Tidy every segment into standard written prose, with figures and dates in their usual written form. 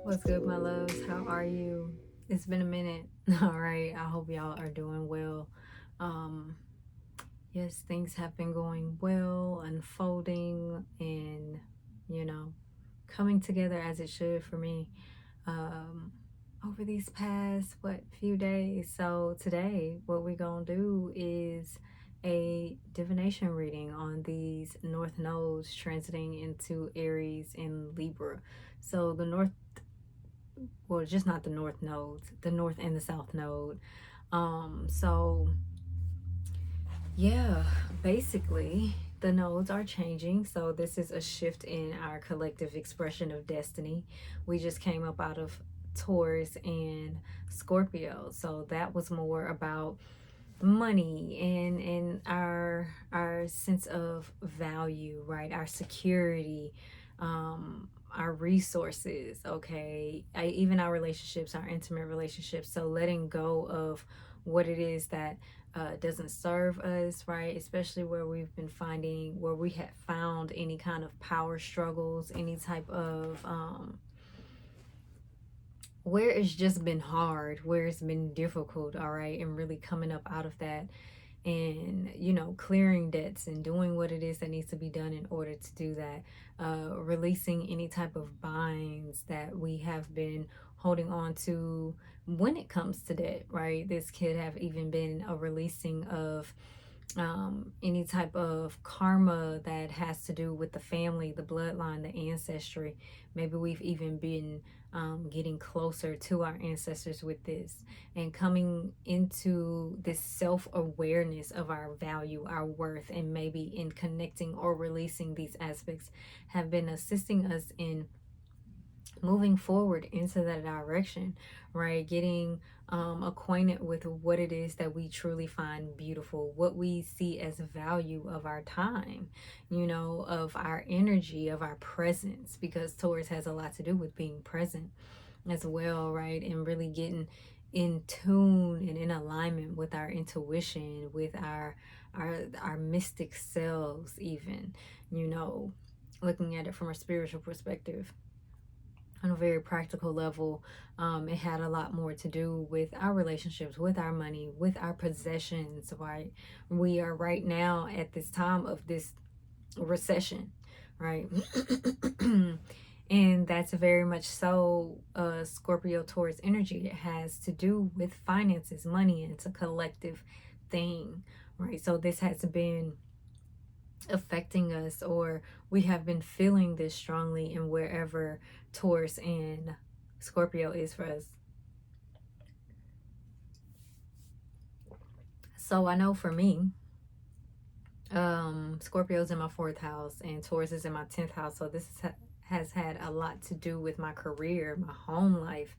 What's good, my loves? How are you? It's been a minute. All right. I hope y'all are doing well. Um, yes, things have been going well, unfolding, and you know, coming together as it should for me. Um, over these past few days. So today, what we're gonna do is a divination reading on these North nodes transiting into Aries and Libra. So the North, well, just not the north nodes, the north and the south node. So yeah, basically the nodes are changing. So this is a shift in our collective expression of destiny. We just came up out of Taurus and Scorpio. So that was more about money and our sense of value, right? Our security, our resources, okay? Even our relationships, our intimate relationships. So letting go of what it is that doesn't serve us, right? Especially where where we have found any kind of power struggles, any type of where it's just been hard, where it's been difficult, all right, and really coming up out of that and clearing debts and doing what it is that needs to be done in order to do that, releasing any type of binds that we have been holding on to when it comes to debt, right? This could have even been a releasing of any type of karma that has to do with the family, the bloodline, the ancestry. Maybe we've even been getting closer to our ancestors with this and coming into this self awareness of our value, our worth, and maybe in connecting or releasing these aspects have been assisting us in moving forward into that direction, right? Getting acquainted with what it is that we truly find beautiful, what we see as value of our time, of our energy, of our presence, because Taurus has a lot to do with being present as well, right? And really getting in tune and in alignment with our intuition, with our mystic selves, even, looking at it from a spiritual perspective on a very practical level. It had a lot more to do with our relationships, with our money, with our possessions, right? We are right now at this time of this recession, right? And that's very much so Scorpio Taurus energy. It has to do with finances, money, and it's a collective thing, right? So this has been affecting us, or we have been feeling this strongly in wherever Taurus and Scorpio is for us. So I know for me, Scorpio's in my fourth house and Taurus is in my 10th house. So has had a lot to do with my career, my home life,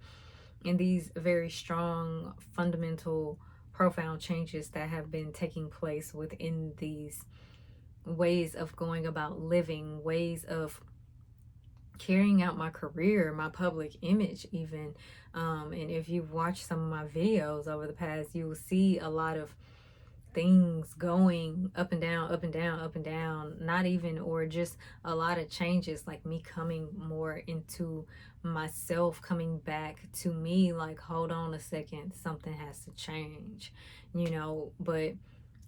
and these very strong, fundamental, profound changes that have been taking place within these ways of going about living, ways of carrying out my career, my public image, even. And if you've watched some of my videos over the past, you will see a lot of things going up and down, up and down, up and down, not even, or just a lot of changes, like me coming more into myself, coming back to me, like, hold on a second, something has to change, but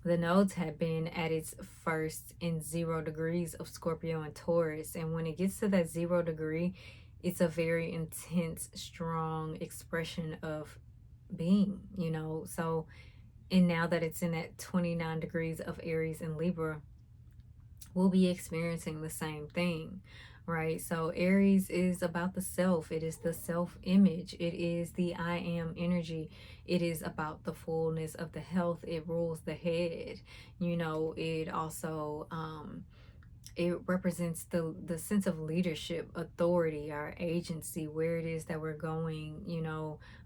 the nodes had been at its first in 0 degrees of Scorpio and Taurus. And when it gets to that 0 degree, it's a very intense, strong expression of being, So, and now that it's in that 29 degrees of Aries and Libra, we'll be experiencing the same thing, right? So Aries is about the self. It is the self image. It is the I am energy. It is about the fullness of the health. It rules the head. It also it represents the sense of leadership, authority, our agency, where it is that we're going,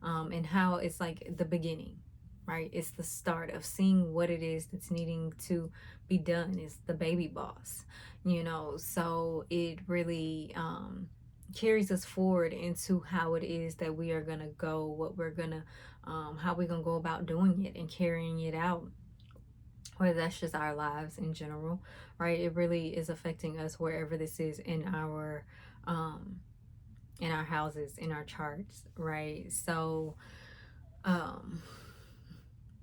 and how it's like the beginning, right? It's the start of seeing what it is that's needing to be done. It's the baby boss, so it really carries us forward into how it is that we are gonna go, what we're gonna how we're gonna go about doing it and carrying it out, or that's just our lives in general, right? It really is affecting us wherever this is in our in our houses, in our charts, right? So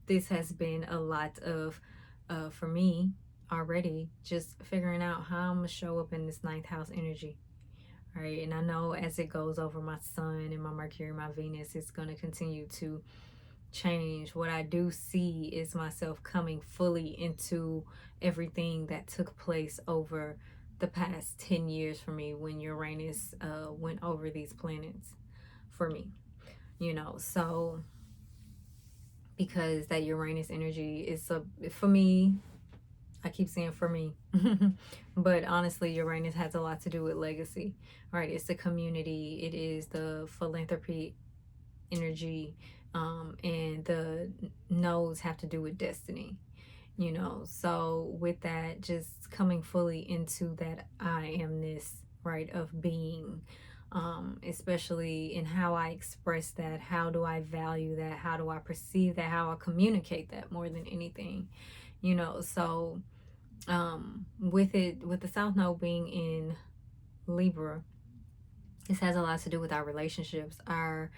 this has been a lot of for me already, just figuring out how I'm gonna show up in this ninth house energy, right? And I know as it goes over my sun and my Mercury, my Venus, it's going to continue to change. What I do see is myself coming fully into everything that took place over the past 10 years for me when Uranus went over these planets for me, so because that Uranus energy is for me, I keep saying for me, but honestly, Uranus has a lot to do with legacy, right? It's the community, it is the philanthropy energy, and the nodes have to do with destiny, So with that, just coming fully into that I amness, right, of being, especially in how I express that, how do I value that, how do I perceive that, how I communicate that more than anything, so with the South Node being in Libra, this has a lot to do with our relationships, the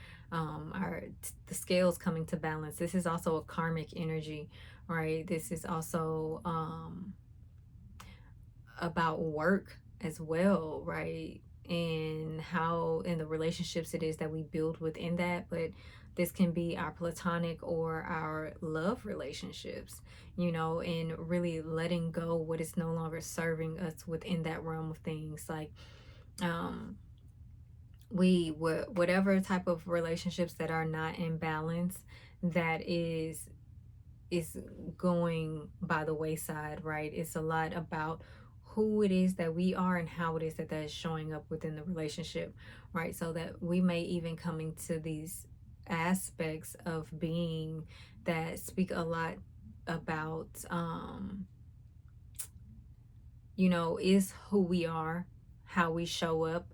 scales coming to balance. This is also a karmic energy, right? This is also about work as well, right? And how in the relationships it is that we build within that, but this can be our platonic or our love relationships, and really letting go what is no longer serving us within that realm of things. Like whatever type of relationships that are not in balance, that is going by the wayside, right? It's a lot about who it is that we are and how it is that is showing up within the relationship, right? So that we may even come into these aspects of being that speak a lot about is who we are, how we show up,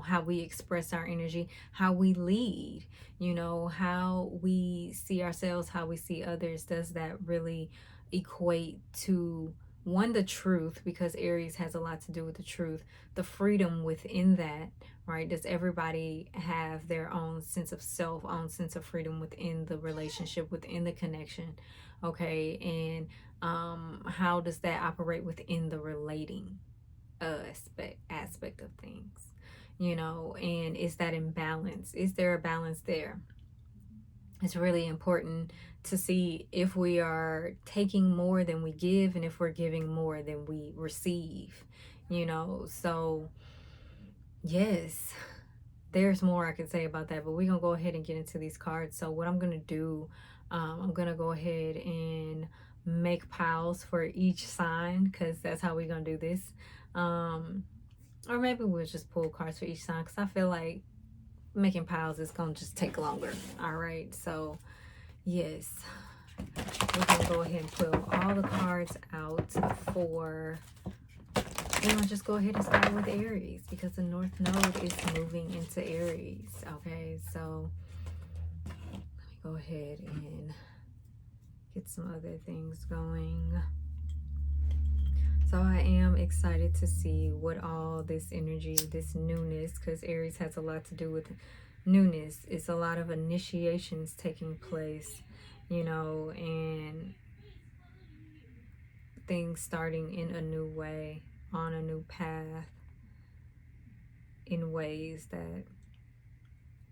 how we express our energy, how we lead, how we see ourselves, how we see others. Does that really equate to one, the truth, because Aries has a lot to do with the truth, the freedom within that, right? Does everybody have their own sense of self, own sense of freedom within the relationship, within the connection? Okay, and how does that operate within the relating aspect of things, and is that in balance? Is there a balance there? It's really important to see if we are taking more than we give and if we're giving more than we receive, so yes, there's more I can say about that, but we're gonna go ahead and get into these cards. So what I'm gonna do, I'm gonna go ahead and make piles for each sign, because that's how we're gonna do this, or maybe we'll just pull cards for each sign, because I feel like making piles is gonna just take longer. All right, so yes, we're gonna go ahead and pull all the cards out for, and I'll just go ahead and start with Aries, because the North Node is moving into Aries. Okay, so let me go ahead and get some other things going. So I am excited to see what all this energy, this newness, because Aries has a lot to do with newness. It's a lot of initiations taking place, and things starting in a new way, on a new path, in ways that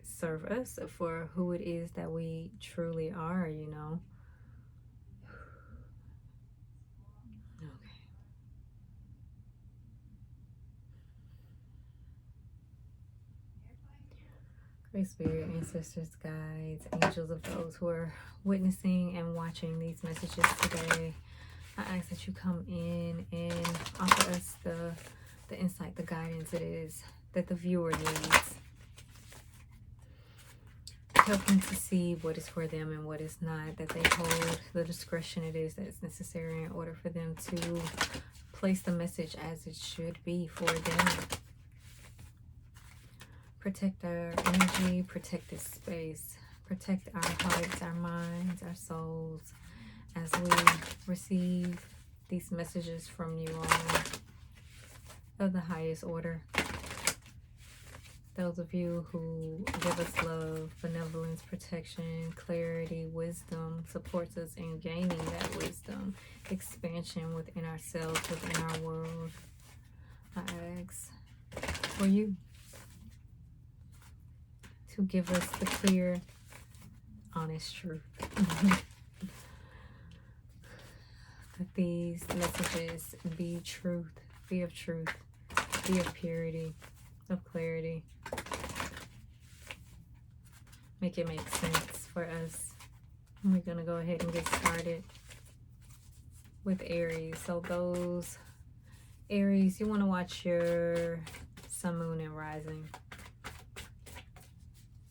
serve us for who it is that we truly are, Okay. Great Spirit, ancestors, guides, angels of those who are witnessing and watching these messages today, I ask that you come in and offer us the insight, the guidance it is that the viewer needs. Help them to see what is for them and what is not, that they hold the discretion it is that is necessary in order for them to place the message as it should be for them. Protect our energy, protect this space, protect our hearts, our minds, our souls, as we receive these messages from you all of the highest order. Those of you who give us love, benevolence, protection, clarity, wisdom, supports us in gaining that wisdom, expansion within ourselves, within our world. I ask for you to give us the clear, honest truth. That these messages be truth, be of truth, be of purity, of clarity. Make it make sense for us. We're going to go ahead and get started with Aries. So those Aries, you want to watch your sun, moon, and rising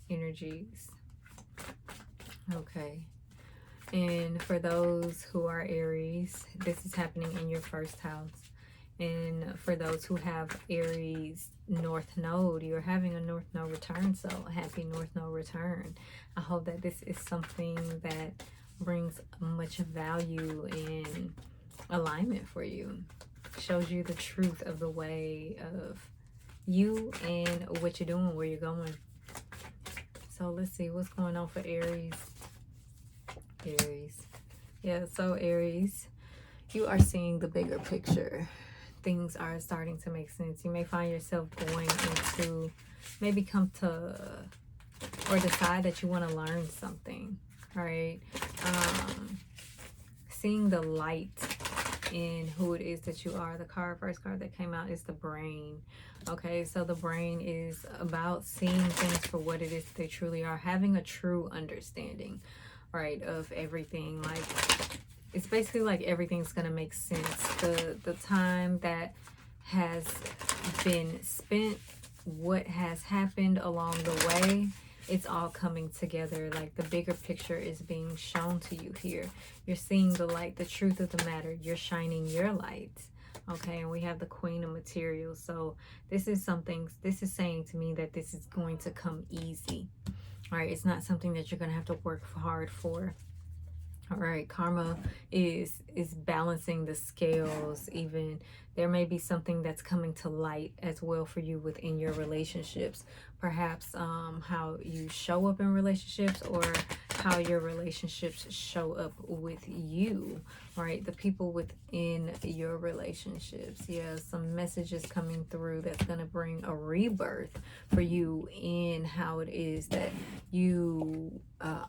energies. Okay. And for those who are Aries, this is happening in your first house. And for those who have Aries North Node, you're having a North Node return. So happy North Node return. I hope that this is something that brings much value and alignment for you. Shows you the truth of the way of you and what you're doing, where you're going. So let's see what's going on for Aries. Aries. Yeah, so Aries, you are seeing the bigger picture. Things are starting to make sense. You may find yourself going into, maybe come to, or decide that you want to learn something, right? Seeing the light in who it is that you are. The first card that came out is the brain. Okay, so the brain is about seeing things for what it is they truly are, having a true understanding, right, of everything. Like, it's basically like everything's gonna make sense. The time that has been spent, what has happened along the way, it's all coming together. Like, the bigger picture is being shown to you here. You're seeing the light, the truth of the matter. You're shining your light. Okay, and we have the Queen of Materials. So this is something, this is saying to me that this is going to come easy. All right, it's not something that you're going to have to work hard for. All right, karma is balancing the scales. Even there may be something that's coming to light as well for you within your relationships. Perhaps how you show up in relationships, or how your relationships show up with you, right? The people within your relationships. Yeah, some messages coming through that's going to bring a rebirth for you in how it is that you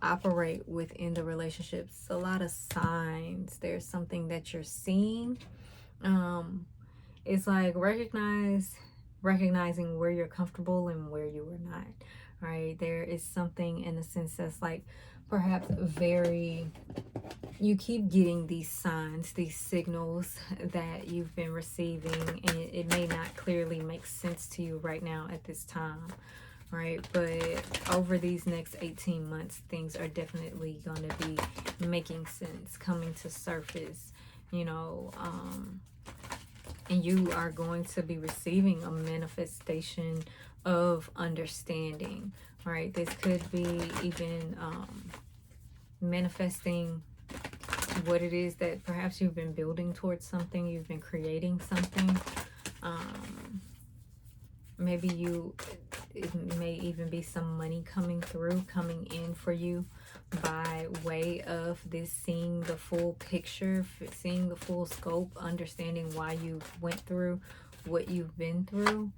operate within the relationships. A lot of signs. There's something that you're seeing. It's like recognizing where you're comfortable and where you are not, right? There is something in a sense that's like perhaps you keep getting these signs, these signals that you've been receiving, and it may not clearly make sense to you right now at this time, right? But over these next 18 months, things are definitely going to be making sense, coming to surface, you know, and you are going to be receiving a manifestation of understanding, right? This could be even manifesting what it is that perhaps you've been building towards, something you've been creating, something. Maybe it may even be some money coming in for you by way of this, seeing the full picture, seeing the full scope, understanding why you went through what you've been through.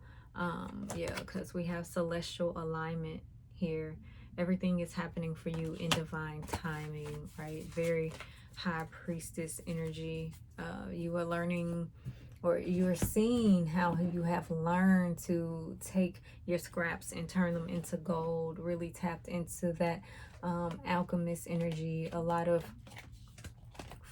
Yeah, because we have celestial alignment here. Everything is happening for you in divine timing, right? Very high priestess energy. You are learning, or you're seeing how you have learned to take your scraps and turn them into gold. Really tapped into that alchemist energy. A lot of,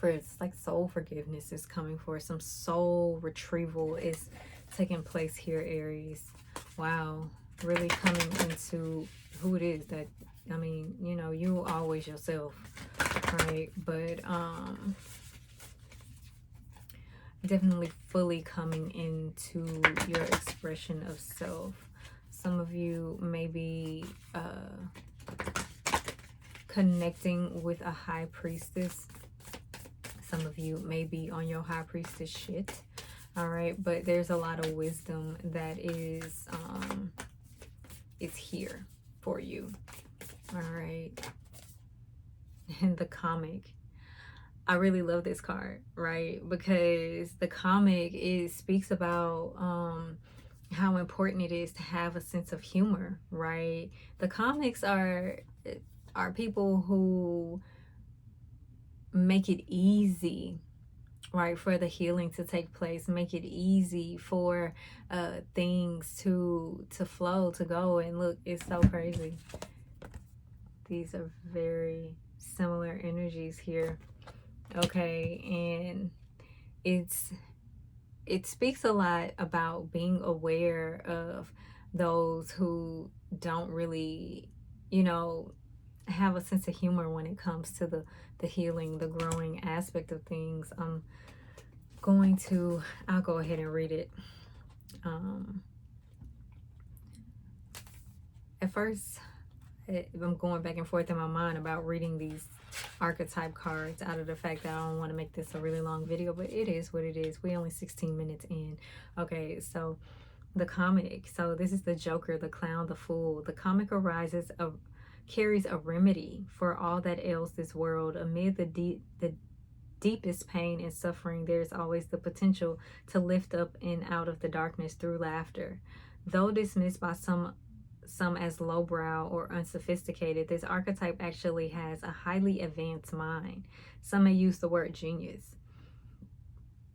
it's like soul forgiveness is coming for some soul retrieval is taking place here, Aries. Wow, really coming into who it is that, I mean, you know, you always yourself, right? But definitely fully coming into your expression of self. Some of you may be connecting with a high priestess. Some of you may be on your high priestess shit. All right, but there's a lot of wisdom that is is here for you. All right. And the comic. I really love this card, right? Because the comic speaks about how important it is to have a sense of humor, right? The comics are people who make it easy, right, for the healing to take place, make it easy for things to flow, to go. And look, it's so crazy. These are very similar energies here. Okay, and it speaks a lot about being aware of those who don't really, you know, have a sense of humor when it comes to the healing, the growing aspect of things. I'll go ahead and read it. At first, I'm going back and forth in my mind about reading these archetype cards out of the fact that I don't want to make this a really long video, but it is what it is. We only 16 minutes in. Okay, so the comic. So this is the Joker, the Clown, the Fool. The comic carries a remedy for all that ails this world. Amid the deepest pain and suffering, there's always the potential to lift up and out of the darkness through laughter. Though dismissed by some as lowbrow or unsophisticated, this archetype actually has a highly advanced mind. Some may use the word genius,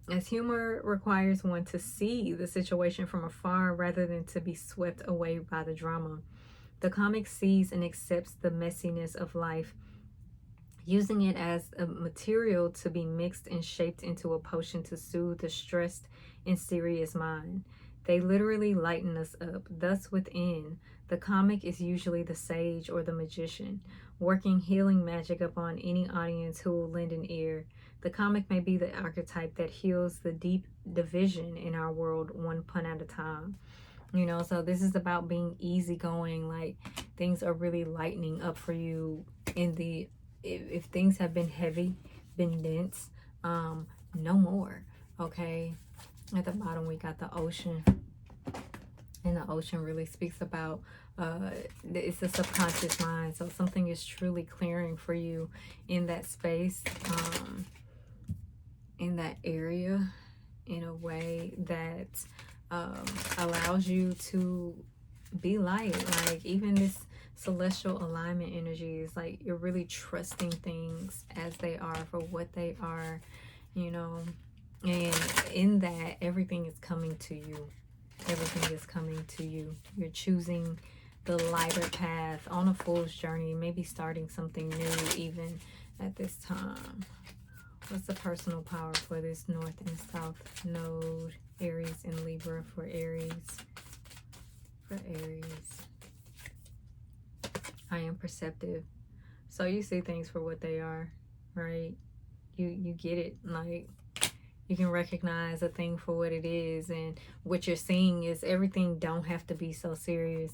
as humor requires one to see the situation from afar rather than to be swept away by the drama. The comic sees and accepts the messiness of life, using it as a material to be mixed and shaped into a potion to soothe the stressed and serious mind. They literally lighten us up. Thus, within, the comic is usually the sage or the magician, working healing magic upon any audience who will lend an ear. The comic may be the archetype that heals the deep division in our world, one pun at a time. You know, so this is about being easygoing, like things are really lightening up for you in the, if things have been heavy, been dense, no more. Okay. At the bottom, we got the ocean. And the ocean really speaks about it's the subconscious mind. So something is truly clearing for you in that space, in that area, in a way that allows you to be light. Like even this celestial alignment energy is like you're really trusting things as they are for what they are, you know. And in that, everything is coming to you. Everything is coming to you. You're choosing the lighter path on a fool's journey, maybe starting something new even at this time. What's the personal power for this North and South Node? Aries and Libra for Aries. For Aries. I am perceptive. So you see things for what they are, right? You get it. Like, you can recognize a thing for what it is, and what you're seeing is everything don't have to be so serious.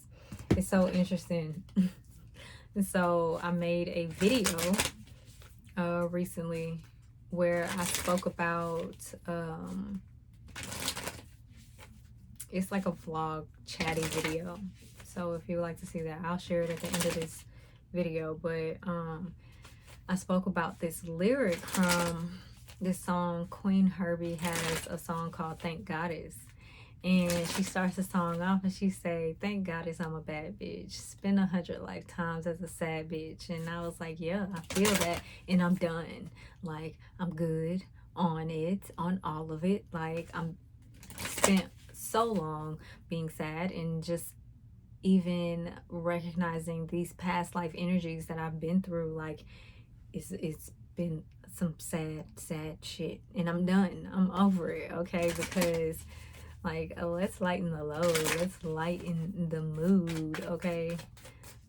It's so interesting. And so I made a video recently where I spoke about it's like a vlog chatty video. So if you would like to see that, I'll share it at the end of this video. But I spoke about this lyric from this song. Queen Herbie has a song called Thank Goddess, and she starts the song off and she say, thank Goddess I'm a bad bitch, spend 100 lifetimes as a sad bitch. And I was like, yeah, I feel that, and I'm done. Like, I'm good on it, on all of it. Like, I'm spent so long being sad, and just even recognizing these past life energies that I've been through. Like, it's been some sad shit, and I'm done. I'm over it. Okay, because like, let's lighten the load, let's lighten the mood. Okay,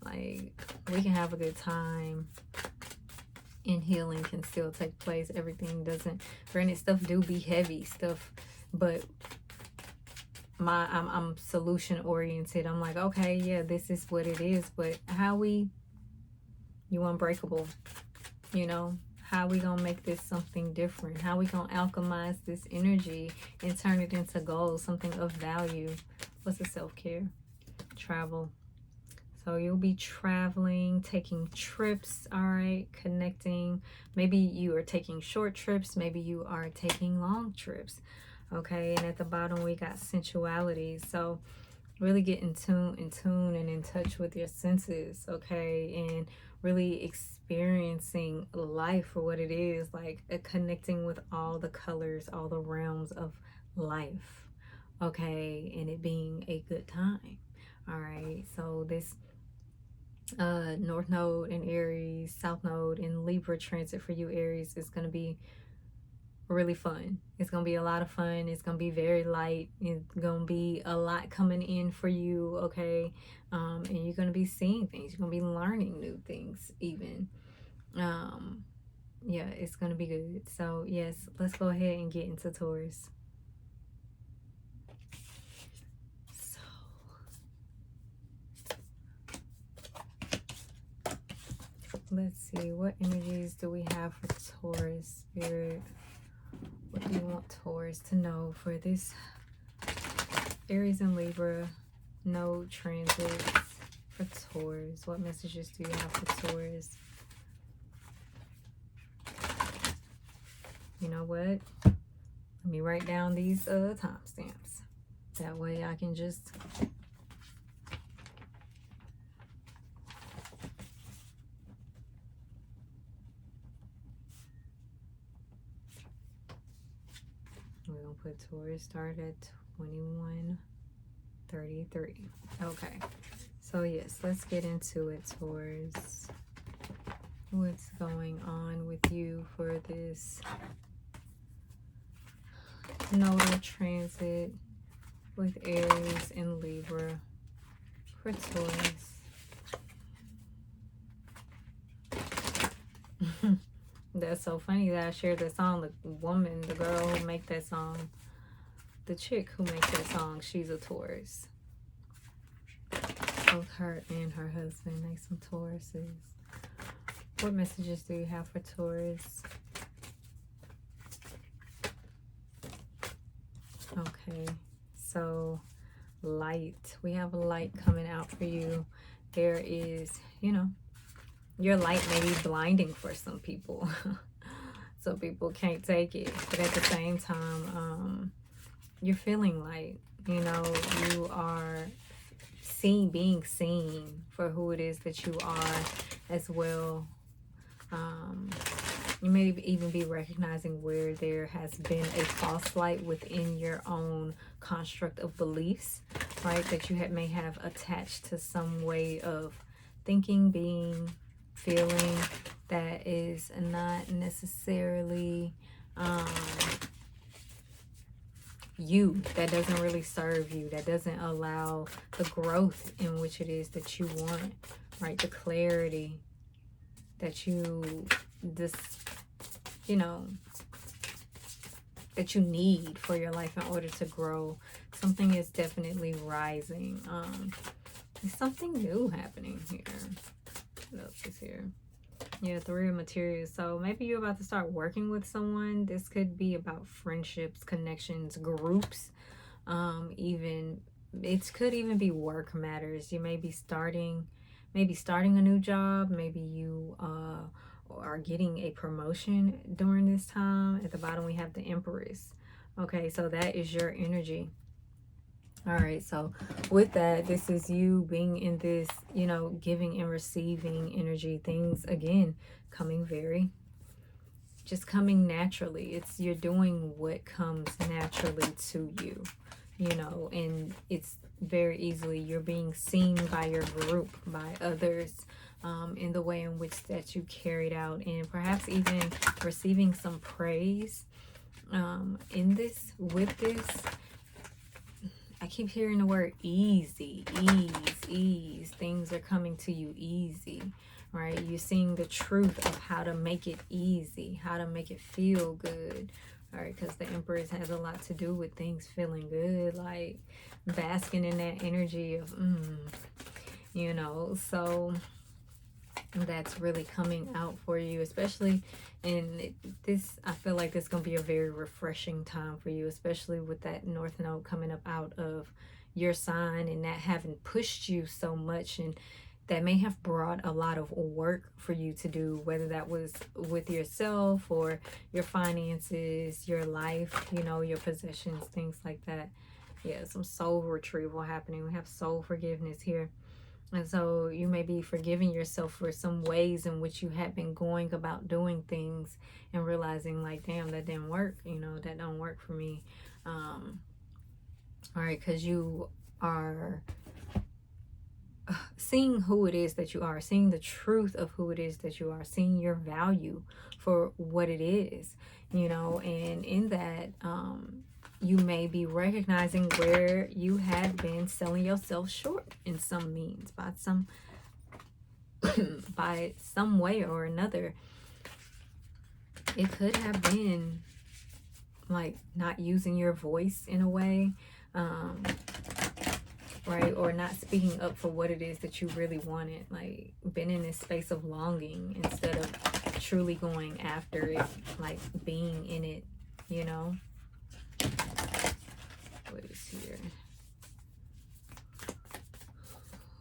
like, we can have a good time, and healing can still take place. Everything doesn't, granted, stuff do be heavy stuff, but I'm solution oriented. I'm like, okay, yeah, this is what it is, but you unbreakable, you know, how we gonna make this something different? How we gonna alchemize this energy and turn it into gold, something of value? What's the self-care? Travel. So you'll be traveling, taking trips, all right, connecting. Maybe you are taking short trips. Maybe you are taking long trips, okay? And at the bottom, we got sensuality. So really get in tune and in touch with your senses, okay? And really experiencing life for what it is, like connecting with all the colors, all the realms of life, okay? And it being a good time, all right? So this North Node in Aries, South Node in Libra transit for you, Aries, is going to be really fun. It's going to be a lot of fun. It's going to be very light. It's going to be a lot coming in for you, okay? And you're going to be seeing things. You're going to be learning new things even. Yeah, it's going to be good. So, yes, let's go ahead and get into Taurus. Let's see, what energies do we have for Taurus, Spirit? What do you want Taurus to know for this Aries and Libra node transits for Taurus? What messages do you have for Taurus? You know what? Let me write down these timestamps. That way I can just... We're going to put Taurus start at 21:33. Okay. So, yes, let's get into it, Taurus. What's going on with you for this nodal transit with Aries and Libra for Taurus? That's so funny that I shared that song. The woman, the girl who make that song, the chick who makes that song, she's a Taurus. Both her and her husband make some Tauruses. What messages do you have for Taurus? Okay, so light. We have a light coming out for you. There is, you know, your light may be blinding for some people. So people can't take it. But at the same time, you're feeling light. You know, you are being seen for who it is that you are as well. You may even be recognizing where there has been a false light within your own construct of beliefs, right? That you may have attached to some way of thinking, being, feeling that is not necessarily you, that doesn't really serve you, that doesn't allow the growth in which it is that you want, right? The clarity that you that you need for your life in order to grow. Something is definitely rising. There's something new happening here. What else is here? Yeah, 3 of materials. So maybe you're about to start working with someone. This could be about friendships, connections, groups. Even it could even be work matters. You may be starting a new job. Maybe you are getting a promotion during this time. At the bottom we have the Empress. Okay, so that is your energy. All right, so with that, this is you being in this, you know, giving and receiving energy. Things, again, coming naturally. You're doing what comes naturally to you, you know, and it's very easily, you're being seen by your group, by others, in the way in which that you carried out, and perhaps even receiving some praise with this. I keep hearing the word easy, ease. Things are coming to you easy, right? You're seeing the truth of how to make it easy, how to make it feel good, all right? Because the Empress has a lot to do with things feeling good, like basking in that energy of, you know, so that's really coming out for you, especially in this. I feel like this is going to be a very refreshing time for you, especially with that North Node coming up out of your sign and that having pushed you so much and that may have brought a lot of work for you to do, whether that was with yourself or your finances, your life, you know, your possessions, things like that. Yeah, some soul retrieval happening. We have soul forgiveness here. And so you may be forgiving yourself for some ways in which you have been going about doing things and realizing like, damn, that didn't work. You know, that don't work for me. All right, because you are seeing who it is that you are, seeing the truth of who it is that you are, seeing your value for what it is, you know, and in that, you may be recognizing where you have been selling yourself short in some means, by some by some way or another. It could have been like not using your voice in a way, right, or not speaking up for what it is that you really wanted, like been in this space of longing instead of truly going after it, like being in it, you know. What is here?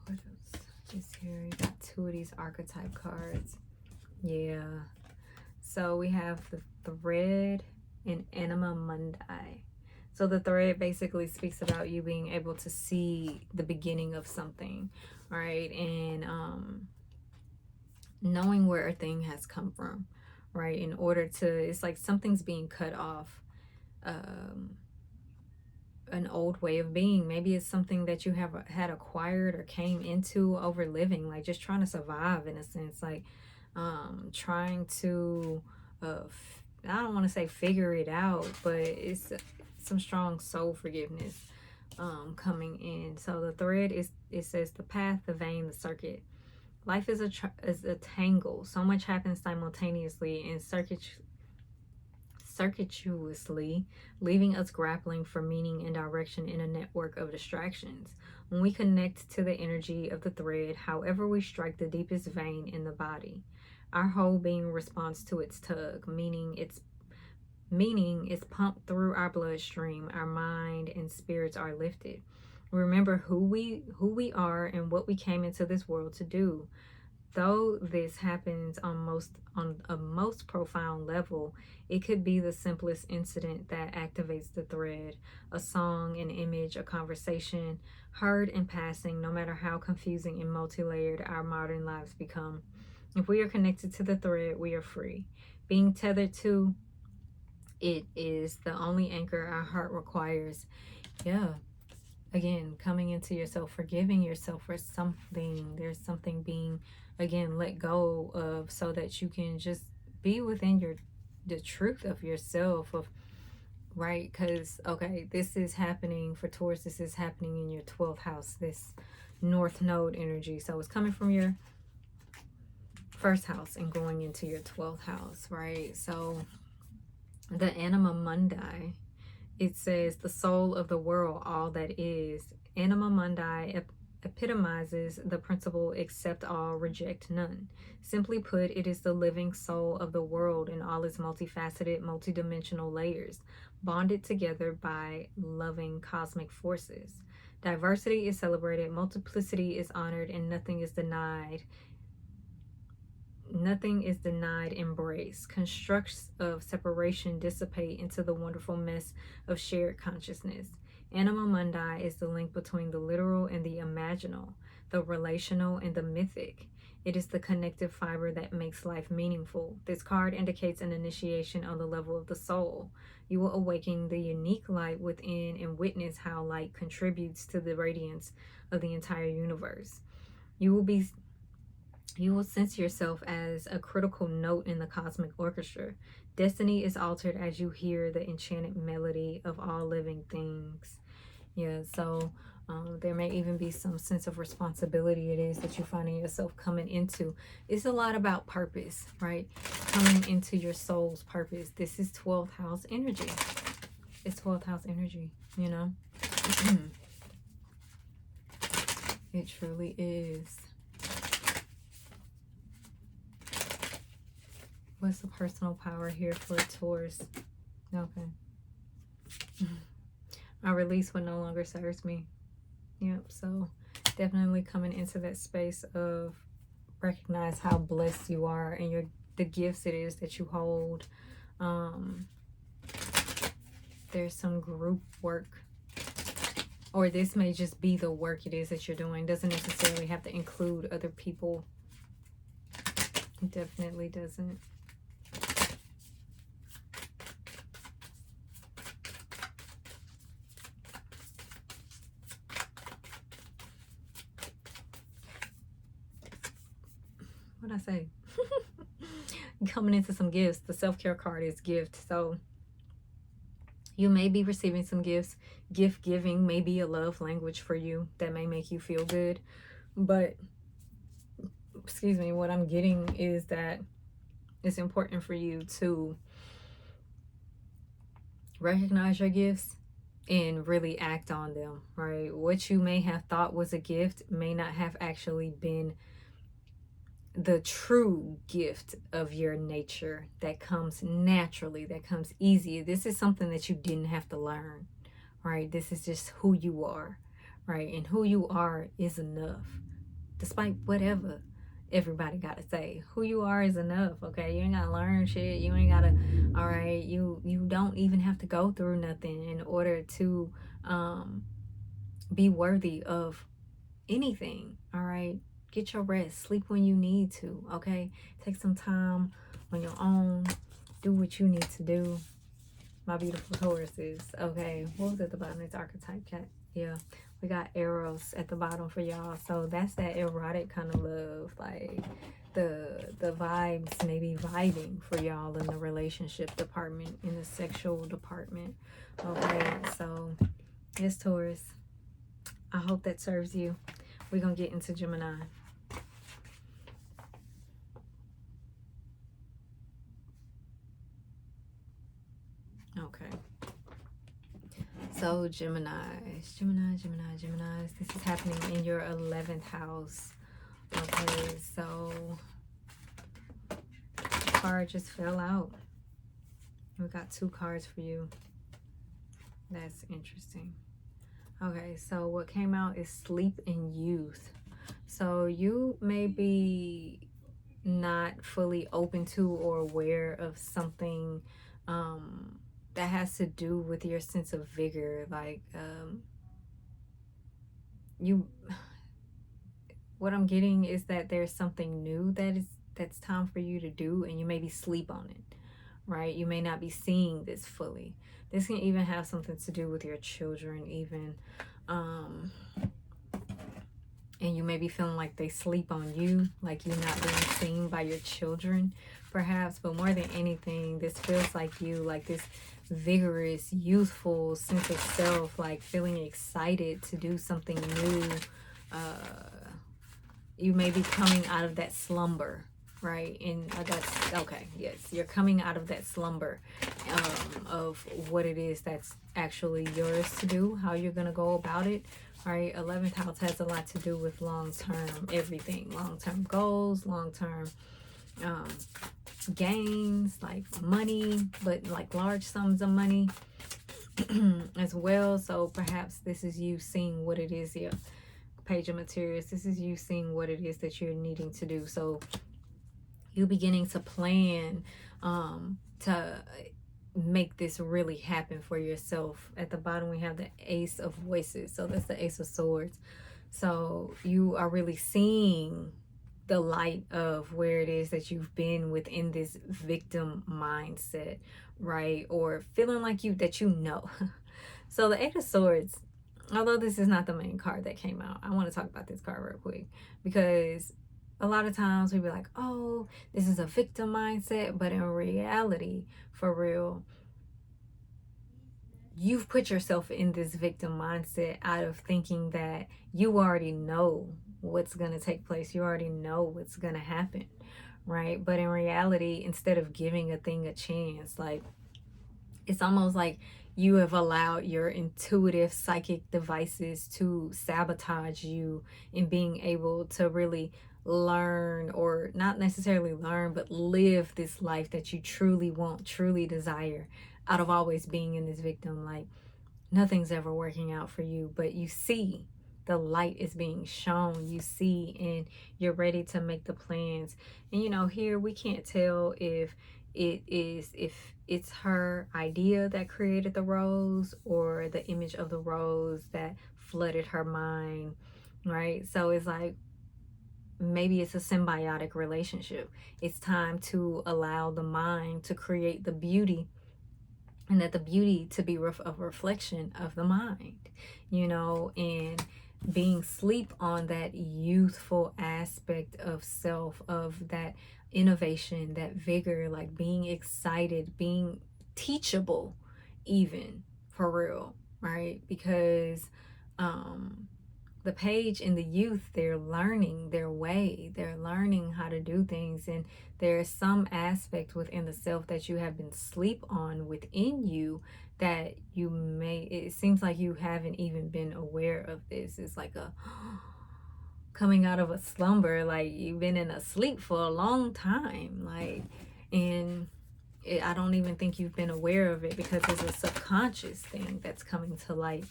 What else is here? You got two of these archetype cards. Yeah. So we have the thread and Anima Mundi. So the thread basically speaks about you being able to see the beginning of something, right? And knowing where a thing has come from, right? In order to, it's like something's being cut off. An old way of being. Maybe it's something that you have had acquired or came into over living, like just trying to survive in a sense, like trying to I don't want to say figure it out, but it's some strong soul forgiveness coming in. So the thread is, it says the path, the vein, the circuit. Life is a tangle. So much happens simultaneously and circuitously, leaving us grappling for meaning and direction in a network of distractions. When we connect to the energy of the thread, however we strike the deepest vein in the body, our whole being responds to its tug, meaning is pumped through our bloodstream, our mind and spirits are lifted. Remember who we are and what we came into this world to do. Though this happens on a most profound level, it could be the simplest incident that activates the thread. A song, an image, a conversation, heard in passing, no matter how confusing and multi-layered our modern lives become. If we are connected to the thread, we are free. Being tethered to it is the only anchor our heart requires. Yeah. Again, coming into yourself, forgiving yourself for something. There's something being, again, let go of, so that you can just be within the truth of yourself, of, right? Because, okay, this is happening for Taurus. This is happening in your 12th house, this North Node energy. So it's coming from your first house and going into your 12th house, right? So the Anima Mundi, it says the soul of the world, all that is. Anima Mundi epitomizes the principle accept all, reject none. Simply put, it is the living soul of the world in all its multifaceted, multidimensional layers, bonded together by loving cosmic forces. Diversity is celebrated, multiplicity is honored, and nothing is denied. Nothing is denied embrace. Constructs of separation dissipate into the wonderful mess of shared consciousness. Anima Mundi is the link between the literal and the imaginal, the relational and the mythic. It is the connective fiber that makes life meaningful. This card indicates an initiation on the level of the soul. You will awaken the unique light within and witness how light contributes to the radiance of the entire universe. You will sense yourself as a critical note in the cosmic orchestra. Destiny is altered as you hear the enchanted melody of all living things. Yeah, so there may even be some sense of responsibility it is that you're finding yourself coming into. It's a lot about purpose, right? Coming into your soul's purpose. This is 12th house energy. It's 12th house energy, you know? It truly is. What's the personal power here for Taurus? Okay. I release what no longer serves me. Yep, so Definitely coming into that space of recognize how blessed you are and the gifts it is that you hold. There's some group work, or this may just be the work it is that you're doing. Doesn't necessarily have to include other people. It definitely doesn't. What'd I say? Coming into some gifts. The self-care card is gift. So you may be receiving some gifts. Gift giving may be a love language for you that may make you feel good. But, excuse me, what I'm getting is that it's important for you to recognize your gifts and really act on them, right? What you may have thought was a gift may not have actually been the true gift of your nature that comes naturally, that comes easy. This is something that you didn't have to learn, right? This is just who you are, right? And who you are is enough, despite whatever everybody got to say. Who you are is enough, okay? You ain't got to learn shit. You ain't got to, all right? You don't even have to go through nothing in order to be worthy of anything, all right? Get your rest. Sleep when you need to, okay? Take some time on your own. Do what you need to do. My beautiful Tauruses, okay? What was at the bottom? It's Archetype cat. Yeah. We got Eros at the bottom for y'all. So that's that erotic kind of love. Like the vibes maybe vibing for y'all in the relationship department, in the sexual department. Okay, so yes, Taurus. I hope that serves you. We're going to get into Gemini. Okay. So Geminis. This is happening in your 11th house. Okay, so the card just fell out. We got 2 cards for you. That's interesting. Okay, so what came out is sleep and youth. So you may be not fully open to or aware of something that has to do with your sense of vigor. Like what I'm getting is that there's something new that's time for you to do, and you maybe sleep on it, right? You may not be seeing this fully. This can even have something to do with your children even. And you may be feeling like they sleep on you, like you're not being seen by your children, perhaps. But more than anything, this feels like you, like this vigorous, youthful sense of self, like feeling excited to do something new. You may be coming out of that slumber, right? And that's okay. Yes, you're coming out of that slumber of what it is that's actually yours to do, how you're gonna go about it. All right, 11th house has a lot to do with long-term everything, long-term goals, long-term gains, like money, but like large sums of money as well. So perhaps this is you seeing what it is here. Page of Materials. This is you seeing what it is that you're needing to do. So you beginning to plan to make this really happen for yourself. At the bottom we have the Ace of Voices, so that's the Ace of Swords. So you are really seeing the light of where it is that you've been within this victim mindset, right? Or feeling like that you know. So the Eight of Swords, although this is not the main card that came out, I want to talk about this card real quick, because a lot of times we be like, oh, this is a victim mindset, but in reality, for real, you've put yourself in this victim mindset out of thinking that you already know what's going to take place. You already know what's going to happen, right? But in reality, instead of giving a thing a chance, like, it's almost like you have allowed your intuitive psychic devices to sabotage you in being able to really learn, or not necessarily learn, but live this life that you truly want, truly desire, out of always being in this victim. Like, nothing's ever working out for you, but you see the light is being shown. You see, and you're ready to make the plans. And you know, here we can't tell if it's her idea that created the rose or the image of the rose that flooded her mind, right? So it's like, maybe it's a symbiotic relationship. It's time to allow the mind to create the beauty, and that the beauty to be a reflection of the mind, you know, and being sleep on that youthful aspect of self, of that innovation, that vigor, like being excited, being teachable, even, for real, right? Because the page and the youth, they're learning their way, they're learning how to do things, and there's some aspect within the self that you have been sleep on within you that you may, it seems like you haven't even been aware of this. It's like a coming out of a slumber, like you've been in a sleep for a long time, like, and I don't even think you've been aware of it, because it's a subconscious thing that's coming to light.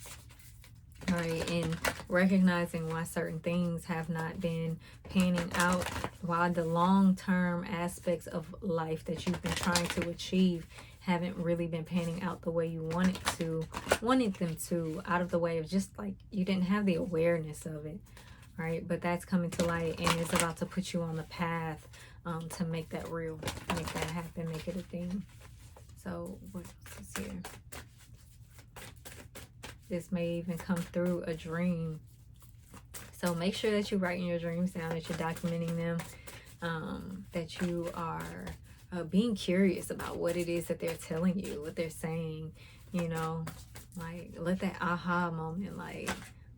Right, and recognizing why certain things have not been panning out, why the long-term aspects of life that you've been trying to achieve haven't really been panning out the way you wanted them to, out of the way of just like you didn't have the awareness of it, right? But that's coming to light, and it's about to put you on the path to make that real, make that happen, make it a thing. So what else is here? This may even come through a dream. So make sure that you're writing your dreams down, that you're documenting them, that you are being curious about what it is that they're telling you, what they're saying, you know, like let that aha moment, like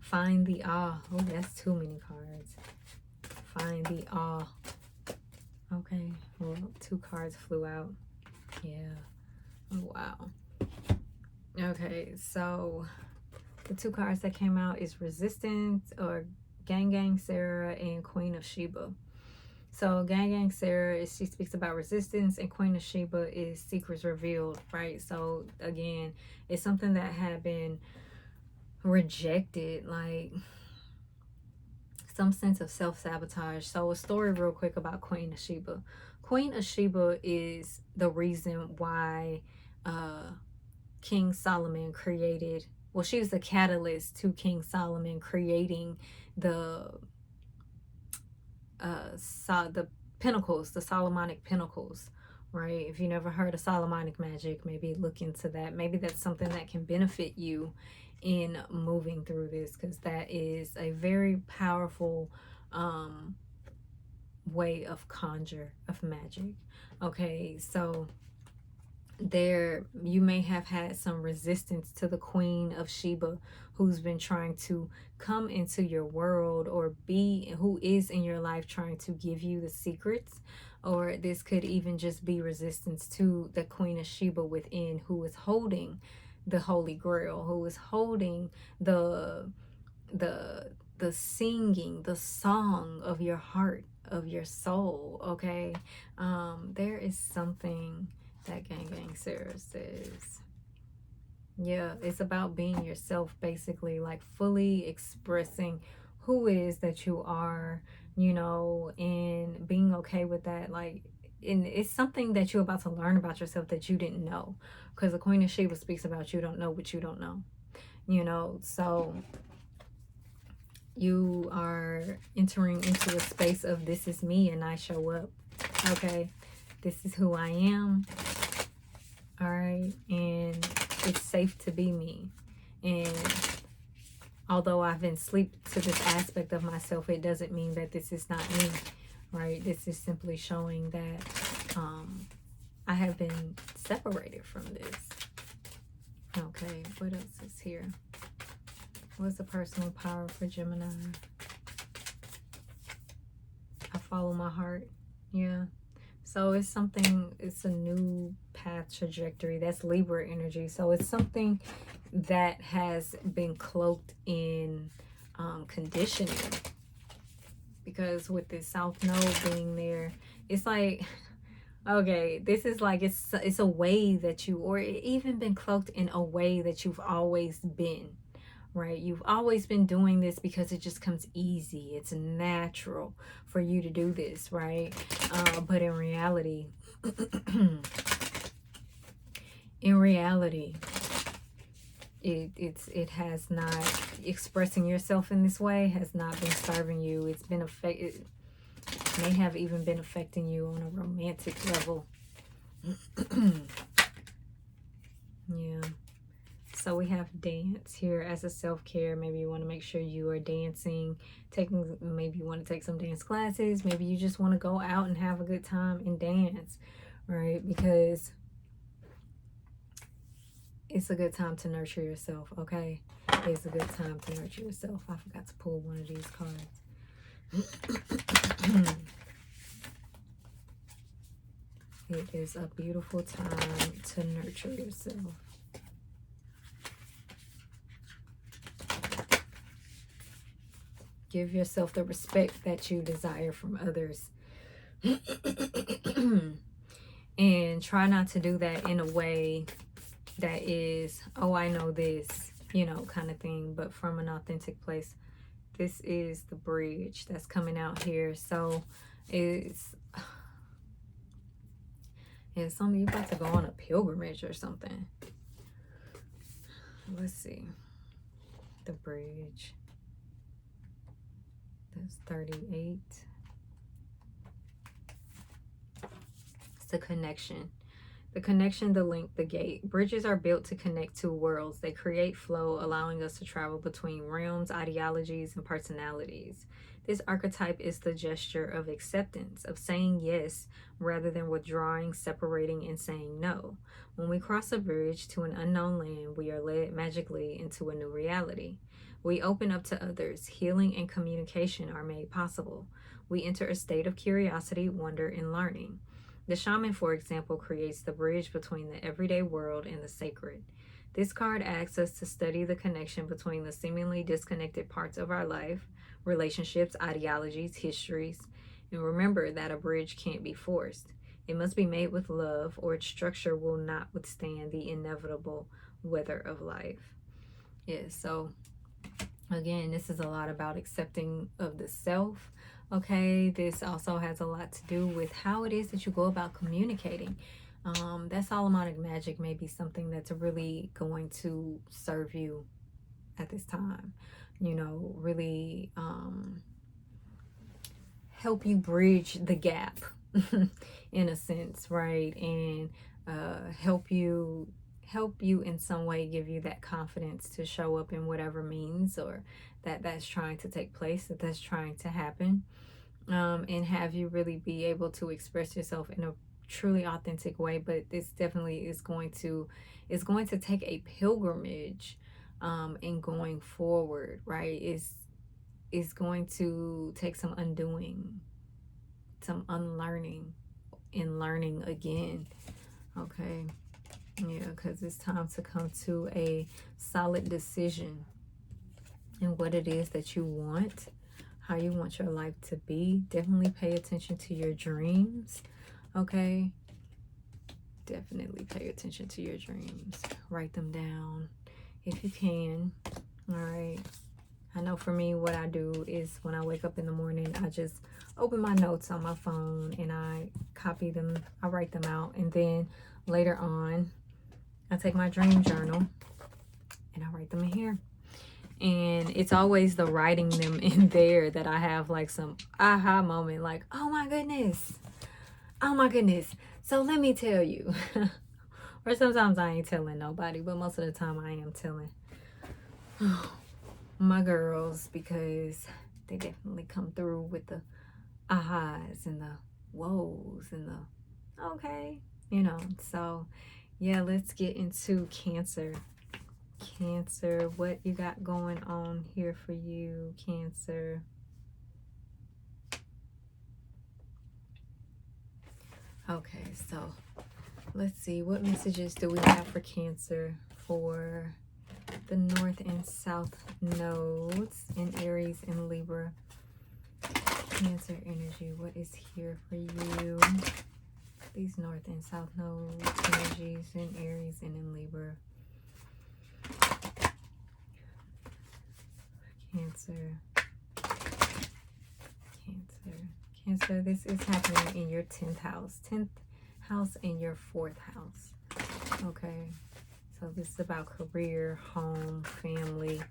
find the ah. Oh, that's too many cards. Find the ah. Okay, well, 2 cards flew out. Yeah. Oh, wow. Okay, so the 2 cards that came out is Resistance, or Gang Sarah, and Queen of Sheba. So Gang Sarah, she speaks about resistance, and Queen of Sheba is secrets revealed, right? So again, it's something that had been rejected, like some sense of self-sabotage. So a story real quick about Queen of Sheba. Queen of Sheba is the reason why King Solomon created, well, she was the catalyst to King Solomon creating the pinnacles, the Solomonic pinnacles, right? If you never heard of Solomonic magic, maybe look into that. Maybe that's something that can benefit you in moving through this, because that is a very powerful way of conjure, of magic. Okay, so there you may have had some resistance to the Queen of Sheba, who's been trying to come into your world, or be, who is in your life trying to give you the secrets. Or this could even just be resistance to the Queen of Sheba within, who is holding the Holy Grail, who is holding the singing, the song of your heart, of your soul. Okay, there is something that Gang Sarah says. Yeah, it's about being yourself, basically, like fully expressing who it is that you are, you know, and being okay with that. Like, and it's something that you're about to learn about yourself that you didn't know, because the Queen of Sheba speaks about you don't know what you don't know, you know. So you are entering into a space of, this is me and I show up. Okay, this is who I am. All right, and it's safe to be me. And although I've been asleep to this aspect of myself, it doesn't mean that this is not me, right? This is simply showing that I have been separated from this. Okay, what else is here? What's the personal power for Gemini? I follow my heart. Yeah. So it's something, it's a new path trajectory. That's Libra energy. So it's something that has been cloaked in conditioning. Because with this South Node being there, it's like, okay, this is like, it's a way that you, or it even been cloaked in a way that you've always been, right? You've always been doing this because it just comes easy. It's natural for you to do this, right? But in reality, it has not, expressing yourself in this way has not been serving you. It's been it may have even been affecting you on a romantic level. Yeah. So we have dance here as a self-care. Maybe you want to make sure you are dancing, maybe you want to take some dance classes. Maybe you just want to go out and have a good time and dance, right? Because it's a good time to nurture yourself, okay? It's a good time to nurture yourself. I forgot to pull one of these cards. It is a beautiful time to nurture yourself. Give yourself the respect that you desire from others. And try not to do that in a way that is, oh, I know this, you know, kind of thing, but from an authentic place. This is the bridge that's coming out here. So it's some of you about to go on a pilgrimage or something. Let's see. The bridge. That's 38. It's the connection. The connection, the link, the gate. Bridges are built to connect two worlds. They create flow, allowing us to travel between realms, ideologies, and personalities. This archetype is the gesture of acceptance, of saying yes rather than withdrawing, separating, and saying no. When we cross a bridge to an unknown land, we are led magically into a new reality. We open up to others. Healing and communication are made possible. We enter a state of curiosity, wonder, and learning. The shaman, for example, creates the bridge between the everyday world and the sacred. This card asks us to study the connection between the seemingly disconnected parts of our life, relationships, ideologies, histories, and remember that a bridge can't be forced. It must be made with love, or its structure will not withstand the inevitable weather of life. Yeah, so again, this is a lot about accepting of the self. Okay, this also has a lot to do with how it is that you go about communicating. That Solomonic magic may be something that's really going to serve you at this time. You know, really help you bridge the gap in a sense, right? And help you in some way, give you that confidence to show up in whatever means or that's trying to take place, that's trying to happen, and have you really be able to express yourself in a truly authentic way. But this definitely is going to take a pilgrimage in going forward, right? Is going to take some undoing, some unlearning, and learning again. Okay. Yeah, because it's time to come to a solid decision in what it is that you want, how you want your life to be. Definitely pay attention to your dreams, okay? Definitely pay attention to your dreams. Write them down if you can, all right? I know for me, what I do is when I wake up in the morning, I just open my notes on my phone and I copy them, I write them out, and then later on, I take my dream journal and I write them in here. And it's always the writing them in there that I have like some aha moment, like, oh my goodness. So let me tell you. Or sometimes I ain't telling nobody, but most of the time I am telling my girls, because they definitely come through with the ahas and the whoas and the okay, you know. So yeah, let's get into Cancer. Cancer, what you got going on here for you, Cancer? Okay, so let's see, what messages do we have for Cancer for the North and South nodes in Aries and Libra? Cancer energy, what is here for you? These North and South nodes energies in Aries and in Libra. Cancer. Cancer, this is happening in your 10th house. 10th house and your 4th house. Okay. So this is about career, home, family,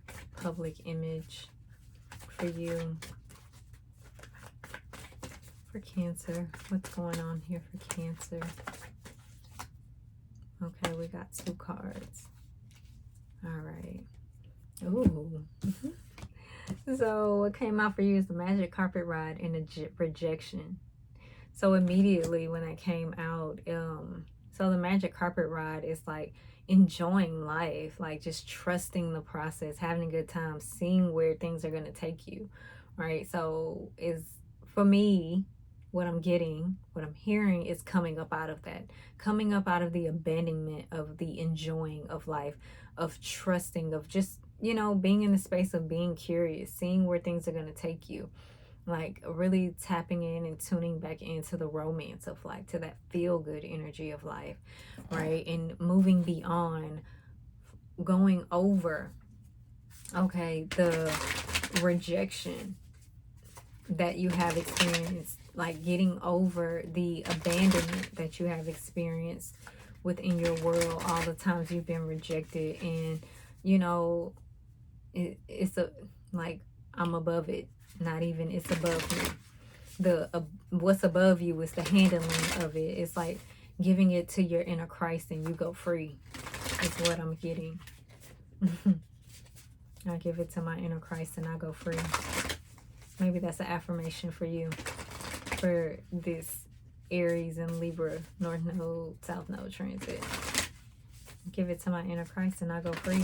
public image for you. For Cancer, what's going on here for Cancer? Okay, we got 2 cards. All right. Ooh. So what came out for you is the magic carpet ride and the rejection. So immediately when that came out, so the magic carpet ride is like enjoying life, like just trusting the process, having a good time, seeing where things are going to take you, right? So is, for me, what I'm getting, what I'm hearing is coming up out of that, coming up out of the abandonment of the enjoying of life, of trusting, of just, you know, being in the space of being curious, seeing where things are going to take you, like really tapping in and tuning back into the romance of life, to that feel good energy of life, right? And moving beyond, going over, okay, the rejection that you have experienced, like getting over the abandonment that you have experienced within your world, all the times you've been rejected. And you know, it's a, like, I'm above it. Not even it's above me. The what's above you is the handling of it. It's like giving it to your inner Christ and you go free. Is what I'm getting. I give it to my inner Christ and I go free. Maybe that's an affirmation for you, for this Aries and Libra North Node, South Node transit. Give it to my inner Christ and I go free.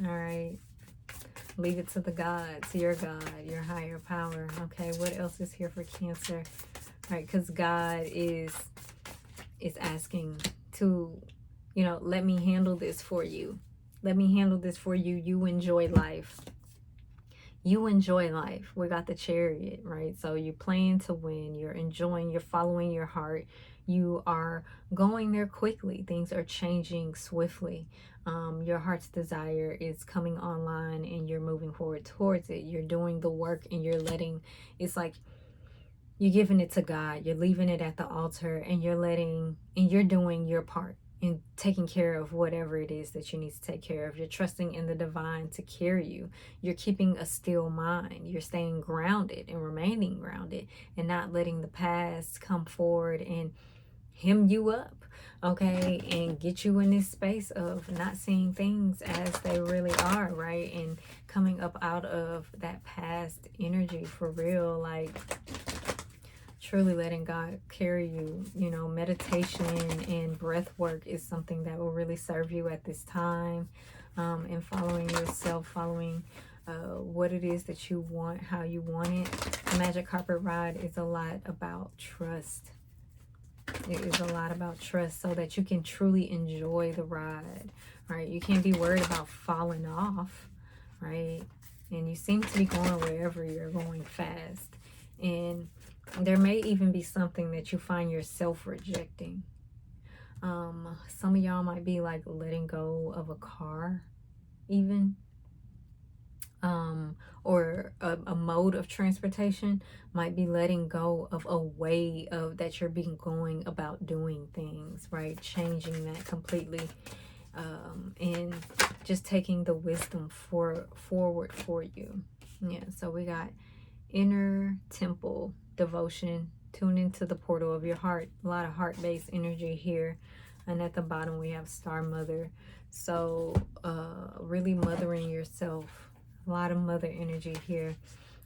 All right. Leave it to the gods, your God, your higher power. Okay, what else is here for Cancer? All right, because God is asking to, you know, let me handle this for you. Let me handle this for you. You enjoy life. You enjoy life. We got the Chariot, right? So you're playing to win. You're enjoying. You're following your heart. You are going there quickly. Things are changing swiftly. Your heart's desire is coming online and you're moving forward towards it. You're doing the work and you're letting, it's like you're giving it to God. You're leaving it at the altar and you're letting, and you're doing your part in taking care of whatever it is that you need to take care of. You're trusting in the divine to carry you. You're keeping a still mind. You're staying grounded and remaining grounded and not letting the past come forward and hem you up, okay, and get you in this space of not seeing things as they really are, right? And coming up out of that past energy for real, like truly letting God carry you. You know, meditation and breath work is something that will really serve you at this time, and following yourself, following what it is that you want, how you want it. The magic carpet ride is a lot about trust. It is a lot about trust so that you can truly enjoy the ride, right? You can't be worried about falling off, right? And you seem to be going wherever you're going fast. And there may even be something that you find yourself rejecting. Some of y'all might be like letting go of a car, even. Or a mode of transportation, might be letting go of a way of that you're being going about doing things, right? Changing that completely, and just taking the wisdom forward for you. Yeah, so we got inner temple devotion. Tune into the portal of your heart. A lot of heart-based energy here. And at the bottom we have Star Mother. So really mothering yourself. A lot of mother energy here.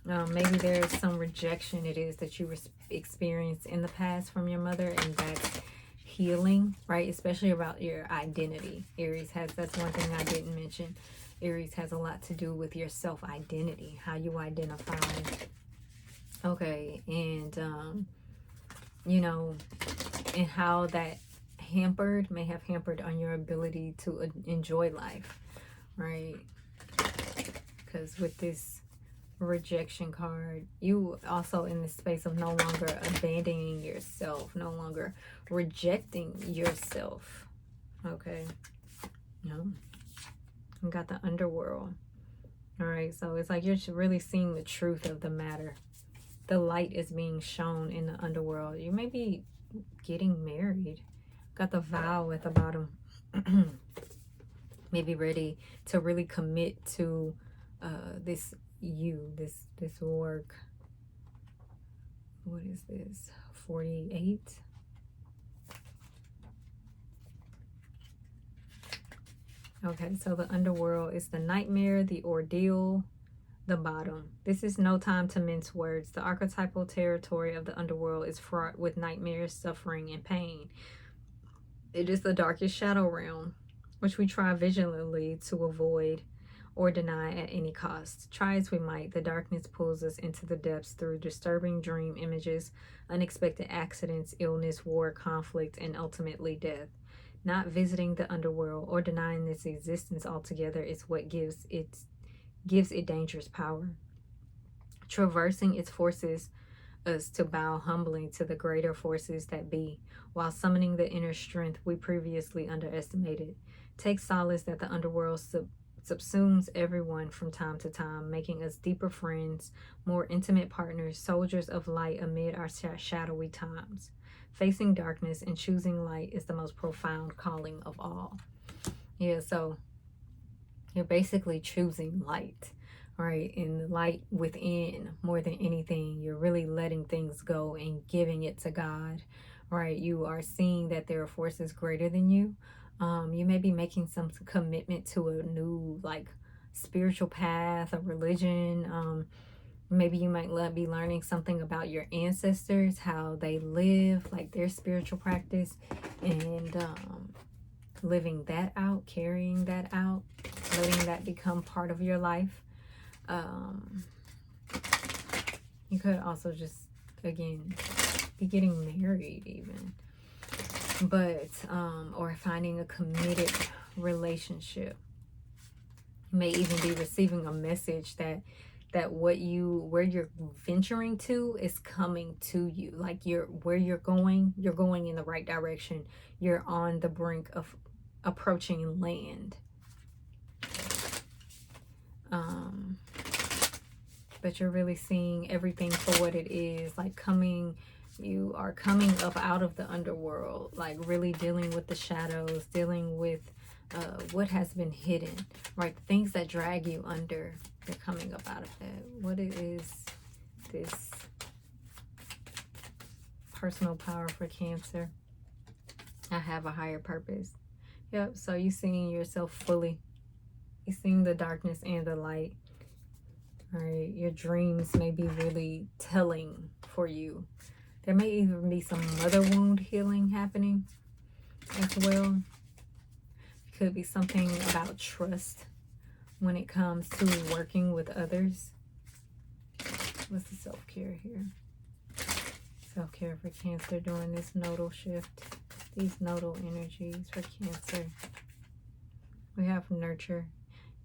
Maybe there's some rejection it is that you experienced in the past from your mother, and that's healing, right? Especially about your identity. Aries has, that's one thing I didn't mention. Aries has a lot to do with your self-identity, how you identify. Okay, and you know, and how that may have hampered on your ability to enjoy life, right? Because with this rejection card, you also in the space of no longer abandoning yourself, no longer rejecting yourself. Okay, no, we got the underworld. All right, so it's like you're really seeing the truth of the matter. The light is being shown in the underworld. You may be getting married. Got the vow at the bottom. Maybe ready to really commit to this work. What is this? 48. Okay, so the underworld is the nightmare, the ordeal, the bottom. This is no time to mince words. The archetypal territory of the underworld is fraught with nightmares, suffering, and pain. It is the darkest shadow realm, which we try vigilantly to avoid or deny at any cost. Try as we might, the darkness pulls us into the depths through disturbing dream images, unexpected accidents, illness, war, conflict, and ultimately death. Not visiting the underworld or denying its existence altogether is what gives it dangerous power. Traversing its forces us to bow humbly to the greater forces that be, while summoning the inner strength we previously underestimated. Take solace that the underworld subsumes everyone from time to time, making us deeper friends, more intimate partners, soldiers of light amid our shadowy times. Facing darkness and choosing light is the most profound calling of all. Yeah, so you're basically choosing light, right? And the light within, more than anything, you're really letting things go and giving it to God, right? You are seeing that there are forces greater than you. You may be making some commitment to a new, like, spiritual path, a religion. Maybe you might be learning something about your ancestors, how they live, like their spiritual practice, and living that out, carrying that out, letting that become part of your life. You could also just, again, be getting married even, but or finding a committed relationship. You may even be receiving a message that where you're venturing to is coming to you. Like where you're going in the right direction. You're on the brink of approaching land. But you're really seeing everything for what it is. Like you are coming up out of the underworld, like really dealing with the shadows, dealing with what has been hidden, right? Things that drag you under. You're coming up out of that. What is this personal power for Cancer? I have a higher purpose. Yep, so you're seeing yourself fully. You're seeing the darkness and the light. All right, your dreams may be really telling for you. There may even be some mother wound healing happening as well. It could be something about trust when it comes to working with others. What's the self-care here? Self-care for Cancer during this nodal shift. These nodal energies for Cancer. We have nurture.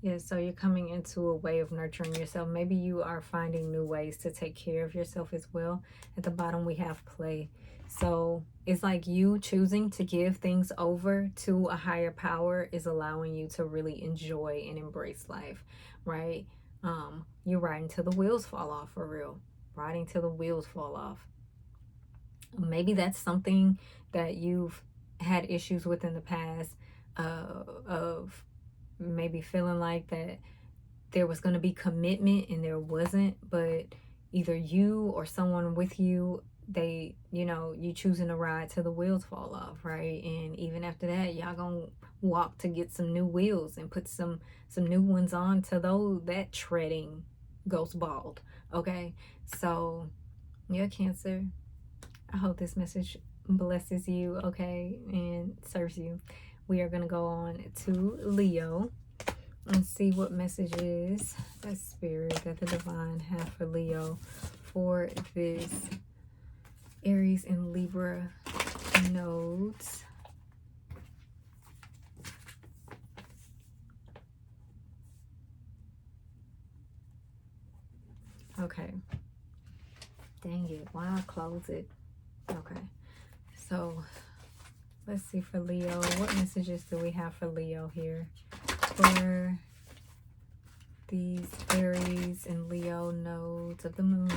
Yeah, so you're coming into a way of nurturing yourself. Maybe you are finding new ways to take care of yourself as well. At the bottom, we have play. So it's like you choosing to give things over to a higher power is allowing you to really enjoy and embrace life, right? You're riding till the wheels fall off, for real. Riding till the wheels fall off. Maybe that's something that you've had issues with in the past, of maybe feeling like that there was going to be commitment and there wasn't, but either you or someone with you, you choosing to ride till the wheels fall off, right? And even after that, y'all gonna walk to get some new wheels and put some new ones on till that treading goes bald. Okay, so yeah, Cancer, I hope this message blesses you, okay, and serves you. We are going to go on to Leo and see what messages that Spirit, that the Divine have for Leo for this Aries and Libra nodes. Okay. Dang it. Why I close it? Okay. So let's see for Leo. What messages do we have for Leo here for these Aries and Leo nodes of the moon.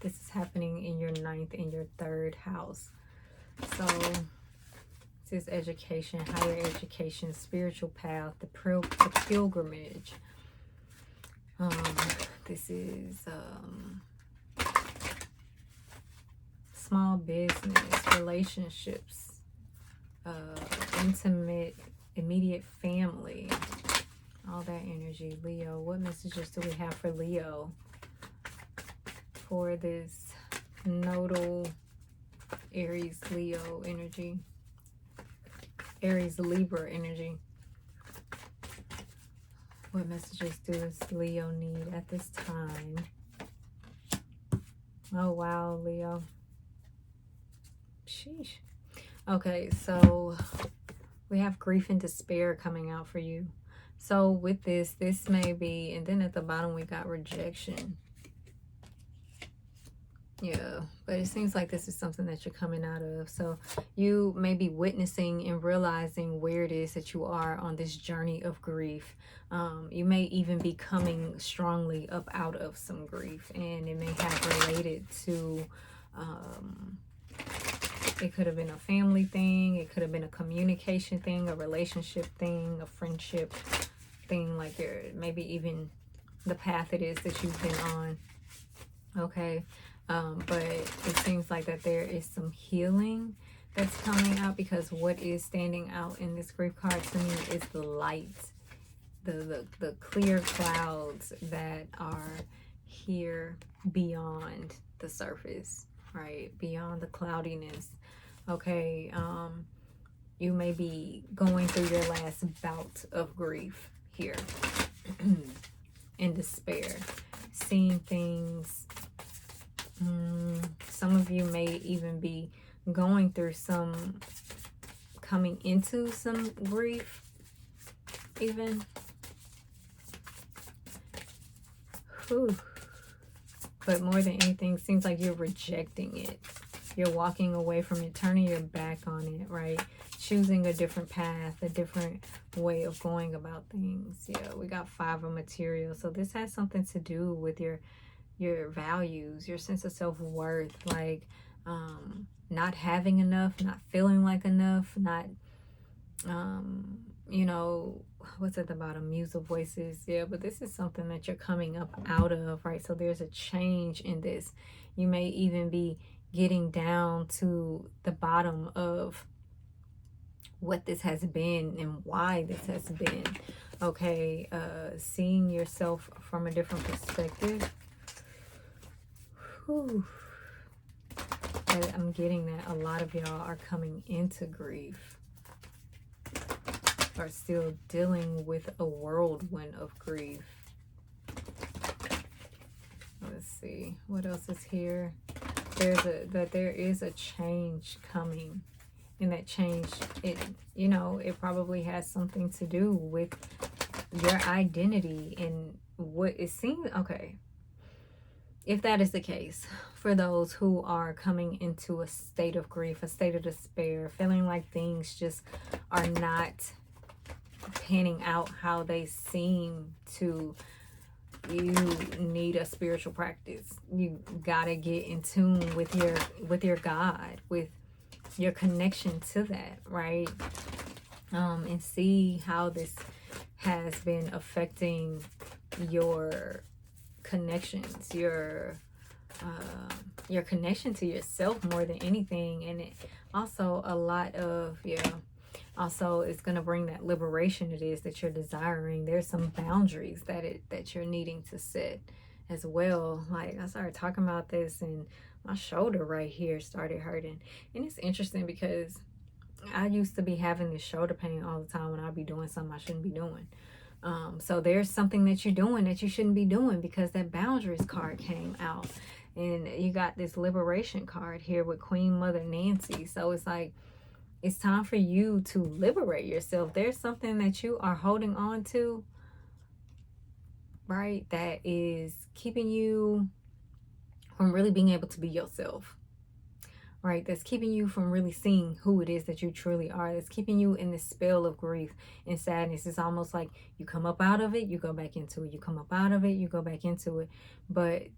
This is happening in your 9th and your 3rd house. So this is education, higher education, spiritual path, the pilgrimage. This is small business, relationships, intimate, immediate family. All that energy, Leo. What messages do we have for Leo for this nodal Aries Leo energy? Aries Libra energy. What messages does Leo need at this time? Oh wow, Leo. Sheesh. Okay, so we have grief and despair coming out for you. So with this may be, and then at the bottom we got rejection. Yeah, but it seems like this is something that you're coming out of. So you may be witnessing and realizing where it is that you are on this journey of grief. You may even be coming strongly up out of some grief, and it may have related to, it could have been a family thing, it could have been a communication thing, a relationship thing, a friendship thing, like maybe even the path it is that you've been on. Okay. But it seems like that there is some healing that's coming out, because what is standing out in this grief card to me is the light, the clear clouds that are here beyond the surface, right? Beyond the cloudiness. Okay. You may be going through your last bout of grief here and despair, seeing things. Some of you may even be going through coming into some grief even. Whew. But more than anything, seems like you're rejecting it. You're walking away from it, turning your back on it, right? Choosing a different path, a different way of going about things. Yeah, we got 5 of material. So this has something to do with your values, your sense of self-worth, like not having enough, not feeling like enough, not you know, what's at the bottom? Muse of voices. Yeah, but this is something that you're coming up out of, right? So there's a change in this. You may even be getting down to the bottom of what this has been and why this has been. Okay, seeing yourself from a different perspective. Whew. I'm getting that a lot of y'all are coming into grief, are still dealing with a whirlwind of grief. Let's see what else is here. There is a change coming, and that change, it probably has something to do with your identity and what it seems. Okay, if that is the case, for those who are coming into a state of grief, a state of despair, feeling like things just are not panning out how they seem to, you need a spiritual practice. You gotta get in tune with your God, with your connection to that, right? And see how this has been affecting your connections, your connection to yourself more than anything. And it also a lot of, also it's going to bring that liberation it is that you're desiring. There's some boundaries that you're needing to set as well. Like, I started talking about this and my shoulder right here started hurting. And it's interesting because I used to be having this shoulder pain all the time when I'd be doing something I shouldn't be doing. So there's something that you're doing that you shouldn't be doing, because that boundaries card came out. And you got this liberation card here with Queen Mother Nancy. So it's like, it's time for you to liberate yourself. There's something that you are holding on to, right, that is keeping you from really being able to be yourself. right? That's keeping you from really seeing who it is that you truly are. That's keeping you in this spell of grief and sadness. It's almost like you come up out of it, you go back into it. You come up out of it, you go back into it. But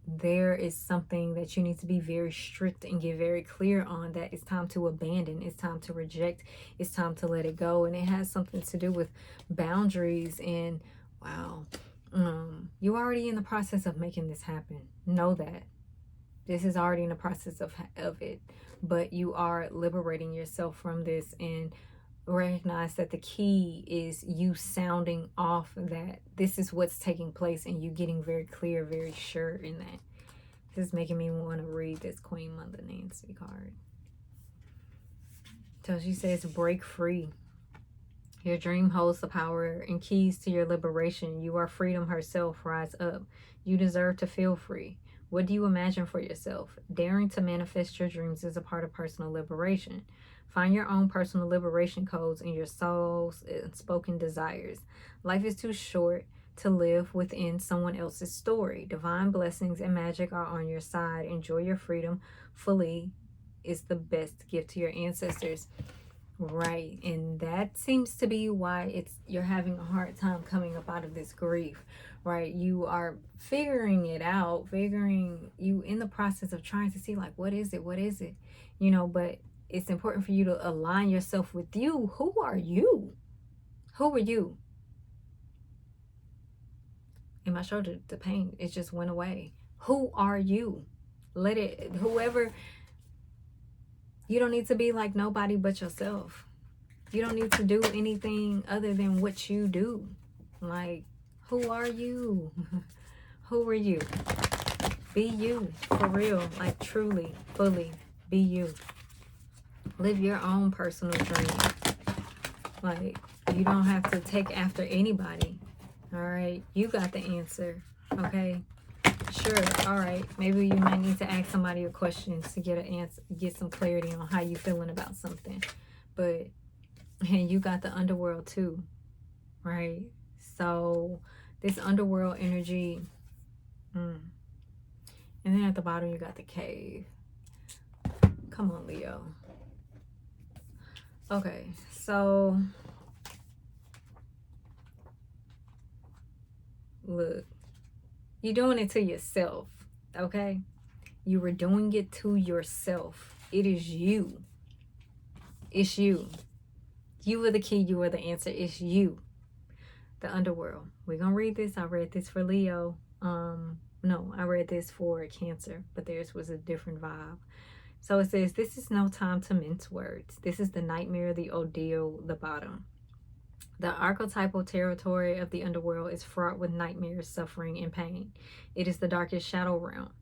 there is something that you need to be very strict and get very clear on, that it's time to abandon, it's time to reject, it's time to let it go. And it has something to do with boundaries. And wow, you're already in the process of making this happen. Know that this is already in the process of it, but you are liberating yourself from this. And recognize that the key is you sounding off that this is what's taking place, and you getting very clear, very sure in that. This is making me want to read this Queen Mother Nancy card. So she says, break free. Your dream holds the power and keys to your liberation. You are freedom herself. Rise up. You deserve to feel free. What do you imagine for yourself? Daring to manifest your dreams is a part of personal liberation. Find your own personal liberation codes in your soul's unspoken desires. Life is too short to live within someone else's story. Divine blessings and magic are on your side. Enjoy your freedom fully is the best gift to your ancestors. Right, and that seems to be why you're having a hard time coming up out of this grief, right? You are figuring it out, you in the process of trying to see, like, what is it, but it's important for you to align yourself with you. Who are you? Who are you? In my shoulder, the pain, it just went away. Who are you? You don't need to be like nobody but yourself. You don't need to do anything other than what you do. Like, who are you? Who are you? Be you, for real. Like, truly, fully, be you. Live your own personal dream. Like, you don't have to take after anybody. All right? You got the answer. Okay? Sure, all right. Maybe you might need to ask somebody a question to get an answer, get some clarity on how you feeling about something. But and you got the underworld too, right? So this underworld energy, and then at the bottom you got the cave. Come on, Leo. Okay, so look, you're doing it to yourself, okay? You were doing it to yourself. It is you. It's you. You are the key. You are the answer. It's you. The underworld. We're going to read this. I read this for Leo. No, I read this for Cancer, but theirs was a different vibe. So it says, this is no time to mince words. This is the nightmare, the ordeal, the bottom. The archetypal territory of the underworld is fraught with nightmares, suffering, and pain. It is the darkest shadow realm,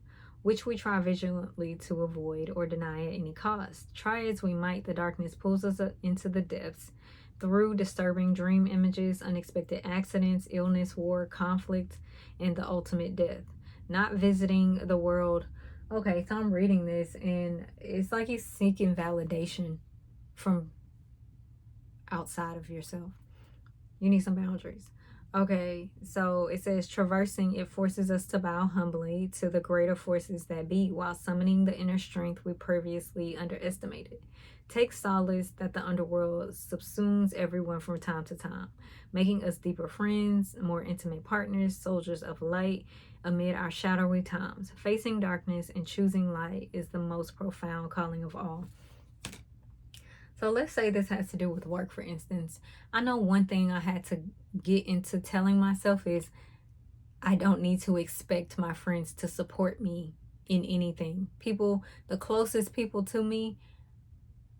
which we try vigilantly to avoid or deny at any cost. Try as we might, the darkness pulls us into the depths through disturbing dream images, unexpected accidents, illness, war, conflict, and the ultimate death. Not visiting the world. Okay, so I'm reading this, and it's like he's seeking validation from outside of yourself. You need some boundaries. Okay, so it says, traversing, it forces us to bow humbly to the greater forces that be, while summoning the inner strength we previously underestimated. Take solace that the underworld subsumes everyone from time to time, making us deeper friends, more intimate partners, soldiers of light amid our shadowy times. Facing darkness and choosing light is the most profound calling of all. So let's say this has to do with work, for instance. I know one thing I had to get into telling myself is I don't need to expect my friends to support me in anything. People, the closest people to me,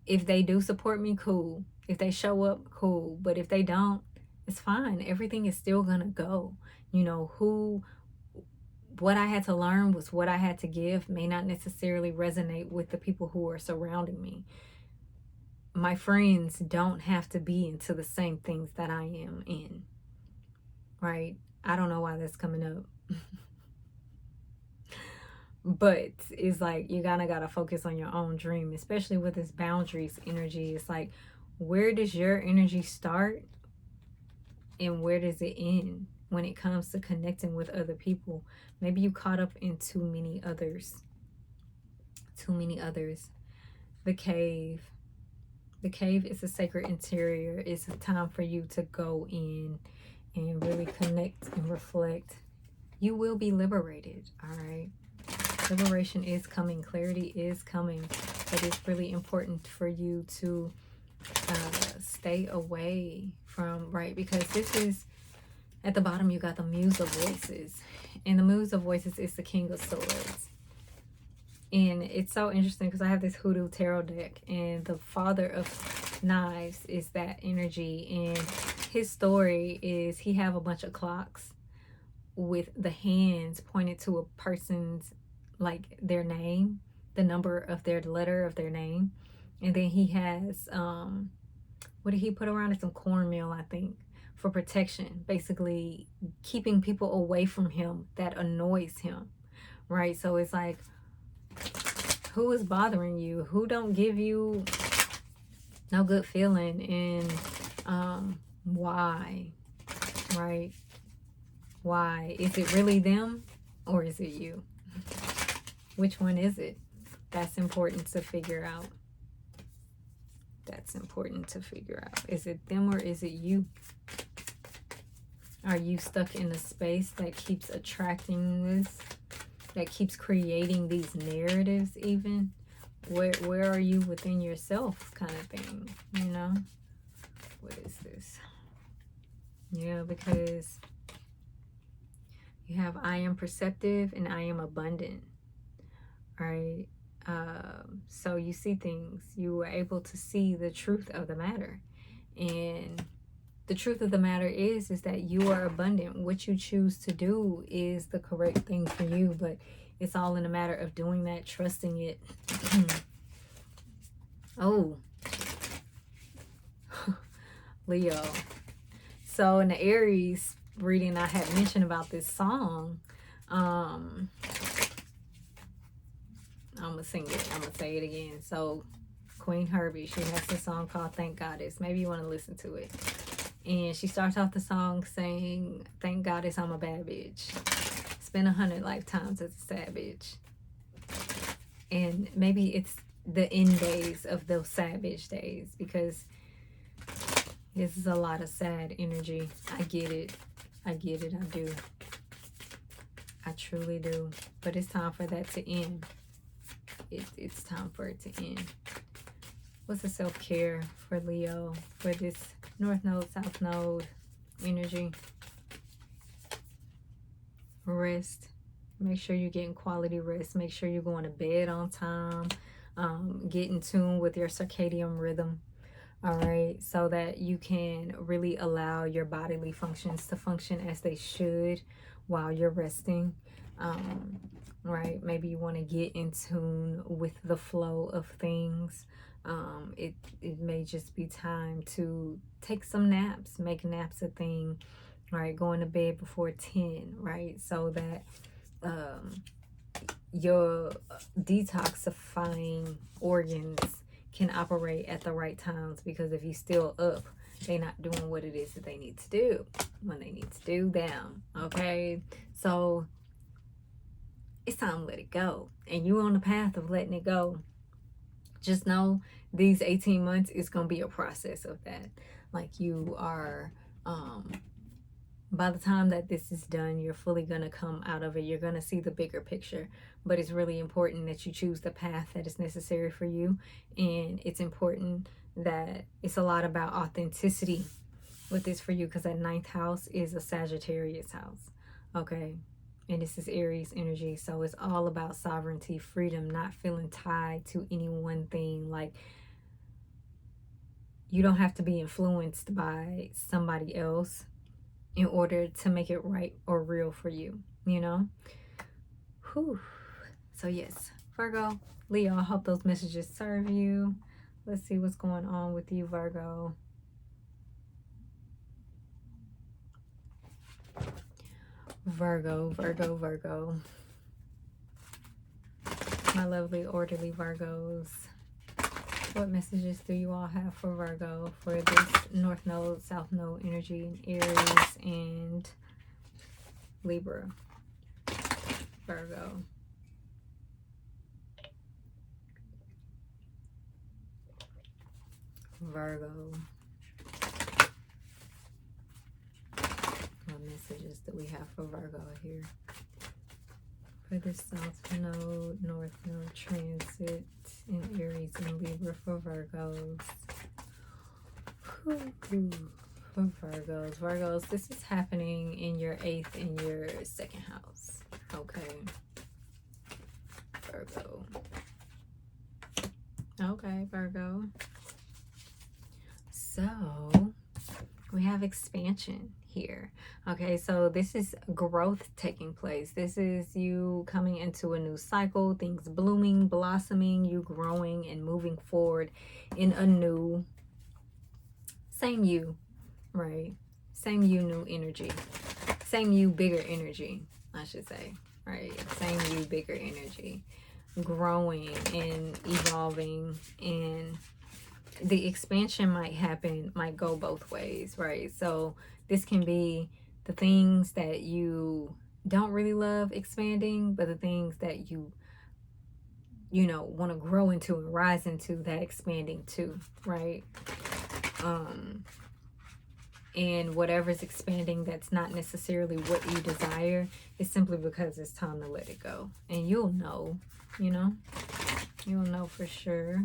if they do support me, cool. If they show up, cool. But if they don't, it's fine. Everything is still gonna go. You know, what I had to learn was what I had to give may not necessarily resonate with the people who are surrounding me. My friends don't have to be into the same things that I am in, right? I don't know why that's coming up. But it's like you gotta focus on your own dream, especially with this boundaries energy. It's like, where does your energy start and where does it end when it comes to connecting with other people? Maybe you caught up in too many others. the cave. The cave is a sacred interior. It's a time for you to go in and really connect and reflect. You will be liberated, all right? Liberation is coming. Clarity is coming. But it's really important for you to stay away from, right? Because this is, at the bottom, you got the Muse of Voices. And the Muse of Voices is the King of Swords. And it's so interesting because I have this Hoodoo Tarot deck, and the Father of Knives is that energy. And his story is he have a bunch of clocks with the hands pointed to a person's, like, their name, the number of their letter of their name. And then he has, what did he put around it? Some cornmeal, I think, for protection. Basically, keeping people away from him that annoys him, right? So it's like, who is bothering you? Who don't give you no good feeling? And why, right? Why? Is it really them or is it you? Which one is it? That's important to figure out. That's important to figure out. Is it them or is it you? Are you stuck in a space that keeps attracting this? That keeps creating these narratives even? Where are you within yourself, kind of thing, you know? What is this? Yeah, because you have I am perceptive and I am abundant, right? So you see things. You were able to see the truth of the matter. And the truth of the matter is that you are abundant. What you choose to do is the correct thing for you, but it's all in a matter of doing that, trusting it. Oh, Leo. So in the Aries reading, I had mentioned about this song. I'm gonna sing it. I'm gonna say it again. So Queen Herbie, she has this song called Thank Goddess. Maybe you want to listen to it. And she starts off the song saying, thank Goddess I'm a bad bitch. Spend 100 lifetimes as a savage. And maybe it's the end days of those savage days, because this is a lot of sad energy. I get it. I get it. I do. I truly do. But it's time for that to end. It's time for it to end. What's the self-care for Leo for this North Node, South Node energy? Rest. Make sure you're getting quality rest. Make sure you're going to bed on time. Get in tune with your circadian rhythm. All right. So that you can really allow your bodily functions to function as they should while you're resting. Right. Maybe you want to get in tune with the flow of things. It may just be time to take some naps, make naps a thing, right? Going to bed before 10, right? So that your detoxifying organs can operate at the right times, because if you're still up, they're not doing what it is that they need to do when they need to do them, okay? So it's time to let it go, and you're on the path of letting it go. Just know these 18 months is going to be a process of that. Like, you are, by the time that this is done, you're fully going to come out of it. You're going to see the bigger picture. But it's really important that you choose the path that is necessary for you. And it's important that it's a lot about authenticity with this for you, because that 9th house is a Sagittarius house. Okay. And this is Aries energy. So it's all about sovereignty, freedom, not feeling tied to any one thing. Like, you don't have to be influenced by somebody else in order to make it right or real for you, you know? Whew. So yes, Virgo, Leo, I hope those messages serve you. Let's see what's going on with you, Virgo. Virgo, Virgo, Virgo. My lovely, orderly Virgos. What messages do you all have for Virgo for this North Node, South Node energy in Aries and Libra? Virgo. Virgo. What messages do we have for Virgo here? For the South Node, North Node transit in Aries and Libra for Virgos. For Virgos. Virgos, this is happening in your 8th and your 2nd house. Okay. Virgo. Okay, Virgo. So, we have expansion here. Okay, so this is growth taking place. This is you coming into a new cycle, things blooming, blossoming, you growing and moving forward in a new, same you, right? Same you, new energy. Same you, bigger energy, I should say, right? Same you, bigger energy. Growing and evolving, and the expansion might happen, might go both ways, right? So this can be the things that you don't really love expanding, but the things that you know, want to grow into and rise into, that expanding too, right? And whatever's expanding that's not necessarily what you desire, is simply because it's time to let it go. And you'll know, you know, you'll know for sure.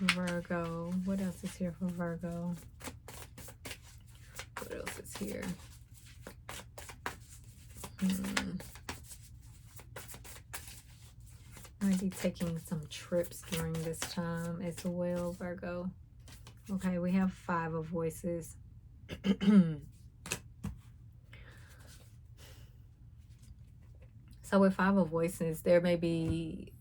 Virgo. What else is here for Virgo? What else is here? Might be taking some trips during this time as well, Virgo. Okay, we have 5 of voices. So with 5 of voices, there may be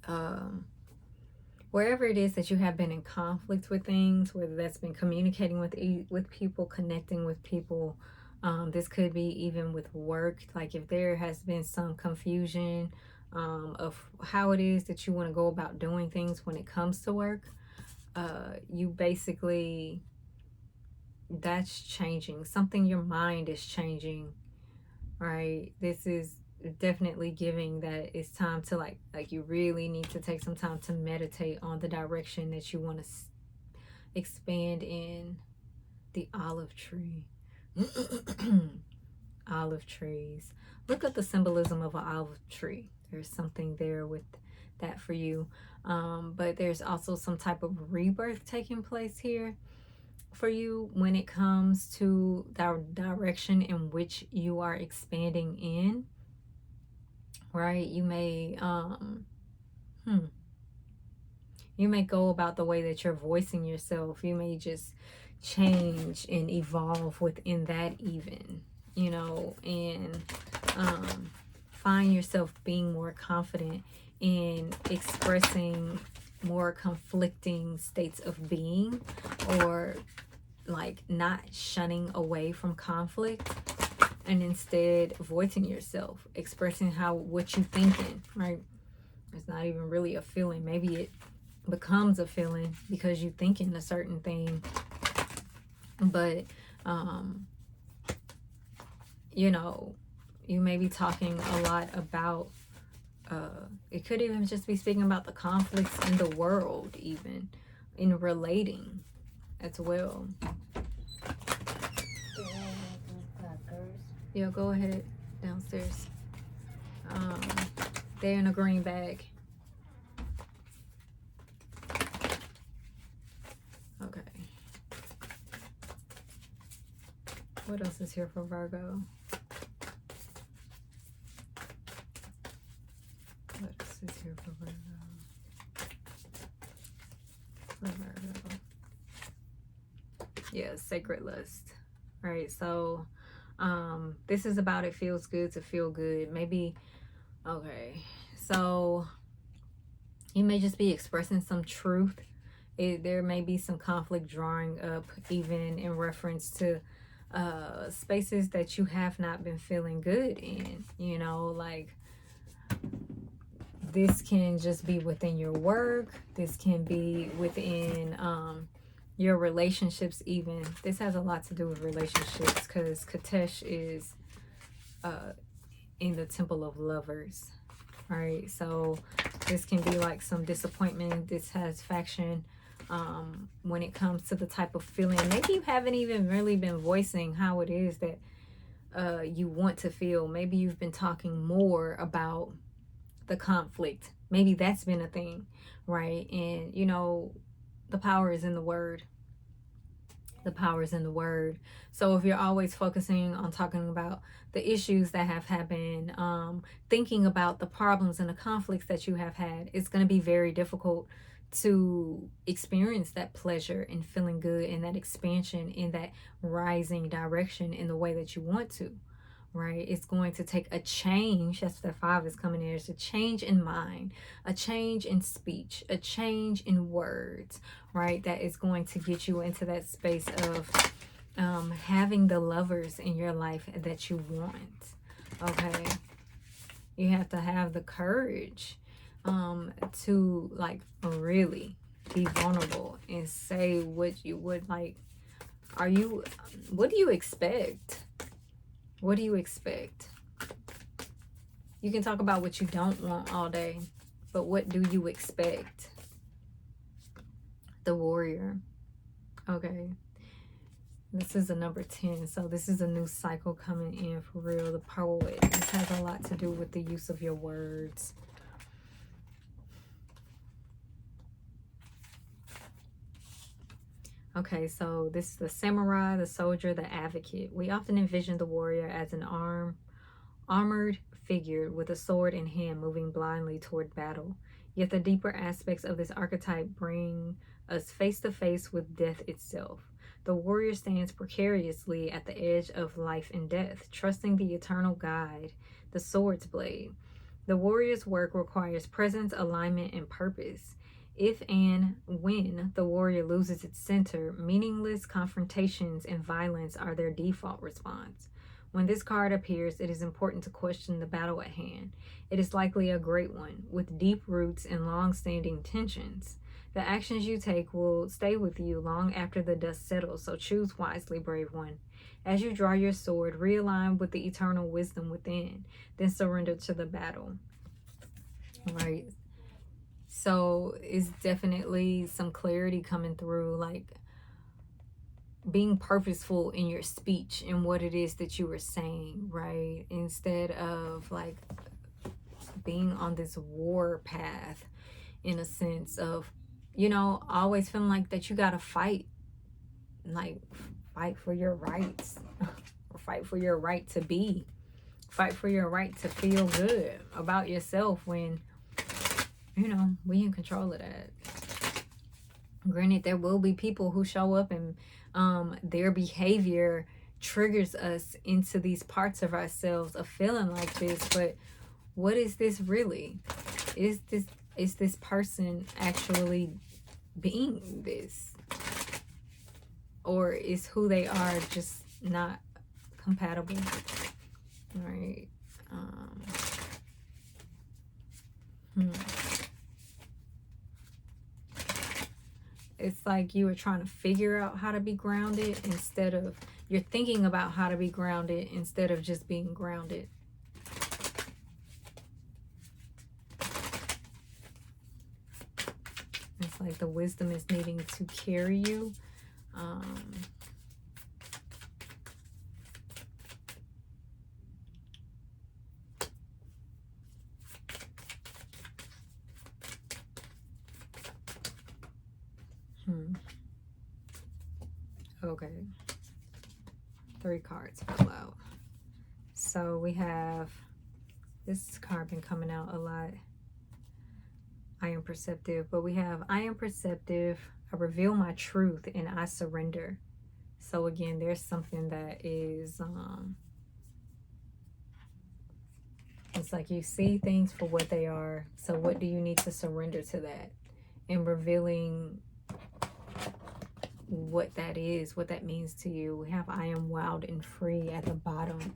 wherever it is that you have been in conflict with things, whether that's been communicating with people, connecting with people. This could be even with work. Like if there has been some confusion of how it is that you want to go about doing things when it comes to work, you basically, that's changing. Something, your mind is changing, right? This is definitely giving that it's time to like you really need to take some time to meditate on the direction that you want to expand in. The olive tree. Olive trees. Look at the symbolism of an olive tree. There's something there with that for you. But there's also some type of rebirth taking place here for you when it comes to the direction in which you are expanding in, right? You may you may go about the way that you're voicing yourself. You may just change and evolve within that even, you know, and find yourself being more confident in expressing more conflicting states of being, or like not shunning away from conflict, and instead voicing yourself, expressing what you're thinking, right? It's not even really a feeling. Maybe it becomes a feeling because you're thinking a certain thing, but you know, you may be talking a lot about it could even just be speaking about the conflicts in the world, even in relating as well. Yeah, go ahead downstairs. They're in a green bag. Okay. What else is here for Virgo? What else is here for Virgo? For Virgo. Yeah, sacred lust. All right, so this is about it feels good to feel good. Maybe, okay, so you may just be expressing some truth. There may be some conflict drawing up even in reference to spaces that you have not been feeling good in, you know, like this can just be within your work. This can be within your relationships even. This has a lot to do with relationships because Katesh is in the Temple of Lovers, right? So this can be like some disappointment, dissatisfaction when it comes to the type of feeling. Maybe you haven't even really been voicing how it is that you want to feel. Maybe you've been talking more about the conflict. Maybe that's been a thing, right? And you know, the power is in the word. The power is in the word. So if you're always focusing on talking about the issues that have happened, thinking about the problems and the conflicts that you have had, it's going to be very difficult to experience that pleasure and feeling good and that expansion in that rising direction in the way that you want to, right? It's going to take a change. That's what the 5 is coming in. It's a change in mind, a change in speech, a change in words, right? That is going to get you into that space of having the lovers in your life that you want. Okay, you have to have the courage to like really be vulnerable and say what you would like. What do you expect? What do you expect? You can talk about what you don't want all day, but what do you expect? The Warrior. Okay. This is a number 10. So this is a new cycle coming in for real. The Poet. This has a lot to do with the use of your words. Okay, so this is the Samurai, the Soldier, the Advocate. We often envision the warrior as an armored figure with a sword in hand moving blindly toward battle. Yet the deeper aspects of this archetype bring us face to face with death itself. The warrior stands precariously at the edge of life and death, trusting the eternal guide, the sword's blade. The warrior's work requires presence, alignment, and purpose. If and when the warrior loses its center, meaningless confrontations and violence are their default response. When this card appears, it is important to question the battle at hand. It is likely a great one, with deep roots and long-standing tensions. The actions you take will stay with you long after the dust settles, so choose wisely, brave one. As you draw your sword, realign with the eternal wisdom within, then surrender to the battle. Right? So it's definitely some clarity coming through, like being purposeful in your speech and what it is that you were saying, right? Instead of like being on this war path in a sense of, you know, always feeling like that you gotta fight, like fight for your rights or fight for your right to be, fight for your right to feel good about yourself when, you know, we in control of that. Granted, there will be people who show up and their behavior triggers us into these parts of ourselves of feeling like this, but what is this really? Is this person actually being this? Or is who they are just not compatible? Right? It's like you were trying to figure out how to be grounded instead of, you're thinking about how to be grounded instead of just being grounded. It's like the wisdom is needing to carry you. Okay. 3 cards fell out. So we have, this card been coming out a lot. I am perceptive, but we have I am perceptive, I reveal my truth, and I surrender. So again, there's something that is it's like you see things for what they are. So what do you need to surrender to that? And revealing what that is, what that means to you. We have I am wild and free at the bottom,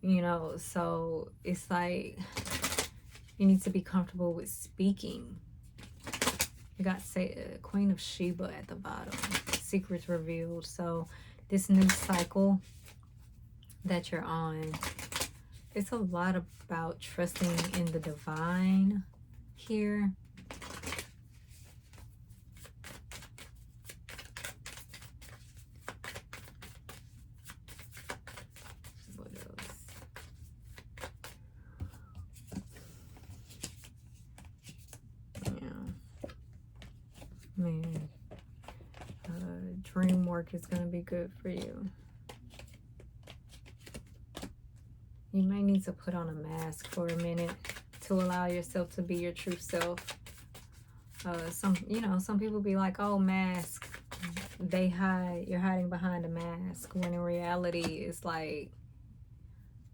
you know, so it's like you need to be comfortable with speaking. You got Queen of Sheba at the bottom, secrets revealed. So this new cycle that you're on, it's a lot about trusting in the divine here. Man, dream work is going to be good for you. You may need to put on a mask for a minute to allow yourself to be your true self. Some people be like, oh, mask. They hide. You're hiding behind a mask. When in reality, it's like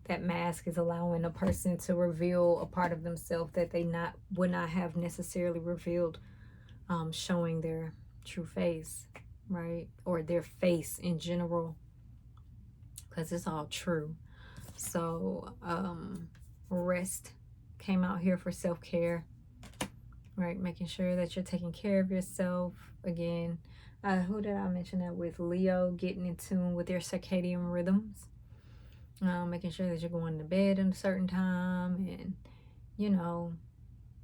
that mask is allowing a person to reveal a part of themselves that they would not have necessarily revealed, showing their true face, right? Or their face in general, because it's all true. So rest came out here for self-care, right? Making sure that you're taking care of yourself. Again, who did I mention that with? Leo, getting in tune with your circadian rhythms, making sure that you're going to bed at a certain time, and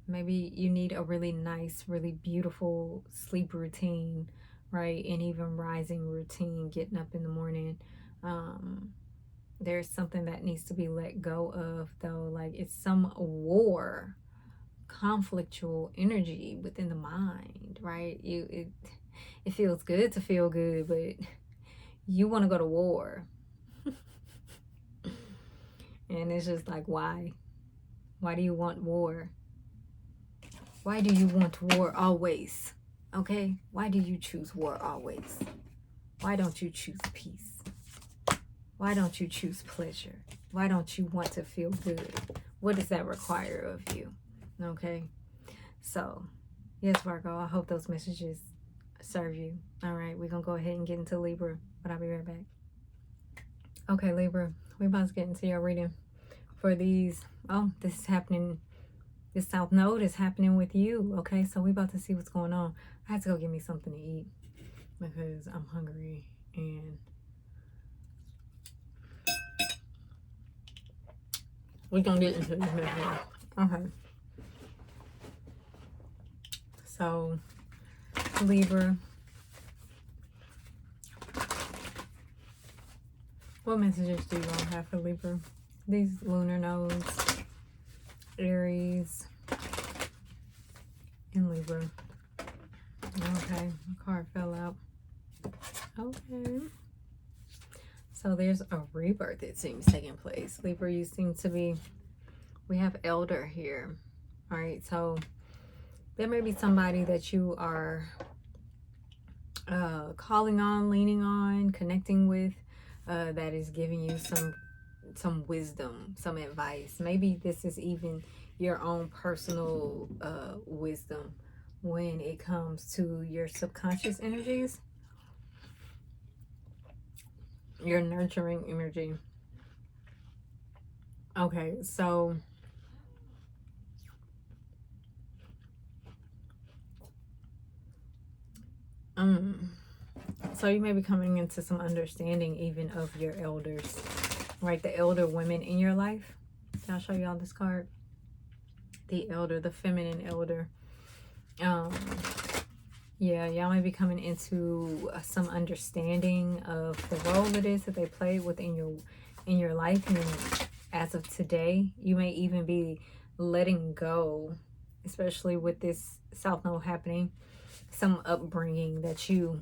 maybe you need a really nice, really beautiful sleep routine, right? And even rising routine, getting up in the morning. There's something that needs to be let go of, though. Like, it's some war, conflictual energy within the mind, right? It feels good to feel good, but you want to go to war. And it's just like, why? Why do you want war? Why do you want war always? Okay? Why do you choose war always? Why don't you choose peace? Why don't you choose pleasure? Why don't you want to feel good? What does that require of you? Okay? So, yes, Virgo, I hope those messages serve you. All right, we're going to go ahead and get into Libra, but I'll be right back. Okay, Libra, we're about to get into your reading for these. Oh, this is happening. This South Node is happening with you. Okay, so we're about to see what's going on. I had to go get me something to eat because I'm hungry, and we're going to get into this message. Okay. So, Libra, what messages do you all have for Libra? These lunar nodes, Aries, and Libra. Okay, the card fell out. Okay. So there's a rebirth, it seems, taking place. Libra, you seem to be, we have elder here. All right, so there may be somebody that you are calling on, leaning on, connecting with, that is giving you some wisdom, some advice. Maybe this is even your own personal wisdom when it comes to your subconscious energies, your nurturing energy. Okay, so so you may be coming into some understanding even of your elders, right? The elder women in your life. Can I show y'all this card? The elder, the feminine elder. Yeah, y'all may be coming into some understanding of the role it is that they play within your life. And as of today, you may even be letting go, especially with this South Node happening, some upbringing that you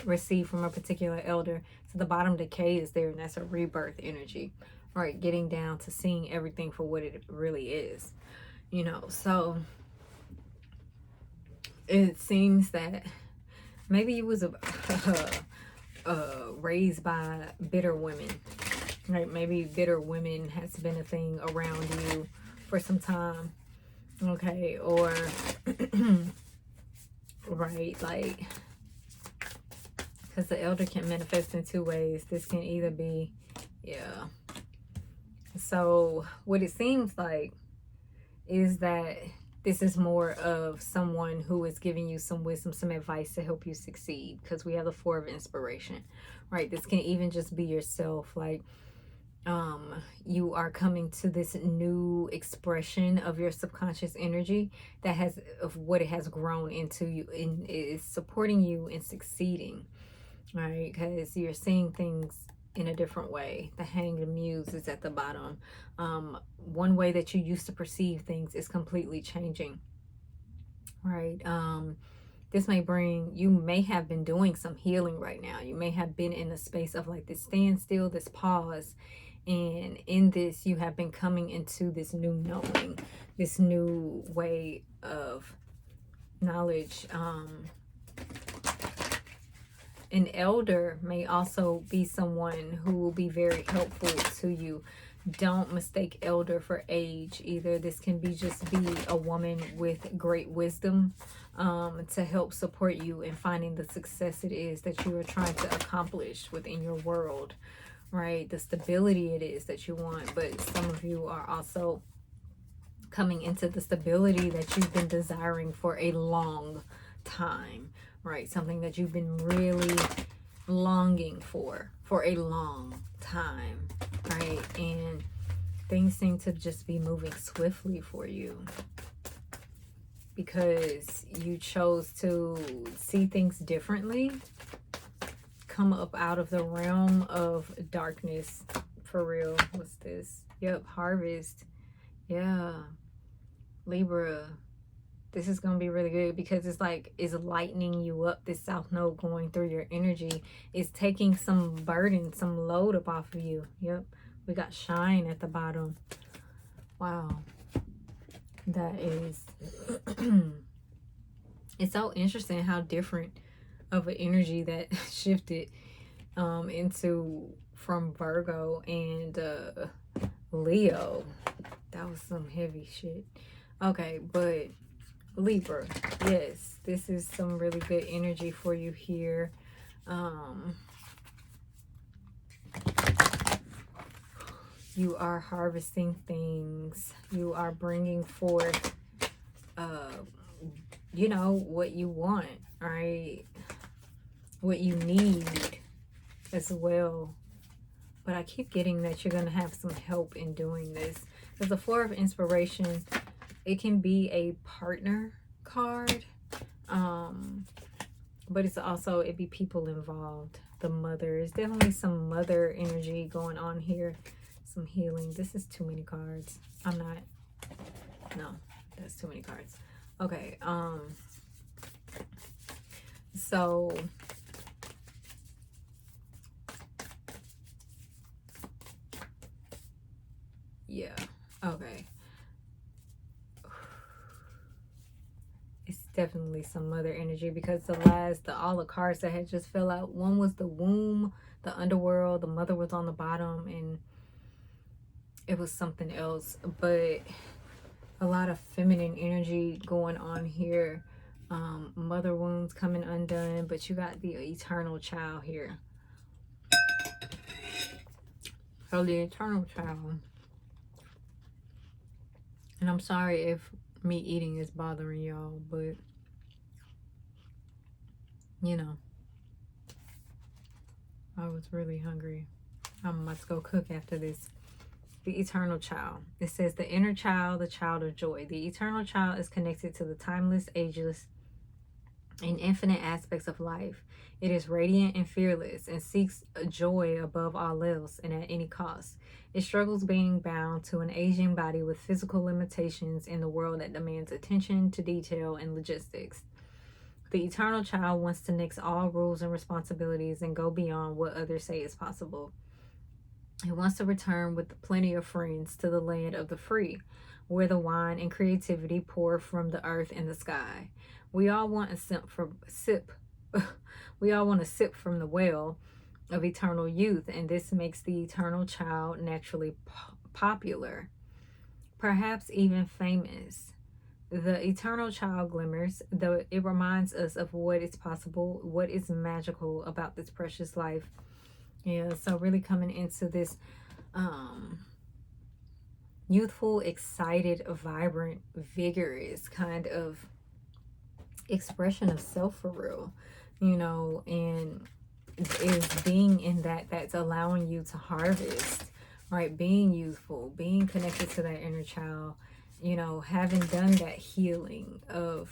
received from a particular elder. So the bottom decay is there, and that's a rebirth energy, right? Getting down to seeing everything for what it really is, so it seems that maybe you was raised by bitter women, right? Maybe bitter women has been a thing around you for some time, okay? Or right, like, because the elder can manifest in two ways. This can either be, yeah. So what it seems like is that this is more of someone who is giving you some wisdom, some advice to help you succeed, because we have the Four of Inspiration, right? This can even just be yourself, like you are coming to this new expression of your subconscious energy that has, of what it has grown into you, and is supporting you in succeeding, right? Because you're seeing things in a different way. The Hanged Muse is at the bottom. One way that you used to perceive things is completely changing, right? This may bring, you may have been doing some healing right now. You may have been in a space of like this standstill, this pause. And in this, you have been coming into this new knowing, this new way of knowledge. An elder may also be someone who will be very helpful to you. Don't mistake elder for age either. This can be just be a woman with great wisdom to help support you in finding the success it is that you are trying to accomplish within your world, right? The stability it is that you want. But some of you are also coming into the stability that you've been desiring for a long time, right? Something that you've been really longing for a long time, right? And things seem to just be moving swiftly for you because you chose to see things differently, come up out of the realm of darkness. For real. What's this? Yep, harvest. Yeah, Libra. This is going to be really good because it's like, it's lightening you up. This South Node going through your energy is taking some burden, some load up off of you. Yep. We got shine at the bottom. Wow. That is... It's so interesting how different of an energy that shifted into from Virgo and Leo. That was some heavy shit. Okay, but Libra, yes, this is some really good energy for you here. You are harvesting things. You are bringing forth, you know, what you want, right? What you need as well. But I keep getting that you're going to have some help in doing this. Because the Four of Inspiration, it can be a partner card. But it's also, it'd be people involved. The mother. There's definitely some mother energy going on here. Some healing. This is too many cards. I'm not. No, that's too many cards. Okay. So yeah. Okay. It's definitely some mother energy because all the cards that had just fell out, one was the womb, the underworld, the mother was on the bottom, and it was something else. But a lot of feminine energy going on here. Mother wounds coming undone, but you got the eternal child here. So the eternal child. And I'm sorry if me eating is bothering y'all, but you know, I was really hungry. I must go cook after this. The eternal child. It says the inner child, the child of joy. The eternal child is connected to the timeless, ageless, and infinite aspects of life. It is radiant and fearless and seeks joy above all else and at any cost. It struggles being bound to an aging body with physical limitations in the world that demands attention to detail and logistics. The eternal child wants to nix all rules and responsibilities and go beyond what others say is possible. It wants to return with plenty of friends to the land of the free, where the wine and creativity pour from the earth and the sky. We all want a sip we all want to sip from the well of eternal youth, and this makes the eternal child naturally popular, perhaps even famous. The eternal child glimmers, though it reminds us of what is possible, what is magical about this precious life. Yeah, so really coming into this youthful, excited, vibrant, vigorous kind of expression of self for real, you know, and is being in that's allowing you to harvest, right? Being youthful, being connected to that inner child, you know, having done that healing of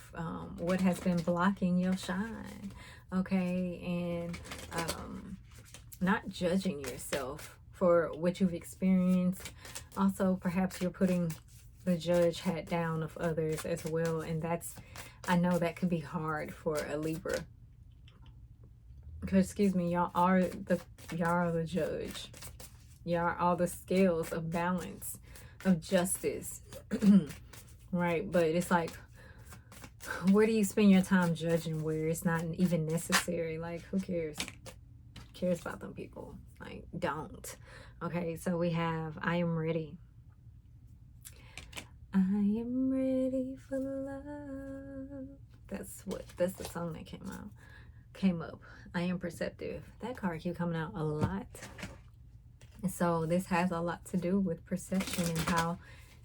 what has been blocking your shine, okay? And not judging yourself for what you've experienced. Also, perhaps you're putting the judge hat down of others as well. And that's, I know that could be hard for a Libra. Because, excuse me, y'all are the judge. Y'all are all the scales of balance, of justice. Right? But it's like, where do you spend your time judging where it's not even necessary? Like, who cares? Who cares about them people? Like, don't. Okay, so we have, I am ready. I am ready for love. That's the song that came up. I am perceptive. That card keeps coming out a lot. So this has a lot to do with perception and how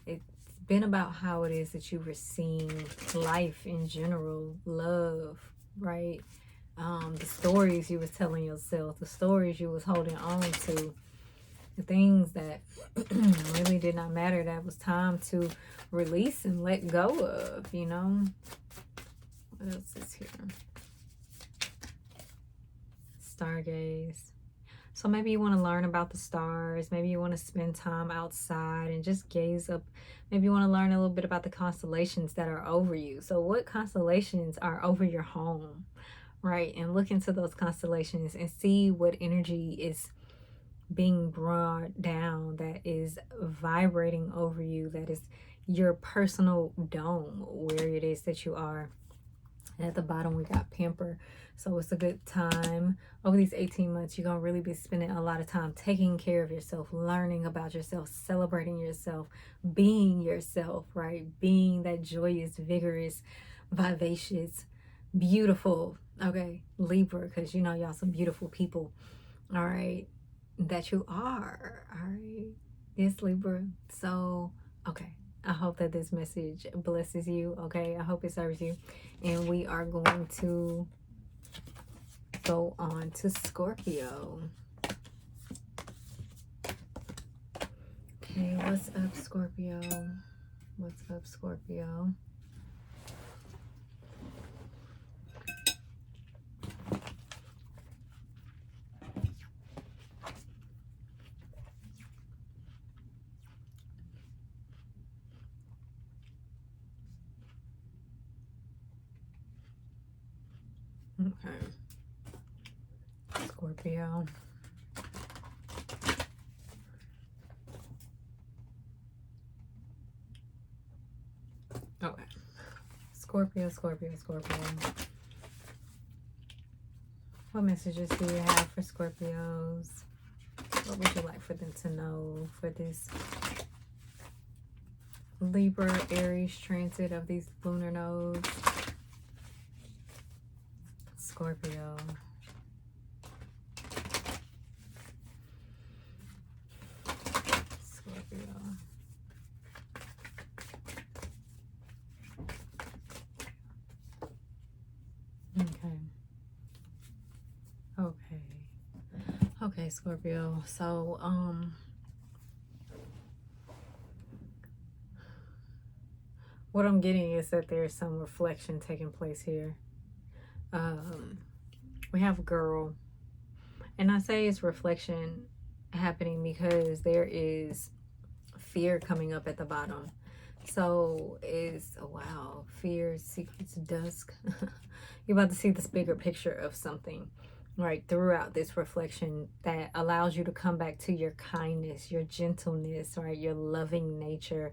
it's been about how it is that you were seeing life in general, love, right? The stories you was telling yourself, the stories you was holding on to, the things that really did not matter, that was time to release and let go of, you know? What else is here? Stargaze. So maybe you want to learn about the stars. Maybe you want to spend time outside and just gaze up. Maybe you want to learn a little bit about the constellations that are over you. So what constellations are over your home, right? And look into those constellations and see what energy is being brought down, that is vibrating over you, that is your personal dome, where it is that you are. And at the bottom we got pamper. So it's a good time over these 18 months. You're gonna really be spending a lot of time taking care of yourself, learning about yourself, celebrating yourself, being yourself, right? Being that joyous, vigorous, vivacious, beautiful, okay, Libra, because you know y'all some beautiful people, all right, that you are, all right? Yes, Libra. So, okay. I hope that this message blesses you, okay? I hope it serves you. And we are going to go on to Scorpio. Okay, what's up, Scorpio? What's up, Scorpio? Okay. Scorpio. Okay. Scorpio, Scorpio, Scorpio. What messages do you have for Scorpios? What would you like for them to know for this Libra, Aries transit of these lunar nodes? Scorpio. Scorpio. Okay, Scorpio. So, what I'm getting is that there's some reflection taking place here. We have a girl, and I say it's reflection happening because there is fear coming up at the bottom. So it's, wow, fear, secrets, dusk. You're about to see this bigger picture of something, right, throughout this reflection that allows you to come back to your kindness, your gentleness, right, your loving nature,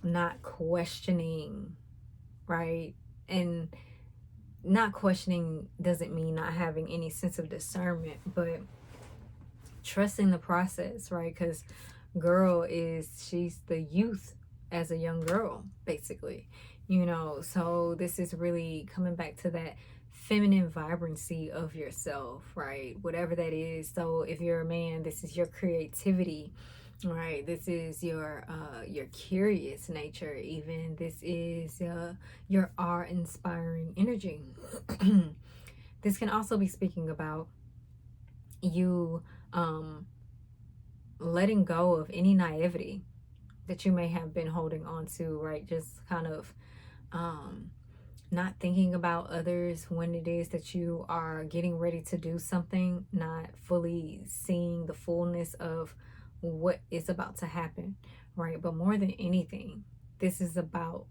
not questioning, right? And not questioning doesn't mean not having any sense of discernment, but trusting the process, right? Because girl she's the youth as a young girl, basically, you know. So this is really coming back to that feminine vibrancy of yourself, right? Whatever that is. So if you're a man, this is your creativity, right? This is your curious nature. Even this is your awe-inspiring energy. This can also be speaking about you letting go of any naivety that you may have been holding on to, right? Just kind of not thinking about others when it is that you are getting ready to do something, not fully seeing the fullness of what is about to happen, right? But more than anything, this is about,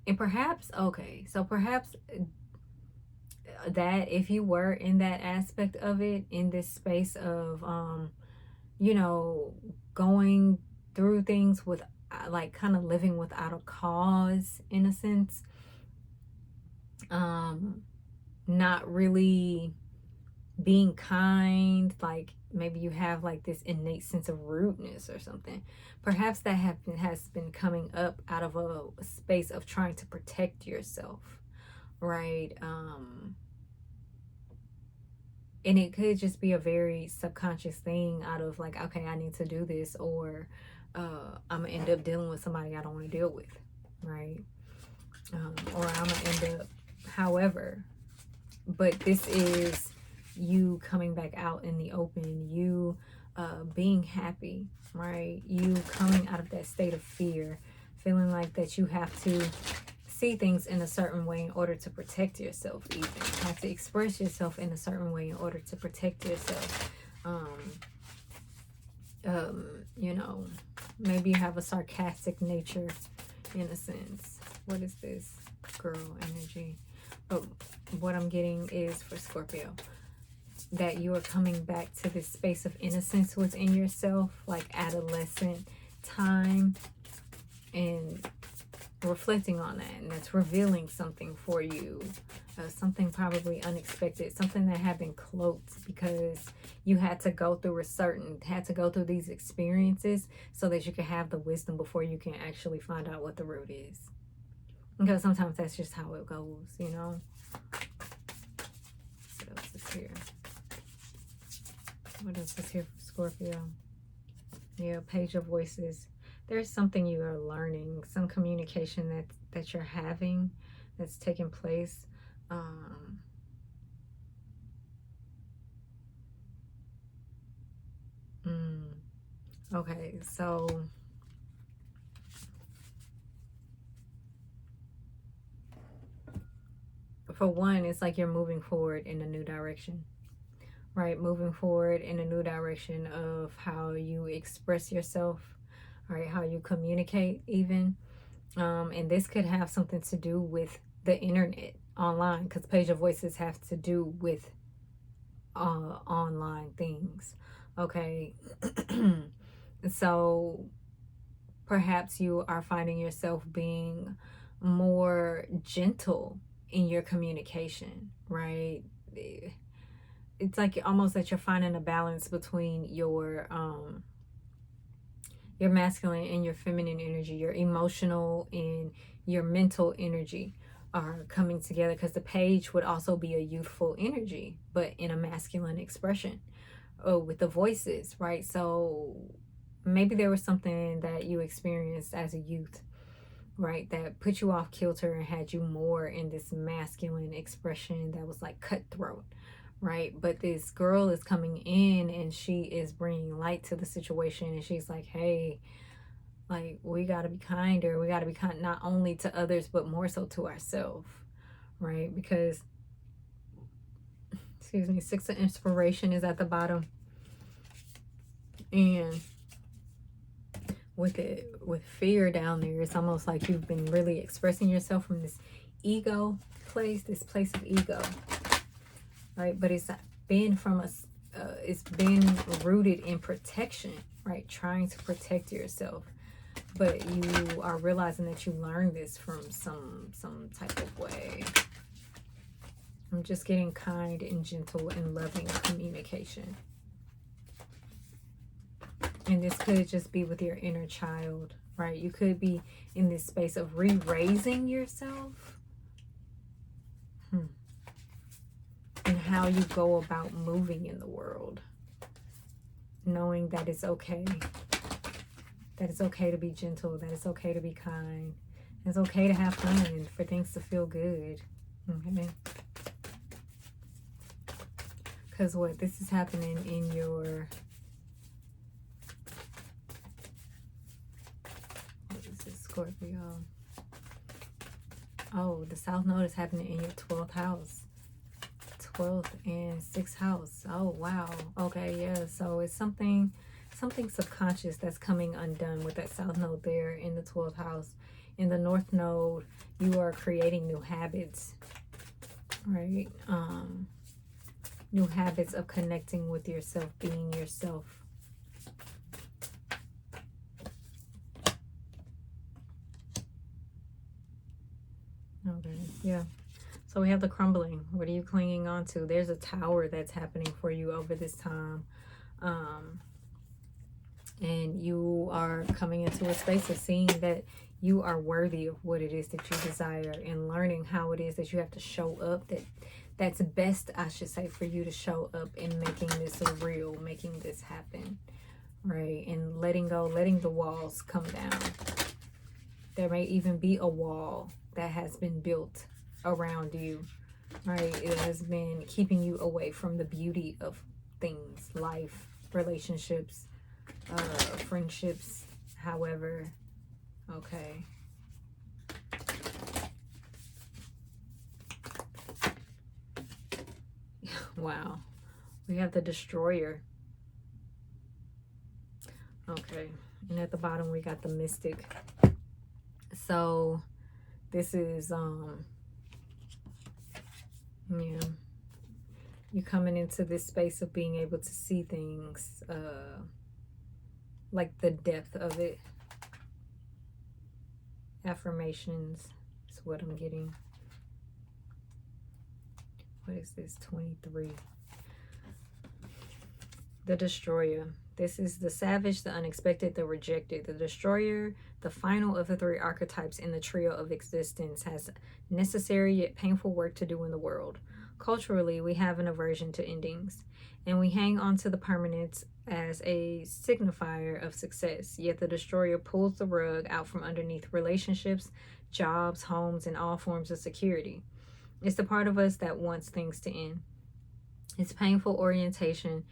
and perhaps, okay, so perhaps that if you were in that aspect of it, in this space of, you know, going through things with, like, kind of living without a cause, in a sense, not really being kind, like maybe you have like this innate sense of rudeness or something. Perhaps that has been coming up out of a space of trying to protect yourself, right? And it could just be a very subconscious thing out of like, okay, I need to do this, or I'm gonna end up dealing with somebody I don't want to deal with, right? Or I'm gonna end up however. But this is you coming back out in the open, you being happy, right? You coming out of that state of fear, feeling like that you have to see things in a certain way in order to protect yourself, even. You have to express yourself in a certain way in order to protect yourself. You know, maybe you have a sarcastic nature in a sense. What is this? Girl energy. But what I'm getting is for Scorpio, that you are coming back to this space of innocence within yourself, like adolescent time, and reflecting on that, and that's revealing something for you, something probably unexpected, something that had been cloaked because you had to go through these experiences so that you can have the wisdom before you can actually find out what the root is. Because sometimes that's just how it goes, you know. What else is here? What else is here for Scorpio? Yeah, Page of Voices. There's something you are learning, some communication that you're having, that's taking place. Okay, so for one, it's like you're moving forward in a new direction, right? Moving forward in a new direction of how you express yourself, right? How you communicate, even. And this could have something to do with the internet, online, because Page of Voices have to do with online things. Okay. So perhaps you are finding yourself being more gentle in your communication, right? It's like almost that you're finding a balance between your masculine and your feminine energy, your emotional and your mental energy are coming together, because the page would also be a youthful energy, but in a masculine expression. Oh, with the voices, right? So maybe there was something that you experienced as a youth, right, that put you off kilter and had you more in this masculine expression that was like cutthroat, right? But this girl is coming in and she is bringing light to the situation, and she's like, hey, like, we got to be kinder. We got to be kind, not only to others, but more so to ourselves, right? Because, excuse me, Six of Inspiration is at the bottom. And with fear down there, it's almost like you've been really expressing yourself from this ego place, this place of ego, right? But it's been it's been rooted in protection, right? Trying to protect yourself. But you are realizing that you learned this from some type of way. I'm just getting kind and gentle and loving communication. And this could just be with your inner child, right? You could be in this space of re-raising yourself. And how you go about moving in the world. Knowing that it's okay. That it's okay to be gentle. That it's okay to be kind. It's okay to have fun and for things to feel good. Okay? Because what? This is happening in your... What is this, Scorpio? Oh, the South Node is happening in your 12th house. 12th and 6th house. Oh, wow. Okay, yeah. So it's something something subconscious that's coming undone with that South Node there in the 12th house. In the North Node, you are creating new habits, right? New habits of connecting with yourself, being yourself. Okay, yeah. So we have the crumbling. What are you clinging on to? There's a tower that's happening for you over this time. And you are coming into a space of seeing that you are worthy of what it is that you desire, and learning how it is that you have to show up, that's best, I should say, for you to show up in making this real, making this happen, right? And letting go, letting the walls come down. There may even be a wall that has been built around you, right? It has been keeping you away from the beauty of things, life, relationships, friendships, however. Okay. Wow. We have the Destroyer. Okay. And at the bottom we got the Mystic. So this is yeah, you're coming into this space of being able to see things, like the depth of it. Affirmations is what I'm getting. What is this? 23. The Destroyer. This is the savage, the unexpected, the rejected. The Destroyer, the final of the 3 archetypes in the trio of existence, has necessary yet painful work to do in the world. Culturally, we have an aversion to endings, and we hang on to the permanence as a signifier of success. Yet the Destroyer pulls the rug out from underneath relationships, jobs, homes, and all forms of security. It's the part of us that wants things to end. Its painful orientation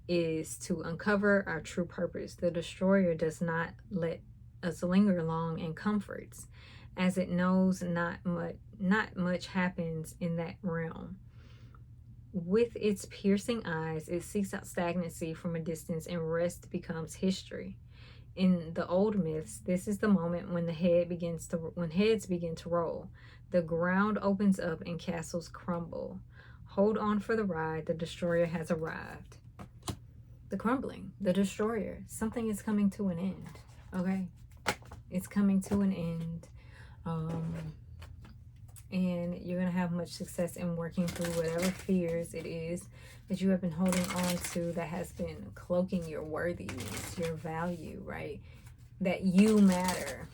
is to uncover our true purpose. The Destroyer does not let us linger long in comforts, as it knows not much happens in that realm. With its piercing eyes, it seeks out stagnancy from a distance, and rest becomes history. In the old myths, this is the moment when heads begin to roll. The ground opens up and castles crumble. Hold on for the ride. The Destroyer has arrived. The crumbling, the Destroyer. Something is coming to an end. Okay, it's coming to an end. And you're going to have much success in working through whatever fears it is that you have been holding on to, that has been cloaking your worthiness, your value, right? That you matter,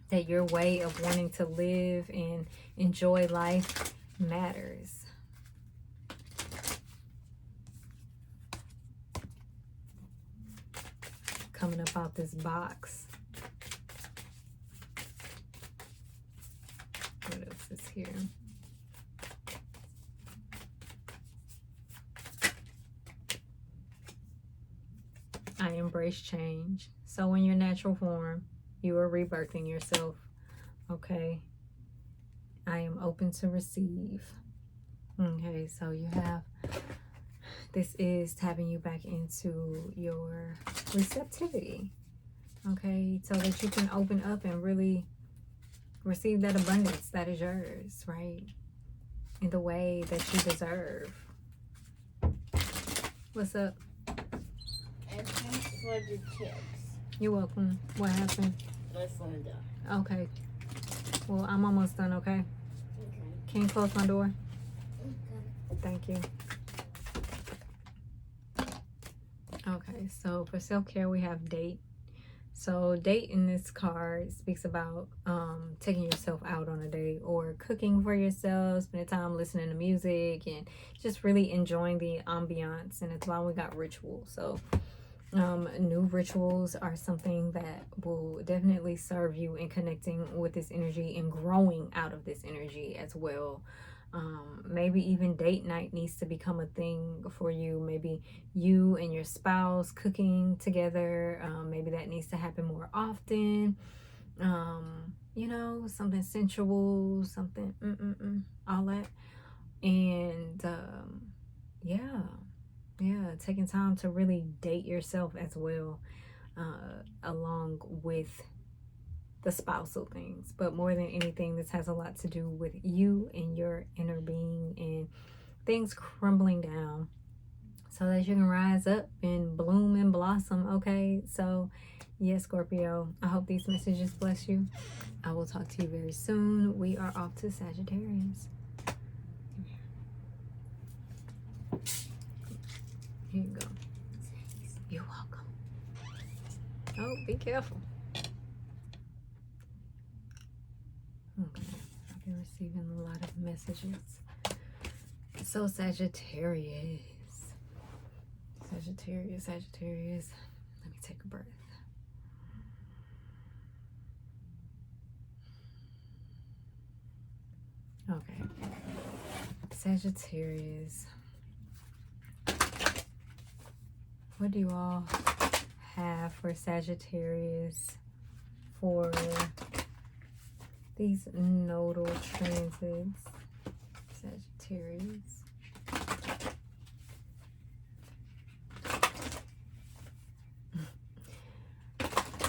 that your way of wanting to live and enjoy life matters. Coming up out this box. What else is here? I embrace change. So in your natural form, you are rebirthing yourself. Okay. I am open to receive. Okay, so you have, this is tapping you back into your receptivity. Okay, so that you can open up and really receive that abundance that is yours, right? In the way that you deserve. What's up? Thanks for the tips. You're welcome. What happened? Listen done. Okay. Well, I'm almost done, okay? Okay. Can you close my door? Okay. Thank you. Okay, so for self-care, we have date. So date in this card speaks about taking yourself out on a date, or cooking for yourself, spending time listening to music, and just really enjoying the ambiance. And it's why we got rituals. So new rituals are something that will definitely serve you in connecting with this energy and growing out of this energy as well. Maybe even date night needs to become a thing for you. Maybe you and your spouse cooking together. Maybe that needs to happen more often. You know, something sensual, something all that. And yeah, Yeah, taking time to really date yourself as well, along with the spousal things. But more than anything, this has a lot to do with you and your inner being and things crumbling down so that you can rise up and bloom and blossom. Okay, so yes, Scorpio, I hope these messages bless you. I will talk to you very soon. We are off to Sagittarius. Here you go. You're welcome. Oh, be careful. Okay, I've been receiving a lot of messages. So Sagittarius. Sagittarius. Let me take a breath. Okay. Sagittarius. What do you all have for Sagittarius for these nodal transits? Sagittarius.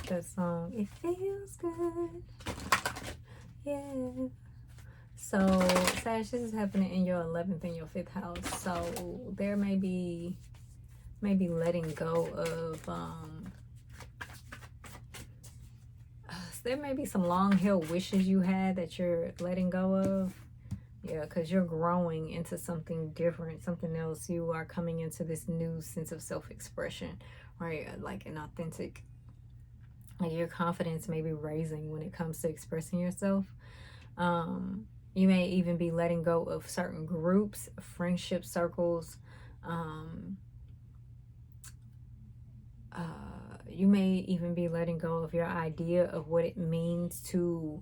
That song, it feels good. Yeah. So, Sag, this is happening in your 11th and your 5th house. So, there may be letting go of, there may be some long-held wishes you had that you're letting go of. Yeah, because you're growing into something different, something else. You are coming into this new sense of self-expression, right? Like an authentic, like your confidence may be raising when it comes to expressing yourself. You may even be letting go of certain groups, friendship circles. You may even be letting go of your idea of what it means to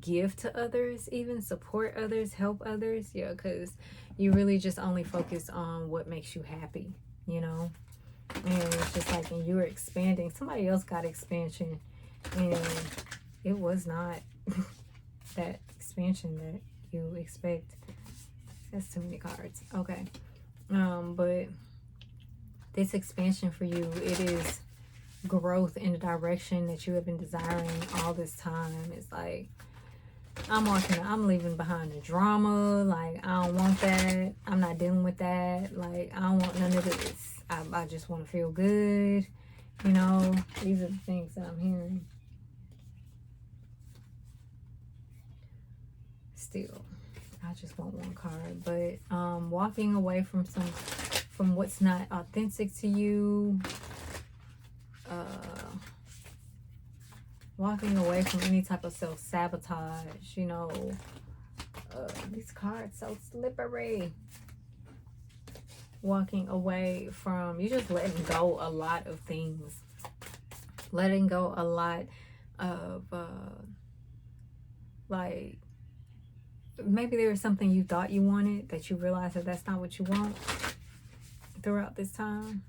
give to others, even support others, help others. Yeah, because you really just only focus on what makes you happy, you know? And it's just like, and you're expanding. Somebody else got expansion, and it was not that expansion that you expect. That's too many cards. Okay. But this expansion for you, it is growth in the direction that you have been desiring all this time. It's like, I'm leaving behind the drama. Like, I don't want that. I'm not dealing with that. Like, I don't want none of this. I just want to feel good. You know, these are the things that I'm hearing. Still, I just want one card. But walking away from what's not authentic to you. Walking away from any type of self-sabotage, you know. These cards so slippery. Walking away from, you just letting go a lot of things. Letting go a lot of, like, maybe there was something you thought you wanted that you realized that that's not what you want throughout this time.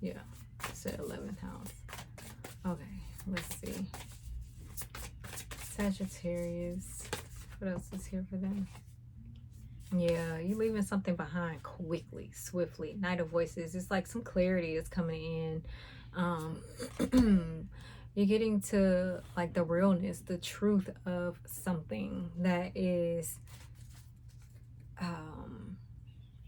Yeah, it's the 11th house. Okay, let's see. Sagittarius. What else is here for them? Yeah, you're leaving something behind quickly, swiftly. Knight of Voices. It's like some clarity is coming in. You're getting to like the realness, the truth of something that is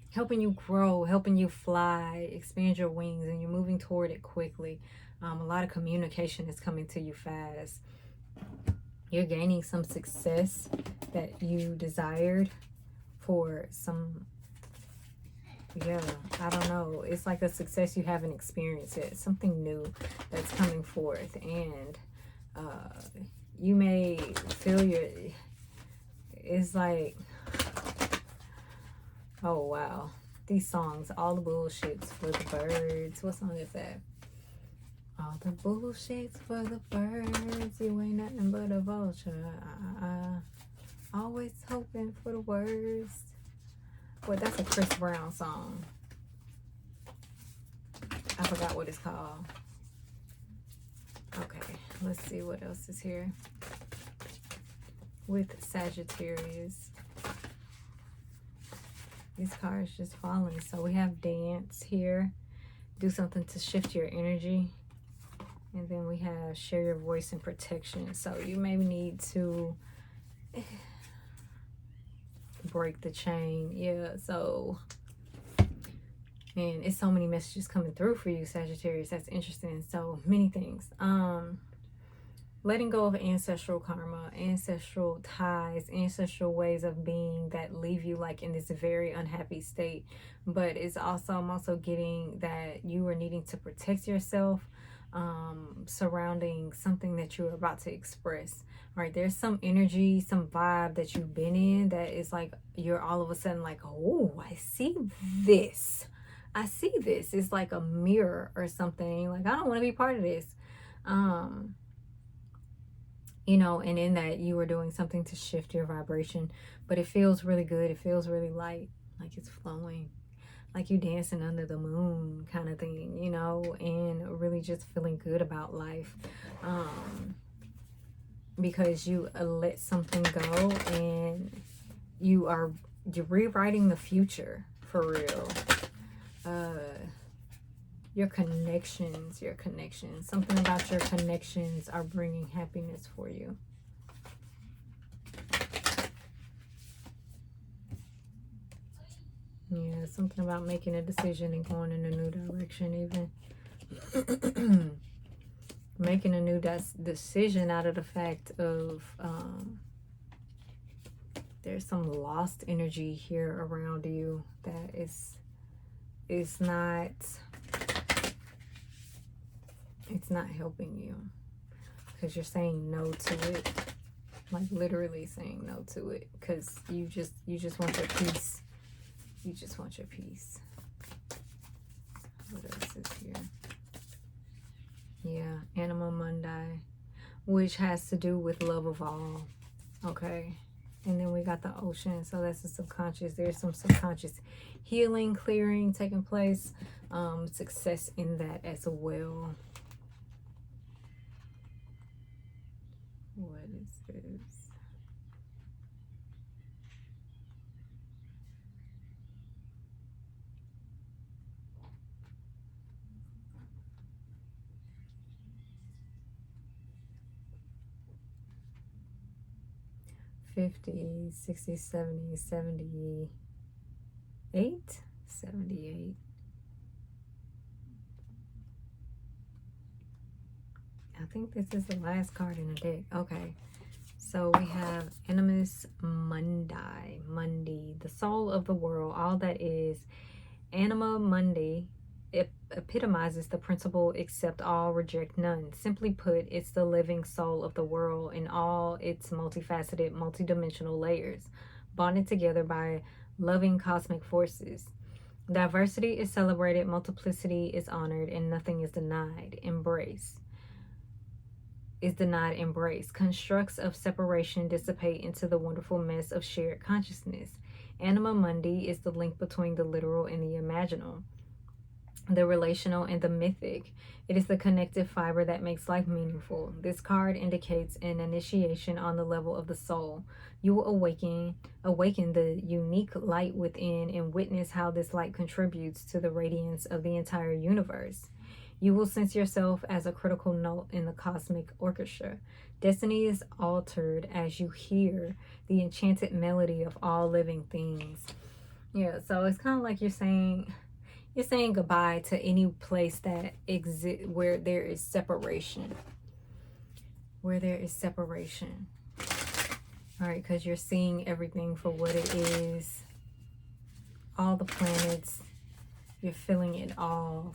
helping you grow, helping you fly, expand your wings, and you're moving toward it quickly. A lot of communication is coming to you fast. You're gaining some success that you desired for some, yeah, I don't know. It's like a success you haven't experienced yet. Something new that's coming forth. And you may feel it's like, oh wow, these songs, all the bullshits for the birds. What song is that? All the bullshits for the birds. You ain't nothing but a vulture. Always hoping for the worst. Boy, that's a Chris Brown song. I forgot what it's called. Okay, let's see what else is here. With Sagittarius. These cards just falling. So we have dance here. Do something to shift your energy. And then we have share your voice and protection. So you maybe need to break the chain. Yeah, so man, it's so many messages coming through for you, Sagittarius. That's interesting. So many things. Letting go of ancestral karma, ancestral ties, ancestral ways of being that leave you like in this very unhappy state. But it's also, I'm also getting that you are needing to protect yourself surrounding something that you're about to express. All right, there's some energy, some vibe that you've been in that is like you're all of a sudden like, oh, I see this. I see this. It's like a mirror or something. Like, I don't want to be part of this. You know, and in that you were doing something to shift your vibration, but it feels really good. It feels really light, like it's flowing, like you dancing under the moon kind of thing, you know, and really just feeling good about life, because you let something go and you're rewriting the future for real. Your connections, something about your connections are bringing happiness for you. Yeah, something about making a decision and going in a new direction even. Making a new decision out of the fact of there's some lost energy here around you that is not, it's not helping you, because you're saying no to it, like literally saying no to it, because you just want your peace. You just want your peace. What else is here? Yeah, Anima Mundi, which has to do with love of all. Okay, and then we got the ocean, so that's the subconscious. There's some subconscious healing, clearing taking place, success in that as well. What is this? $50, $60, $70, $78, $78. I think this is the last card in the deck. Okay, so we have Animus Mundi, the soul of the world, all that is. Anima Mundi, it epitomizes the principle accept all, reject none. Simply put, it's the living soul of the world in all its multifaceted, multidimensional layers, bonded together by loving cosmic forces. Diversity is celebrated, multiplicity is honored, and nothing is denied. Embrace. Constructs of separation dissipate into the wonderful mess of shared consciousness. Anima Mundi is the link between the literal and the imaginal, the relational and the mythic. It is the connective fiber that makes life meaningful. This card indicates an initiation on the level of the soul. You will awaken the unique light within and witness how this light contributes to the radiance of the entire universe. You will sense yourself as a critical note in the cosmic orchestra. Destiny is altered as you hear the enchanted melody of all living things. Yeah, so it's kind of like you're saying goodbye to any place that exists where there is separation. All right, because you're seeing everything for what it is. All the planets. You're feeling it all,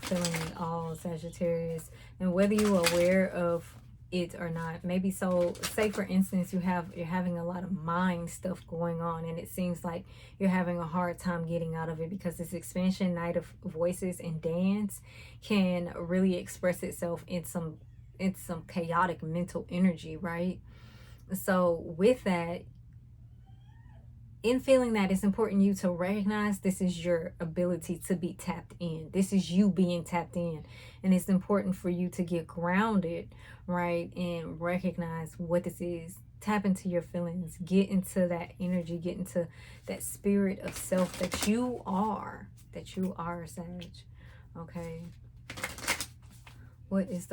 Sagittarius. And whether you're aware of it or not, maybe so, say for instance, you're having a lot of mind stuff going on, and it seems like you're having a hard time getting out of it, because this expansion night of voices and dance can really express itself in some chaotic mental energy, right? So with that, in feeling that, it's important you to recognize this is your ability to be tapped in. This is you being tapped in. And it's important for you to get grounded, right? And recognize what this is. Tap into your feelings. Get into that energy. Get into that spirit of self that you are. That you are, Sag. Okay. What's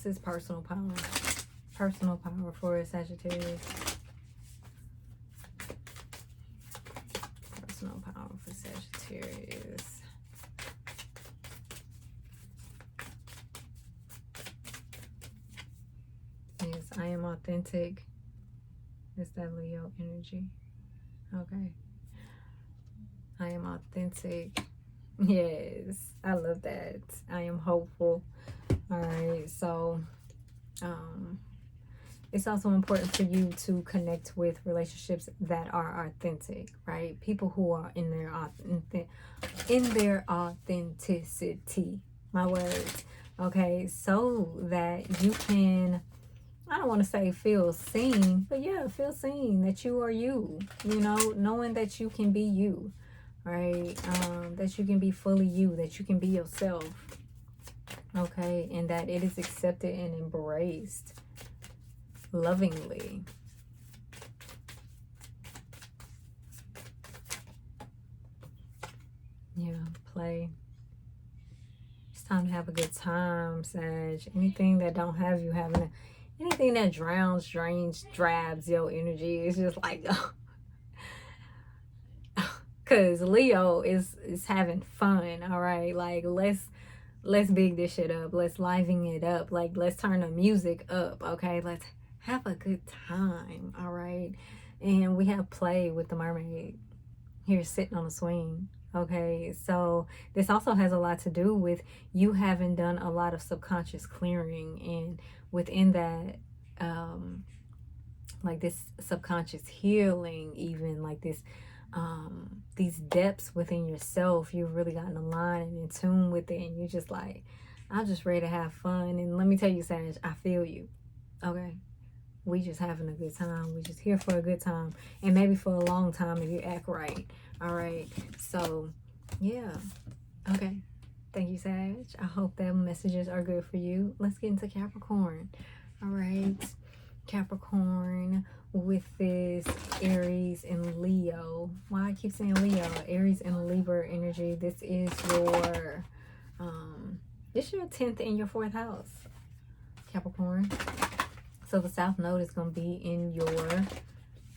this personal power? Personal power for a Sagittarius. Personal power for Sagittarius. Yes, I am authentic. Is that Leo energy? Okay. I am authentic. Yes, I love that. I am hopeful. All right, so it's also important for you to connect with relationships that are authentic, right? People who are in their authenticity. My words. Okay, so that you can, I don't want to say feel seen, but yeah, feel seen, that you are you, you know, knowing that you can be you, right? That you can be fully you, that you can be yourself, okay? And that it is accepted and embraced lovingly. Yeah, play. It's time to have a good time, Sag. Anything that don't have you having anything that drowns, drains, drabs your energy, it's just like, because Leo is having fun, all right? Like, let's big this shit up. Let's liven it up. Like, let's turn the music up, okay? Let's have a good time, all right? And we have play with the mermaid here sitting on a swing, okay? So this also has a lot to do with you having done a lot of subconscious clearing, and within that, like this subconscious healing, even like this, these depths within yourself, you've really gotten aligned and in tune with it, and you're just like, I'm just ready to have fun. And let me tell you, Sag, I feel you, okay? We just having a good time. We just here for a good time, and maybe for a long time if you act right. All right. So, yeah. Okay. Thank you, Sag. I hope that messages are good for you. Let's get into Capricorn. All right. Capricorn with this Aries and Leo. Why I keep saying Leo? Aries and Libra energy. This is your this your 10th and your 4th house, Capricorn. So the South Node is going to be in your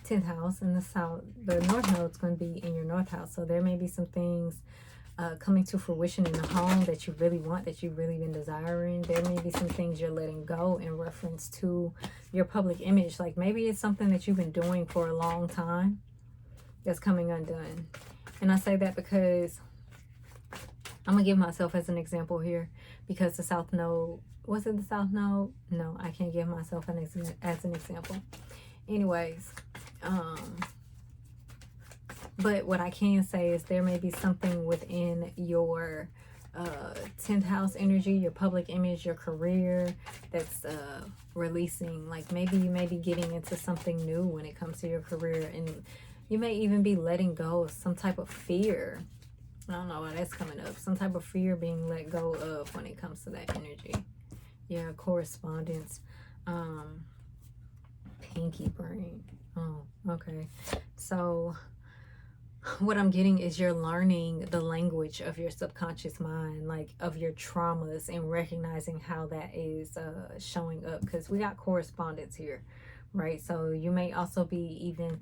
10th house, and the North Node is going to be in your 4th house. So there may be some things coming to fruition in the home that you really want, that you've really been desiring. There may be some things you're letting go in reference to your public image. Like, maybe it's something that you've been doing for a long time that's coming undone. And I say that because I'm going to give myself as an example here, because the South Node, was it the South Node? No, I can't give myself as an example. Anyways, but what I can say is there may be something within your 10th house energy, your public image, your career, that's releasing. Like, maybe you may be getting into something new when it comes to your career, and you may even be letting go of some type of fear. I don't know why that's coming up. Some type of fear being let go of when it comes to that energy. Yeah, correspondence. Pinky brain. Oh, okay. So what I'm getting is you're learning the language of your subconscious mind, like of your traumas, and recognizing how that is showing up, because we got correspondence here, right? So you may also be even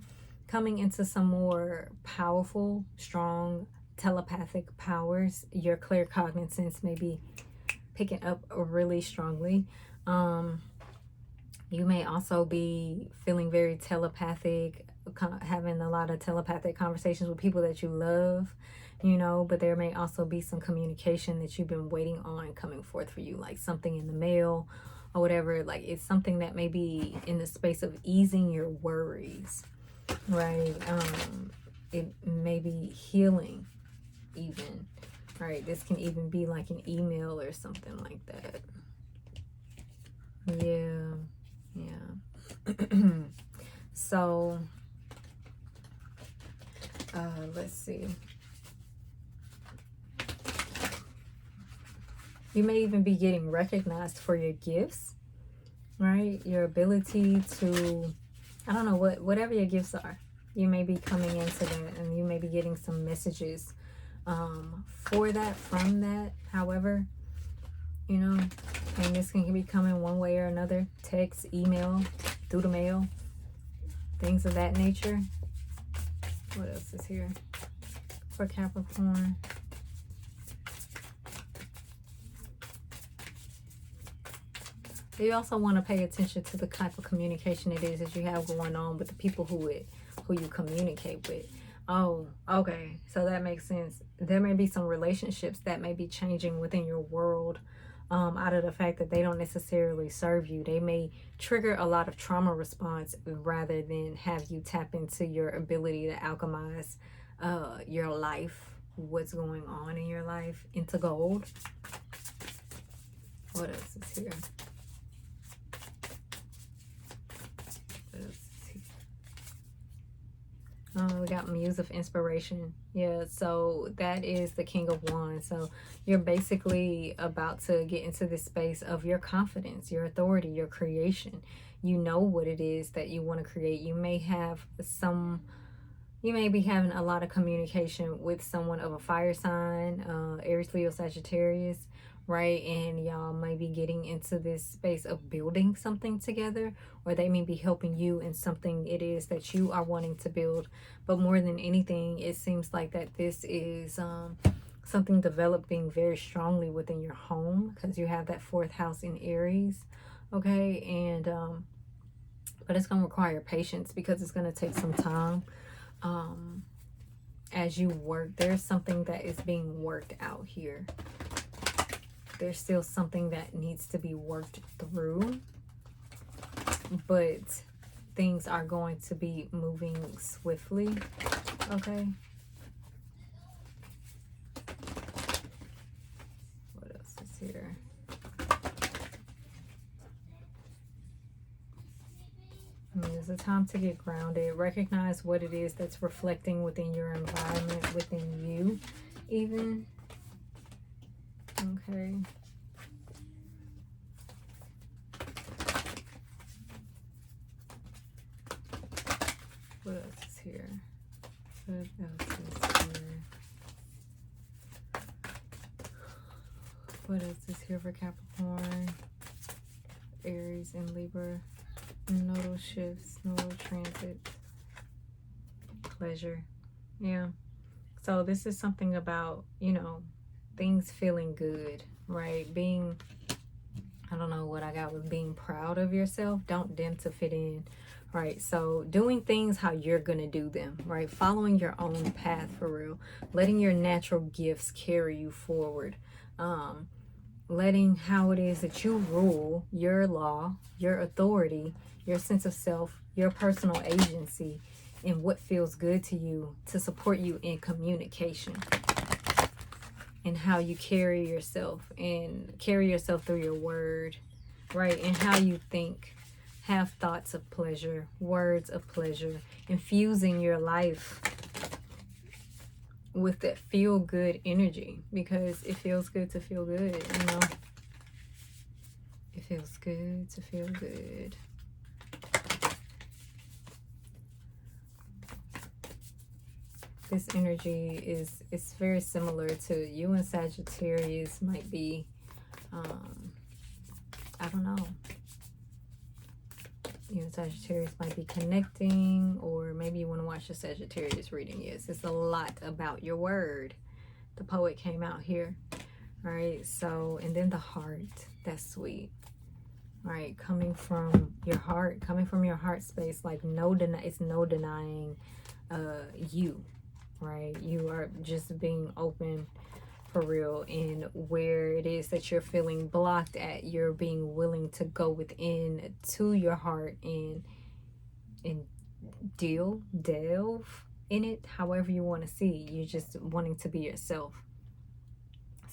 coming into some more powerful, strong telepathic powers. Your claircognizance may be picking up really strongly. You may also be feeling very telepathic, having a lot of telepathic conversations with people that you love, you know, but there may also be some communication that you've been waiting on coming forth for you, like something in the mail or whatever. Like, it's something that may be in the space of easing your worries, right? It may be healing even, right? This can even be like an email or something like that. Yeah. So Let's see. You may even be getting recognized for your gifts, right? Your ability to, I don't know, whatever your gifts are. You may be coming into that, and you may be getting some messages for that, from that. However, you know, and this can be coming one way or another. Text, email, through the mail, things of that nature. What else is here for Capricorn? You also want to pay attention to the type of communication it is that you have going on with the people who you communicate with. Oh, okay. So that makes sense. There may be some relationships that may be changing within your world out of the fact that they don't necessarily serve you. They may trigger a lot of trauma response rather than have you tap into your ability to alchemize your life, what's going on in your life, into gold. What else is here? We got Muse of Inspiration. Yeah, so that is the King of Wands. So you're basically about to get into this space of your confidence, your authority, your creation. You know what it is that you want to create. You may be having a lot of communication with someone of a fire sign, Aries, Leo, Sagittarius, right? And y'all may be getting into this space of building something together, or they may be helping you in something it is that you are wanting to build. But more than anything, it seems like that this is something developing very strongly within your home, because you have that 4th house in Aries, okay? And but it's going to require patience, because it's going to take some time as you work. There's something that is being worked out here. There's still something that needs to be worked through, but things are going to be moving swiftly, okay? What else is here? It's a time to get grounded. Recognize what it is that's reflecting within your environment, within you, even. Okay. What else is here? What else is here? What else is here for Capricorn, Aries, and Libra? Nodal shifts, nodal transit, pleasure. Yeah. So this is something about, you know, things feeling good, right? Being, I don't know what I got with being proud of yourself. Don't dim to fit in, right? So doing things how you're gonna do them, right? Following your own path, for real. Letting your natural gifts carry you forward. Letting how it is that you rule, your law, your authority, your sense of self, your personal agency, and what feels good to you, to support you in communication. And how you carry yourself, and carry yourself through your word, right? And how you think. Have thoughts of pleasure, words of pleasure, infusing your life with that feel good energy, because it feels good to feel good, you know? It feels good to feel good. This energy it's very similar to you and Sagittarius. Might be I don't know, you and Sagittarius might be connecting, or maybe you want to watch the Sagittarius reading. Yes, it's a lot about your word. The poet came out here. All right, so, and then the heart, that's sweet. All right, coming from your heart space, like it's no denying you, right? You are just being open, for real, and where it is that you're feeling blocked at, you're being willing to go within to your heart and delve in it, however you want to see. You're just wanting to be yourself.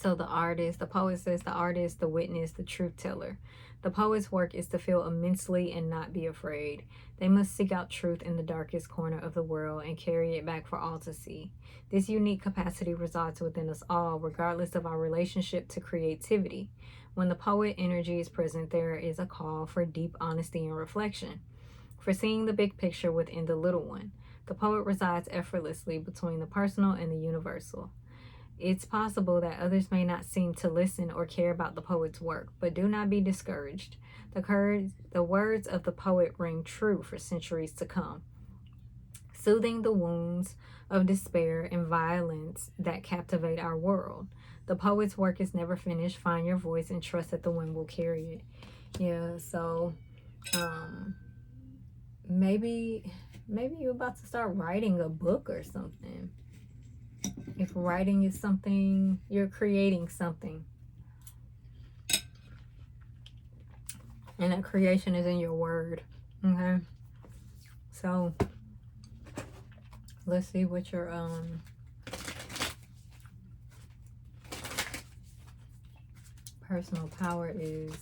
So the artist, the poet says, the artist, the witness, the truth teller. The poet's work is to feel immensely and not be afraid. They must seek out truth in the darkest corner of the world and carry it back for all to see. This unique capacity resides within us all, regardless of our relationship to creativity. When the poet energy is present, there is a call for deep honesty and reflection, for seeing the big picture within the little one. The poet resides effortlessly between the personal and the universal. It's possible that others may not seem to listen or care about the poet's work, but do not be discouraged. The words of the poet ring true for centuries to come, soothing the wounds of despair and violence that captivate our world. The poet's work is never finished. Find your voice and trust that the wind will carry it. Yeah, so maybe you're about to start writing a book or something. If writing is something, you're creating something. And that creation is in your word. Okay? So, let's see what your personal power is.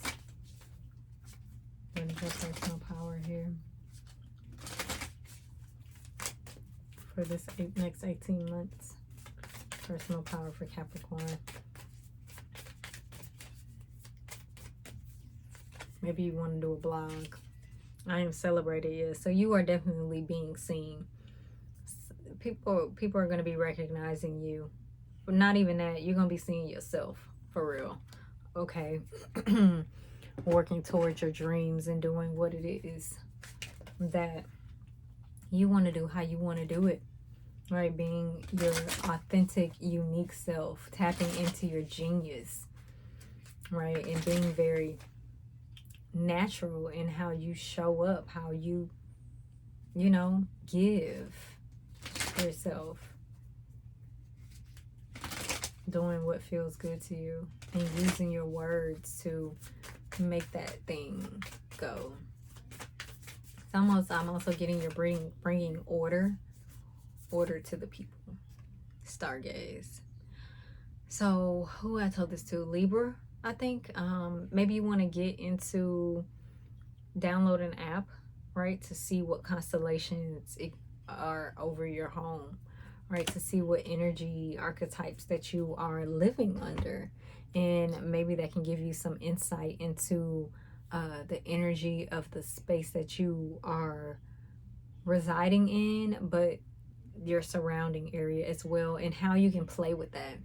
What is your personal power here? For this next 18 months. Personal power for Capricorn. Maybe you want to do a blog. I am celebrated, yes. So you are definitely being seen. People are going to be recognizing you. But not even that. You're going to be seeing yourself. For real. Okay. Working towards your dreams and doing what it is that you want to do, how you want to do it. Right, being your authentic, unique self, tapping into your genius, right, and being very natural in how you show up, how you give yourself, doing what feels good to you, and using your words to make that thing go. I'm also getting your bringing order to the people. Stargaze. So who I told this to? Libra, I think. Maybe you want to get into download an app, right, to see what constellations are over your home, right, to see what energy archetypes that you are living under, and maybe that can give you some insight into the energy of the space that you are residing in, but your surrounding area as well, and how you can play with that,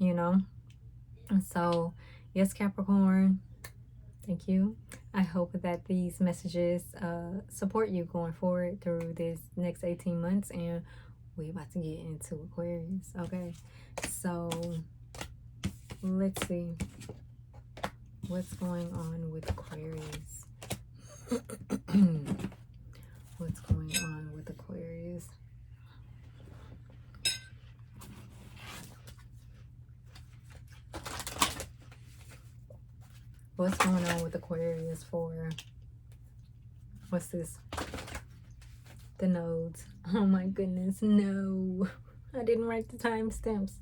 And so, yes, Capricorn, thank you. I hope that these messages support you going forward through this next 18 months, and we're about to get into Aquarius. Okay, so let's see what's going on with Aquarius. What's going on with Aquarius? What's going on with Aquarius for, what's this? The nodes. Oh my goodness, no. I didn't write the timestamps.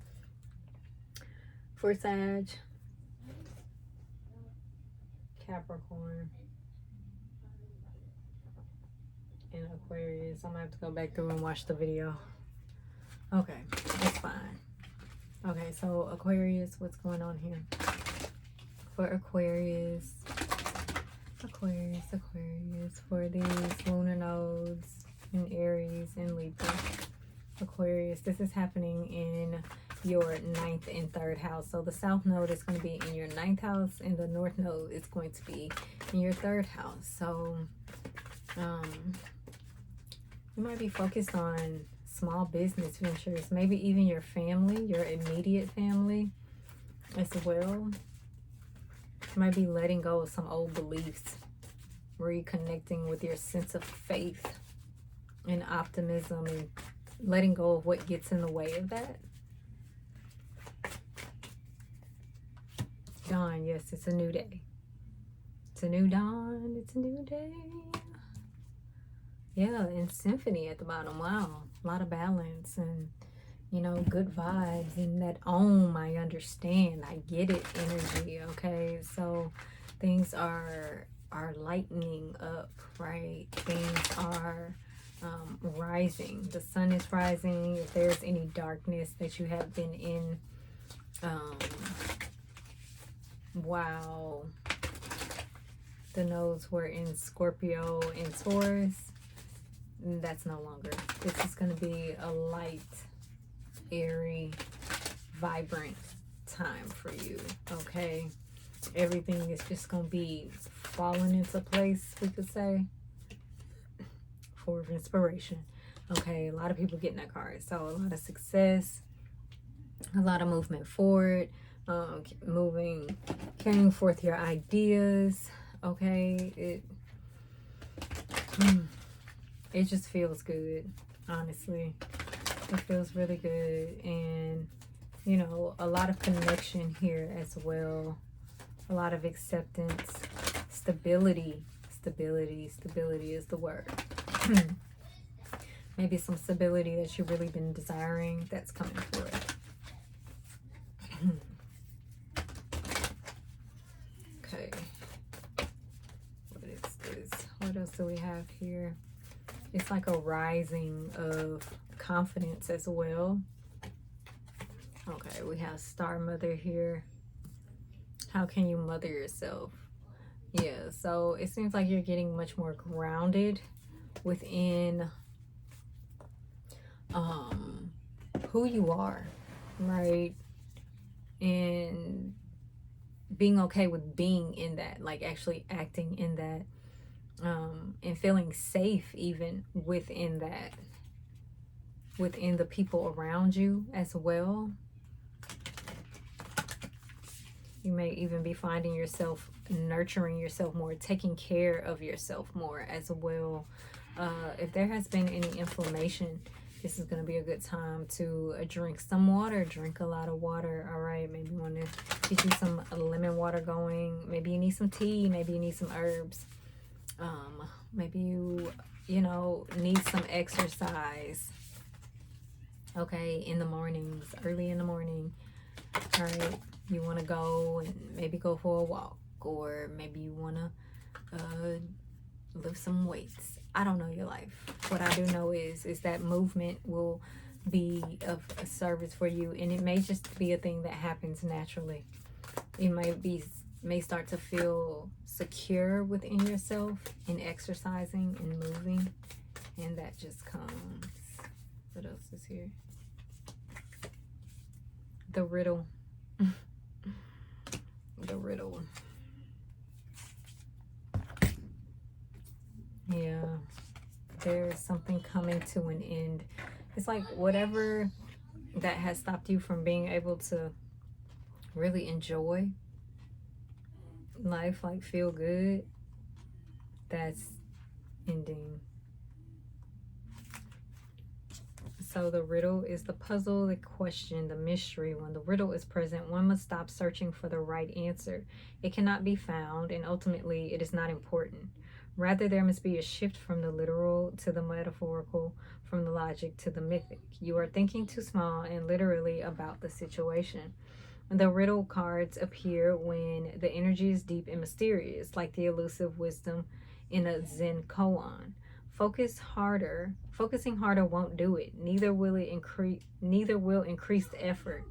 For Sag, Capricorn, and Aquarius. I'm gonna have to go back through and watch the video. Okay, that's fine. Okay, so Aquarius, what's going on here? For Aquarius, for these lunar nodes in Aries and Libra. Aquarius, this is happening in your 9th and 3rd house. So the South Node is going to be in your 9th house, and the North Node is going to be in your 3rd house. So you might be focused on small business ventures, maybe even your family, your immediate family as well. You might be letting go of some old beliefs, reconnecting with your sense of faith and optimism, and letting go of what gets in the way of that. Dawn, yes, it's a new day. It's a new dawn. It's a new day. Yeah, and symphony at the bottom. Wow, a lot of balance and, good vibes, and that I understand, I get it energy. Okay, so Things are lightening up, right? Things are rising. The sun is rising. If there's any darkness that you have been in while the nodes were in Scorpio and Taurus, that's no longer. This is going to be a light, airy, vibrant time for you, okay? Everything is just going to be falling into place, we could say, for inspiration. Okay, a lot of people getting that card. So a lot of success, a lot of movement forward, carrying forth your ideas. Okay, it just feels good, honestly. It feels really good. And you know, a lot of connection here as well, a lot of acceptance, stability is the word. Maybe some stability that you've really been desiring, that's coming forth. Okay, what is this? What else do we have here? It's like a rising of confidence as well. Okay, we have Star Mother here. How can you mother yourself? Yeah, so it seems like you're getting much more grounded within who you are, right? And being okay with being in that, like actually acting in that, and feeling safe even within that, within the people around you as well. You may even be finding yourself nurturing yourself more, taking care of yourself more as well. If there has been any inflammation, this is going to be a good time to drink some water. Drink a lot of water, all right? Maybe you want to get you some lemon water going. Maybe you need some tea. Maybe you need some herbs. Maybe you know, need some exercise, okay, in the mornings, early in the morning, all right? You want to go and maybe go for a walk, or maybe you want to lift some weights. I don't know your life. What I do know is that movement will be of a service for you, and it may just be a thing that happens naturally. You may start to feel secure within yourself in exercising and moving, and that just comes. What else is here? The riddle. The riddle. Yeah, there's something coming to an end. It's like whatever that has stopped you from being able to really enjoy life, like feel good, that's ending. So the riddle is the puzzle, the question, the mystery. When the riddle is present, one must stop searching for the right answer. It cannot be found, and ultimately it is not important. Rather, there must be a shift from the literal to the metaphorical, from the logic to the mythic. You are thinking too small and literally about the situation. The riddle cards appear when the energy is deep and mysterious, like the elusive wisdom in a Zen koan. Focusing harder won't do it. Neither will increase the effort.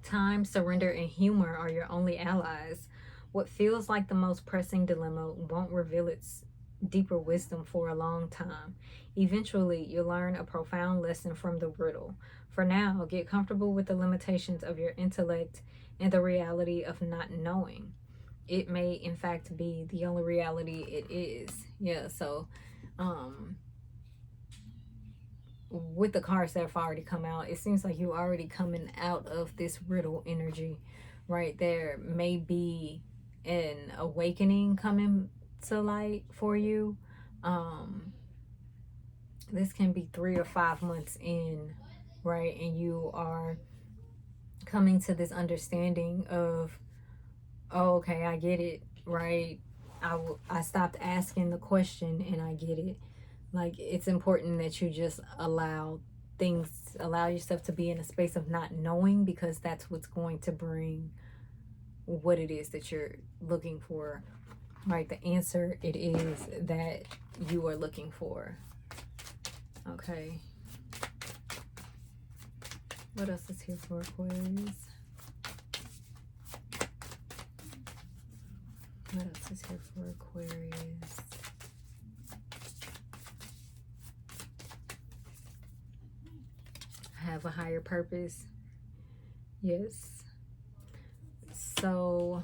Time, surrender, and humor are your only allies. What feels like the most pressing dilemma won't reveal its deeper wisdom for a long time. Eventually, you'll learn a profound lesson from the riddle. For now, get comfortable with the limitations of your intellect and the reality of not knowing. It may, in fact, be the only reality it is. Yeah, so with the cards that have already come out, it seems like you're already coming out of this riddle energy, right? There may be an awakening coming to light for you. This can be 3 or 5 months in, right? And you are coming to this understanding of, oh, okay, I get it, right? I stopped asking the question and I get it. Like, it's important that you just allow yourself to be in a space of not knowing, because that's what's going to bring what it is that you're looking for, right? The answer it is that you are looking for. Okay. What else is here for Aquarius? What else is here for Aquarius? Have a higher purpose. Yes. So,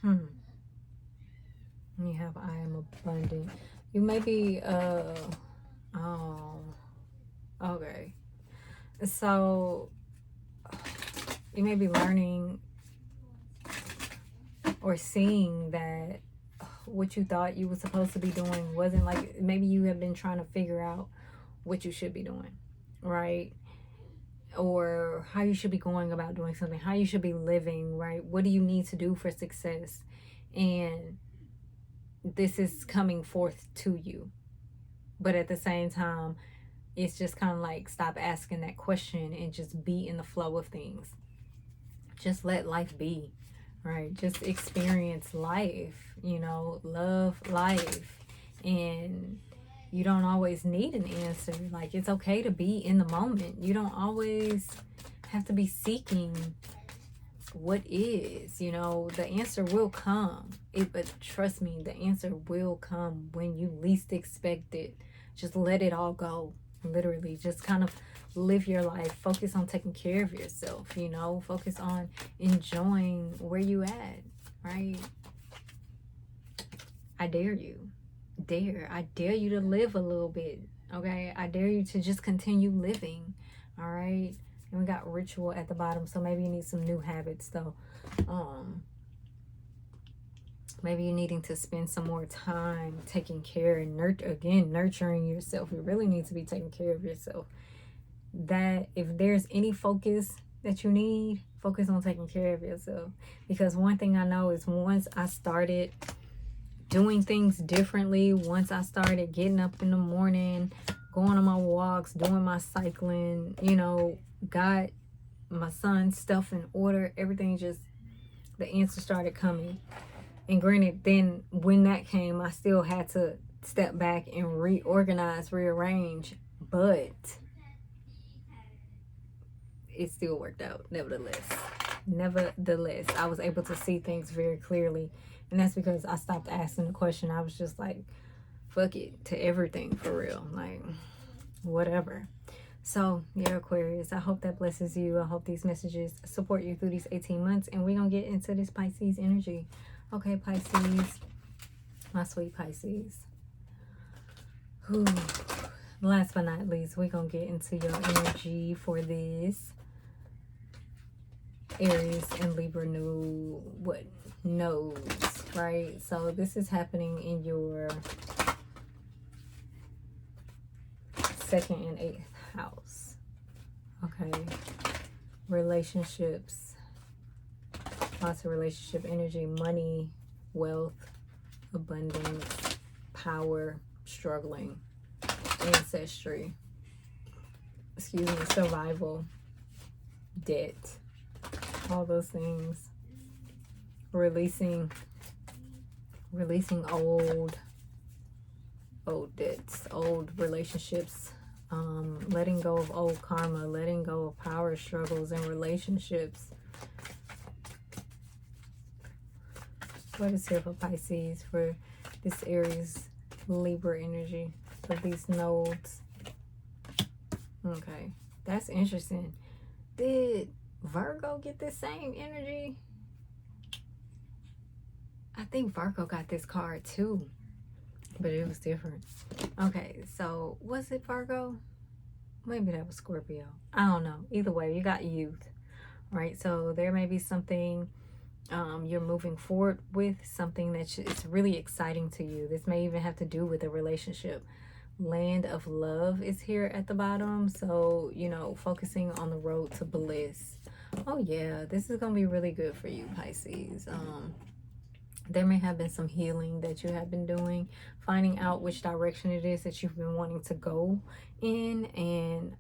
you have I am abundant. You may be, okay. So, you may be learning or seeing that what you thought you were supposed to be doing wasn't, like, maybe you have been trying to figure out what you should be doing, right? Or how you should be going about doing something, how you should be living, right? What do you need to do for success? And this is coming forth to you. But at the same time, it's just kind of like, stop asking that question and just be in the flow of things. Just let life be, right? Just experience life, you know, love life. And you don't always need an answer. Like, it's okay to be in the moment. You don't always have to be seeking what is, you know. The answer will come. But trust me, the answer will come when you least expect it. Just let it all go. Literally, just kind of live your life. Focus on taking care of yourself, you know. Focus on enjoying where you at, right? I dare you. I dare you to live a little bit, okay? I dare you to just continue living, all right? And we got ritual at the bottom, so maybe you need some new habits, though. Maybe you're needing to spend some more time taking care and nurturing yourself. You really need to be taking care of yourself. That if there's any focus that you need, focus on taking care of yourself. Because one thing I know is, once I started doing things differently, once I started getting up in the morning, going on my walks, doing my cycling, you know, got my son's stuff in order, everything just, the answer started coming. And granted, then when that came, I still had to step back and rearrange, but it still worked out. Nevertheless, I was able to see things very clearly. And that's because I stopped asking the question. I was just like, fuck it to everything, for real. Like, whatever. So, yeah, Aquarius, I hope that blesses you. I hope these messages support you through these 18 months. And we're going to get into this Pisces energy. Okay, Pisces. My sweet Pisces. Whew. Last but not least, we're going to get into your energy for this Aries and Libra nodes, right? So this is happening in your 2nd and 8th house. Okay. Relationships. Lots of relationship energy. Money, wealth, abundance, power, struggling, ancestry. Survival, debt. All those things. Releasing old debts, old relationships, letting go of old karma, letting go of power struggles and relationships. What is here for Pisces for this Aries Libra energy of these nodes? Okay, that's interesting. Did Virgo get the same energy? I think Virgo got this card too, but it was different. Okay, so was it Virgo? Maybe that was Scorpio. I don't know. Either way, you got youth, right? So there may be something you're moving forward with, something that is really exciting to you. This may even have to do with a relationship. Land of love is here at the bottom. So, you know, focusing on the road to bliss. Oh yeah, this is going to be really good for you, Pisces. There may have been some healing that you have been doing, finding out which direction it is that you've been wanting to go in, and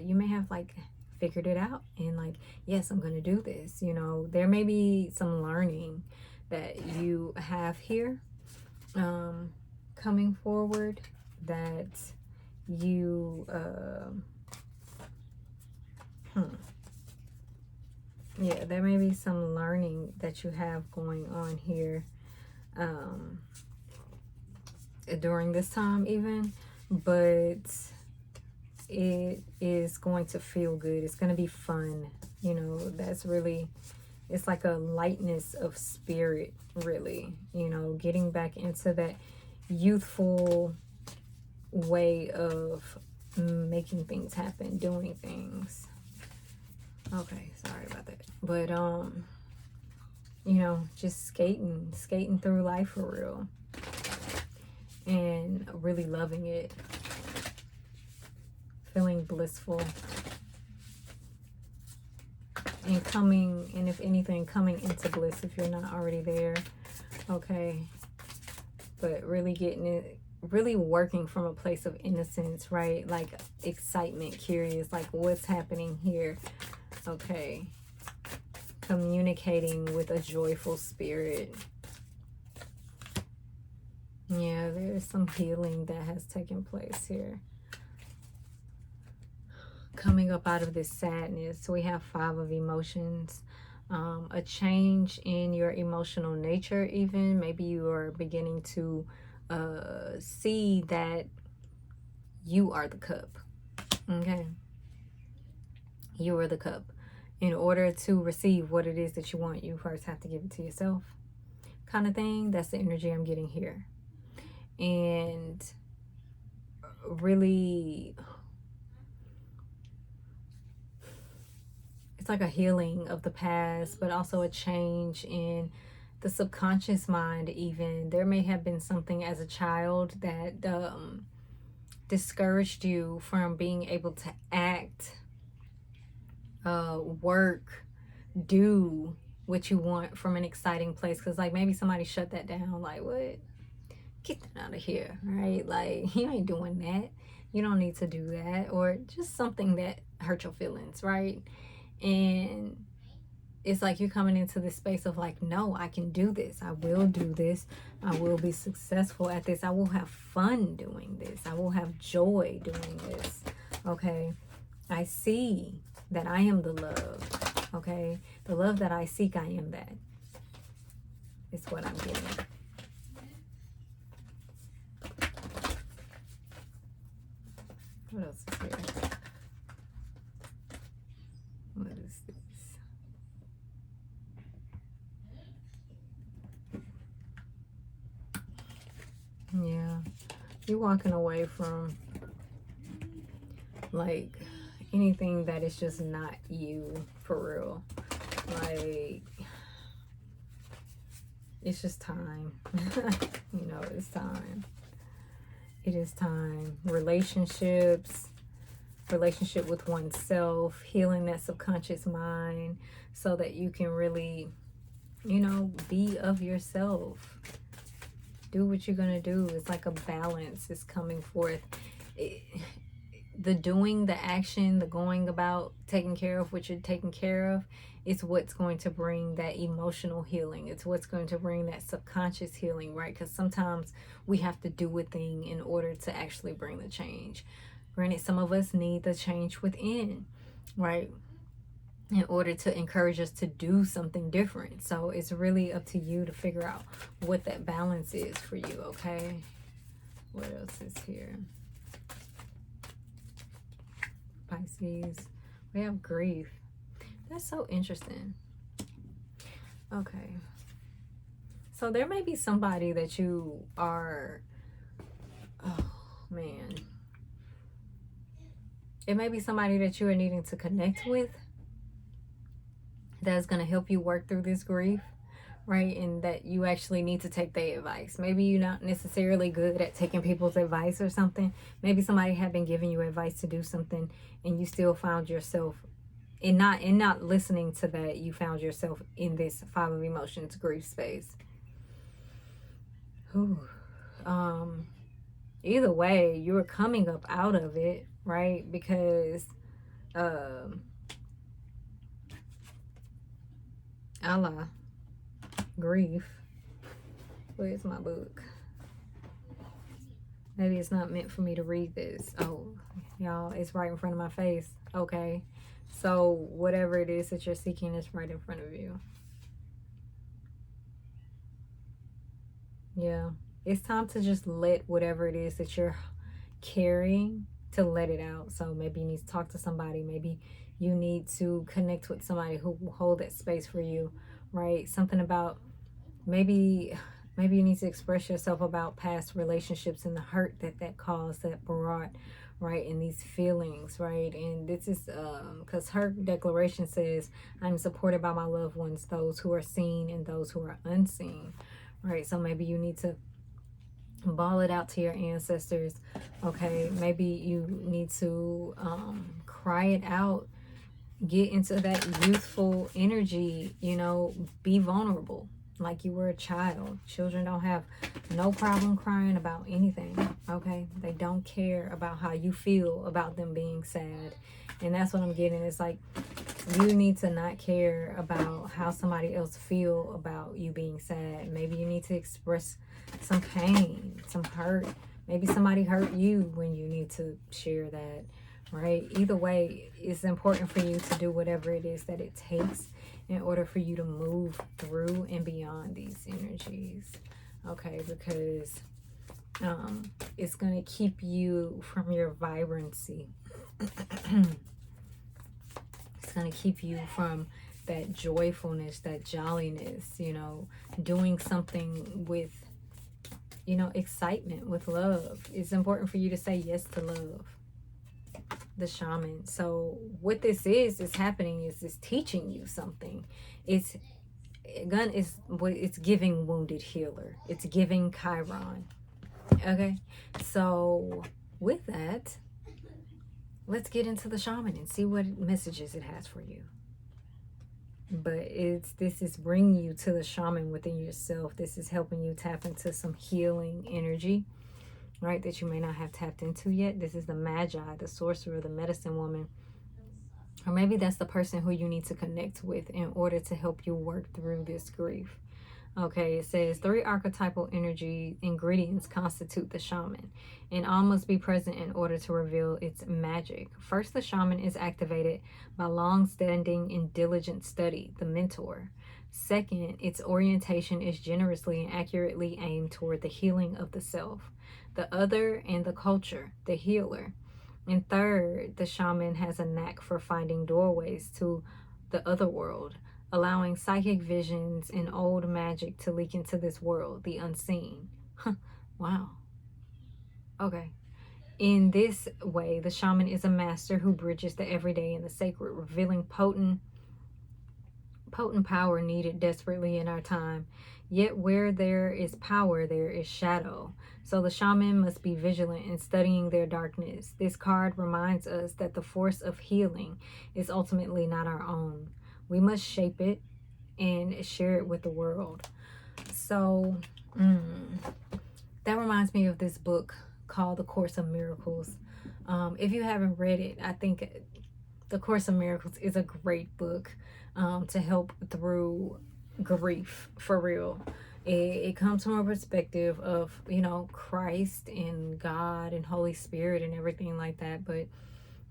you may have like figured it out, and like, yes, I'm gonna do this. You know, there may be some learning that you have here coming forward, that you yeah, there may be some learning that you have going on here during this time even, but it is going to feel good. It's going to be fun. You know, that's really, it's like a lightness of spirit, really, you know, getting back into that youthful way of making things happen, doing things. Okay, sorry about that. But you know, just skating through life for real, and really loving it, feeling blissful, and coming, and if anything, coming into bliss if you're not already there. Okay, but really getting it, really working from a place of innocence, right? Like excitement, curious, like what's happening here. Okay, communicating with a joyful spirit. Yeah, there's some healing that has taken place here. Coming up out of this sadness, so we have 5 of emotions. A change in your emotional nature even. Maybe you are beginning to see that you are the cup. Okay, you are the cup. In order to receive what it is that you want, you first have to give it to yourself, kind of thing. That's the energy I'm getting here. And really, it's like a healing of the past, but also a change in the subconscious mind even. There may have been something as a child that discouraged you from being able to act, work, do what you want from an exciting place, because like maybe somebody shut that down, like, what, get that out of here, right? Like, you ain't doing that, you don't need to do that, or just something that hurt your feelings, right? And it's like you're coming into this space of like, no, I can do this, I will do this, I will be successful at this, I will have fun doing this, I will have joy doing this. Okay, I see that I am the love. Okay, the love that I seek, I am that. It's what I'm getting. What else is here? What is this? Yeah, you're walking away from like anything that is just not you, for real. Like, it's just time. You know, it's time. It is time. Relationships, relationship with oneself, healing that subconscious mind so that you can really, you know, be of yourself. Do what you're going to do. It's like a balance is coming forth. The doing, the action, the going about taking care of what you're taking care of, it's what's going to bring that emotional healing. It's what's going to bring that subconscious healing, right? Because sometimes we have to do a thing in order to actually bring the change. Granted, some of us need the change within, right? In order to encourage us to do something different. So it's really up to you to figure out what that balance is for you, okay? What else is here? Pisces. We have grief. That's so interesting. Okay. So there may be somebody that you are, oh man. It may be somebody that you are needing to connect with that's going to help you work through this grief, right? And that you actually need to take their advice. Maybe you're not necessarily good at taking people's advice or something. Maybe somebody had been giving you advice to do something and you still found yourself in not listening to that. You found yourself in this 5 of emotions grief space. Whew. Either way, you're coming up out of it, right? Because Allah, grief. Where's my book? Maybe it's not meant for me to read this. Oh, y'all, it's right in front of my face. Okay. So whatever it is that you're seeking is right in front of you. Yeah. It's time to just let whatever it is that you're carrying, to let it out. So maybe you need to talk to somebody. Maybe you need to connect with somebody who will hold that space for you, right? Something about maybe you need to express yourself about past relationships and the hurt that caused, that brought, right? And these feelings, right? And this is because her declaration says, I'm supported by my loved ones, those who are seen and those who are unseen, right? So maybe you need to ball it out to your ancestors. Okay, maybe you need to cry it out, get into that youthful energy, you know, be vulnerable like you were a child. Children don't have no problem crying about anything. Okay, they don't care about how you feel about them being sad. And that's what I'm getting. It's like you need to not care about how somebody else feel about you being sad. Maybe you need to express some pain, some hurt. Maybe somebody hurt you when you need to share that, right? Either way, it's important for you to do whatever it is that it takes in order for you to move through and beyond these energies, okay? Because it's going to keep you from your vibrancy. It's going to keep you from that joyfulness, that jolliness, you know, doing something with, you know, excitement, with love. It's important for you to say yes to love. The shaman. So what this is happening is it's teaching you something. It's giving wounded healer. It's giving Chiron. Okay. So with that, let's get into the shaman and see what messages it has for you. But this is bringing you to the shaman within yourself. This is helping you tap into some healing energy, right, that you may not have tapped into yet. This is the magi, the sorcerer, the medicine woman. Or maybe that's the person who you need to connect with in order to help you work through this grief. Okay, it says 3 archetypal energy ingredients constitute the shaman, and all must be present in order to reveal its magic. First, the shaman is activated by long-standing and diligent study, the mentor. Second, its orientation is generously and accurately aimed toward the healing of the self, the other, and the culture, the healer. And third, the shaman has a knack for finding doorways to the other world, allowing psychic visions and old magic to leak into this world, the unseen. Wow. Okay. In this way, the shaman is a master who bridges the everyday and the sacred, revealing potent power needed desperately in our time. Yet where there is power, there is shadow. So the shaman must be vigilant in studying their darkness. This card reminds us that the force of healing is ultimately not our own. We must shape it and share it with the world. So that reminds me of this book called The Course of Miracles. If you haven't read it, I think The Course of Miracles is a great book to help through grief, for real. It comes from a perspective of, you know, Christ and God and Holy Spirit and everything like that, but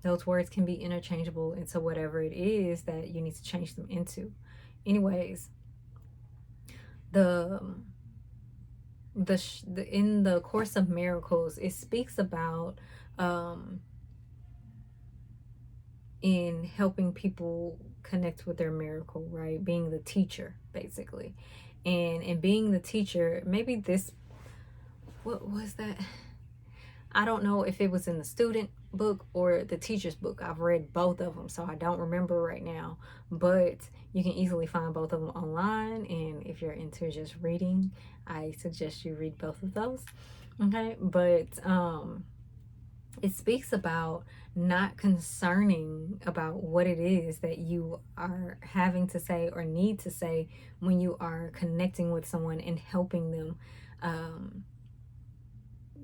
those words can be interchangeable into whatever it is that you need to change them into. Anyways, in the Course of Miracles, it speaks about in helping people connect with their miracle, right? Being the teacher, basically. And in being the teacher, maybe this, what was that? I don't know if it was in the student book or the teacher's book. I've read both of them, so I don't remember right now. But you can easily find both of them online. And if you're into just reading, I suggest you read both of those. Okay, but it speaks about not concerning about what it is that you are having to say or need to say when you are connecting with someone and helping them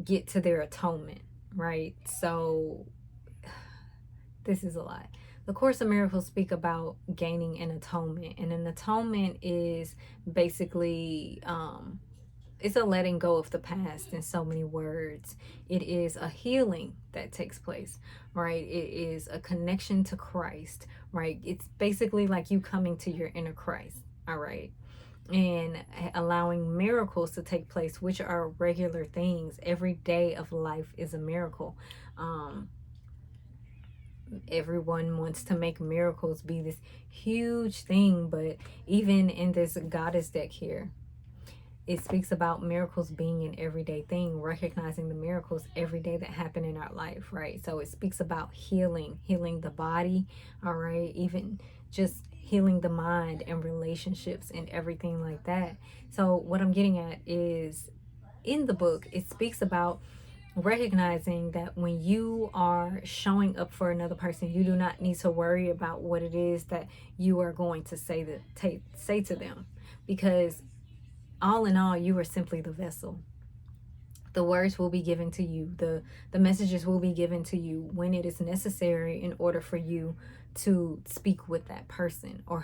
get to their atonement, right? So this is a lot. the Course of Miracles speak about gaining an atonement, and an atonement is basically it's a letting go of the past. In so many words, it is a healing that takes place, right? It is a connection to Christ, right? It's basically like you coming to your inner Christ, all right, and allowing miracles to take place, which are regular things. Every day of life is a miracle. Everyone wants to make miracles be this huge thing, but even in this goddess deck here, it speaks about miracles being an everyday thing, recognizing the miracles every day that happen in our life, right? So it speaks about healing the body, all right, even just healing the mind and relationships and everything like that. So what I'm getting at is, in the book, it speaks about recognizing that when you are showing up for another person, you do not need to worry about what it is that you are going to say to them, because all in all, you are simply the vessel. The words will be given to you, the messages will be given to you when it is necessary in order for you to speak with that person, or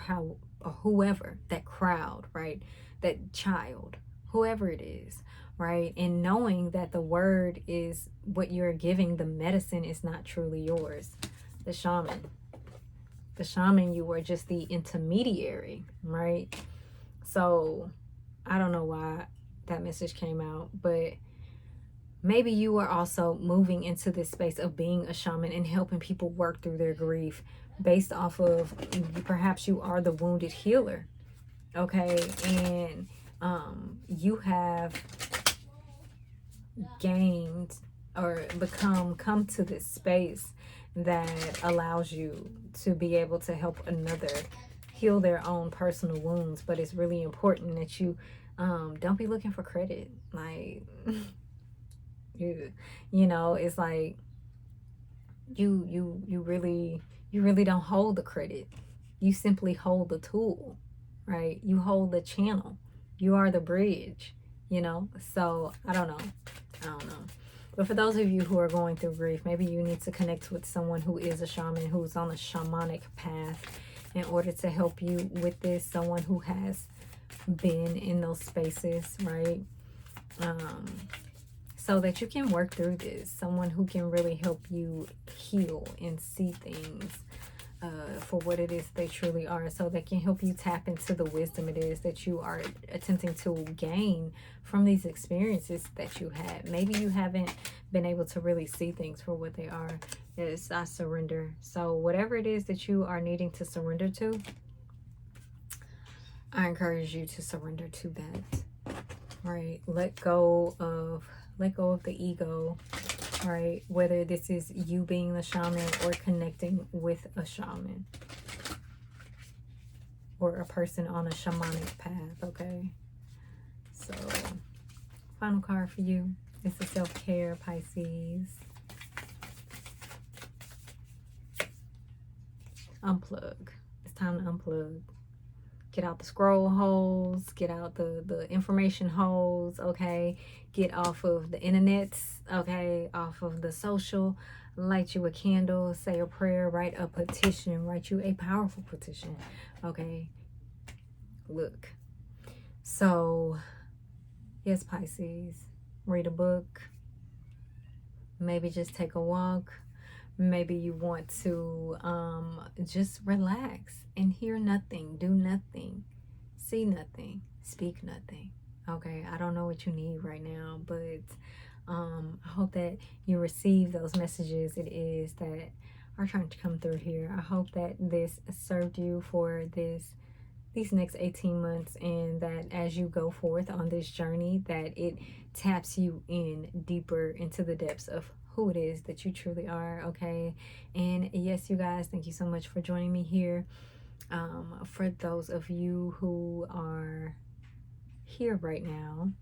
whoever, that crowd, right, that child, whoever it is, right? And knowing that the word is what you're giving, the medicine is not truly yours. The shaman, you are just the intermediary, right? So I don't know why that message came out, but maybe you are also moving into this space of being a shaman and helping people work through their grief based off of, perhaps you are the wounded healer, okay? And you have gained or come to this space that allows you to be able to help another heal their own personal wounds. But it's really important that you don't be looking for credit. Like you know, it's like you really don't hold the credit. You simply hold the tool, right? You hold the channel. You are the bridge, you know? So I don't know. But for those of you who are going through grief, maybe you need to connect with someone who is a shaman, who's on a shamanic path, in order to help you with this. Someone who has been in those spaces, right? So that you can work through this. Someone who can really help you heal and see things for what it is they truly are, so they can help you tap into the wisdom it is that you are attempting to gain from these experiences that you had. Maybe you haven't been able to really see things for what they are. Yes, I surrender. So whatever it is that you are needing to surrender to, I encourage you to surrender to that, right? Let go of the ego, right? Whether this is you being the shaman or connecting with a shaman or a person on a shamanic path, okay? So, final card for you is the self-care, Pisces. Unplug. It's time to unplug. Get out the scroll holes, get out the information holes, okay? Get off of the internets, okay? Off of the social. Light you a candle, say a prayer, write a petition, write you a powerful petition, okay? Look. So, yes, Pisces, read a book. Maybe just take a walk. Maybe you want to just relax and hear nothing, do nothing, see nothing, speak nothing. Okay, I don't know what you need right now, but I hope that you receive those messages it is that are trying to come through here. I hope that this served you for these next 18 months, and that as you go forth on this journey, that it taps you in deeper into the depths of who it is that you truly are, okay? And yes, you guys, thank you so much for joining me here. For those of you who are here right now,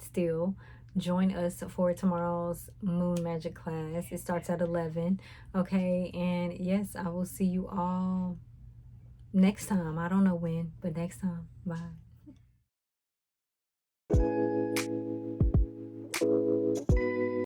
still, join us for tomorrow's Moon Magic class. It starts at 11, okay? And yes, I will see you all next time. I don't know when, but next time. Bye.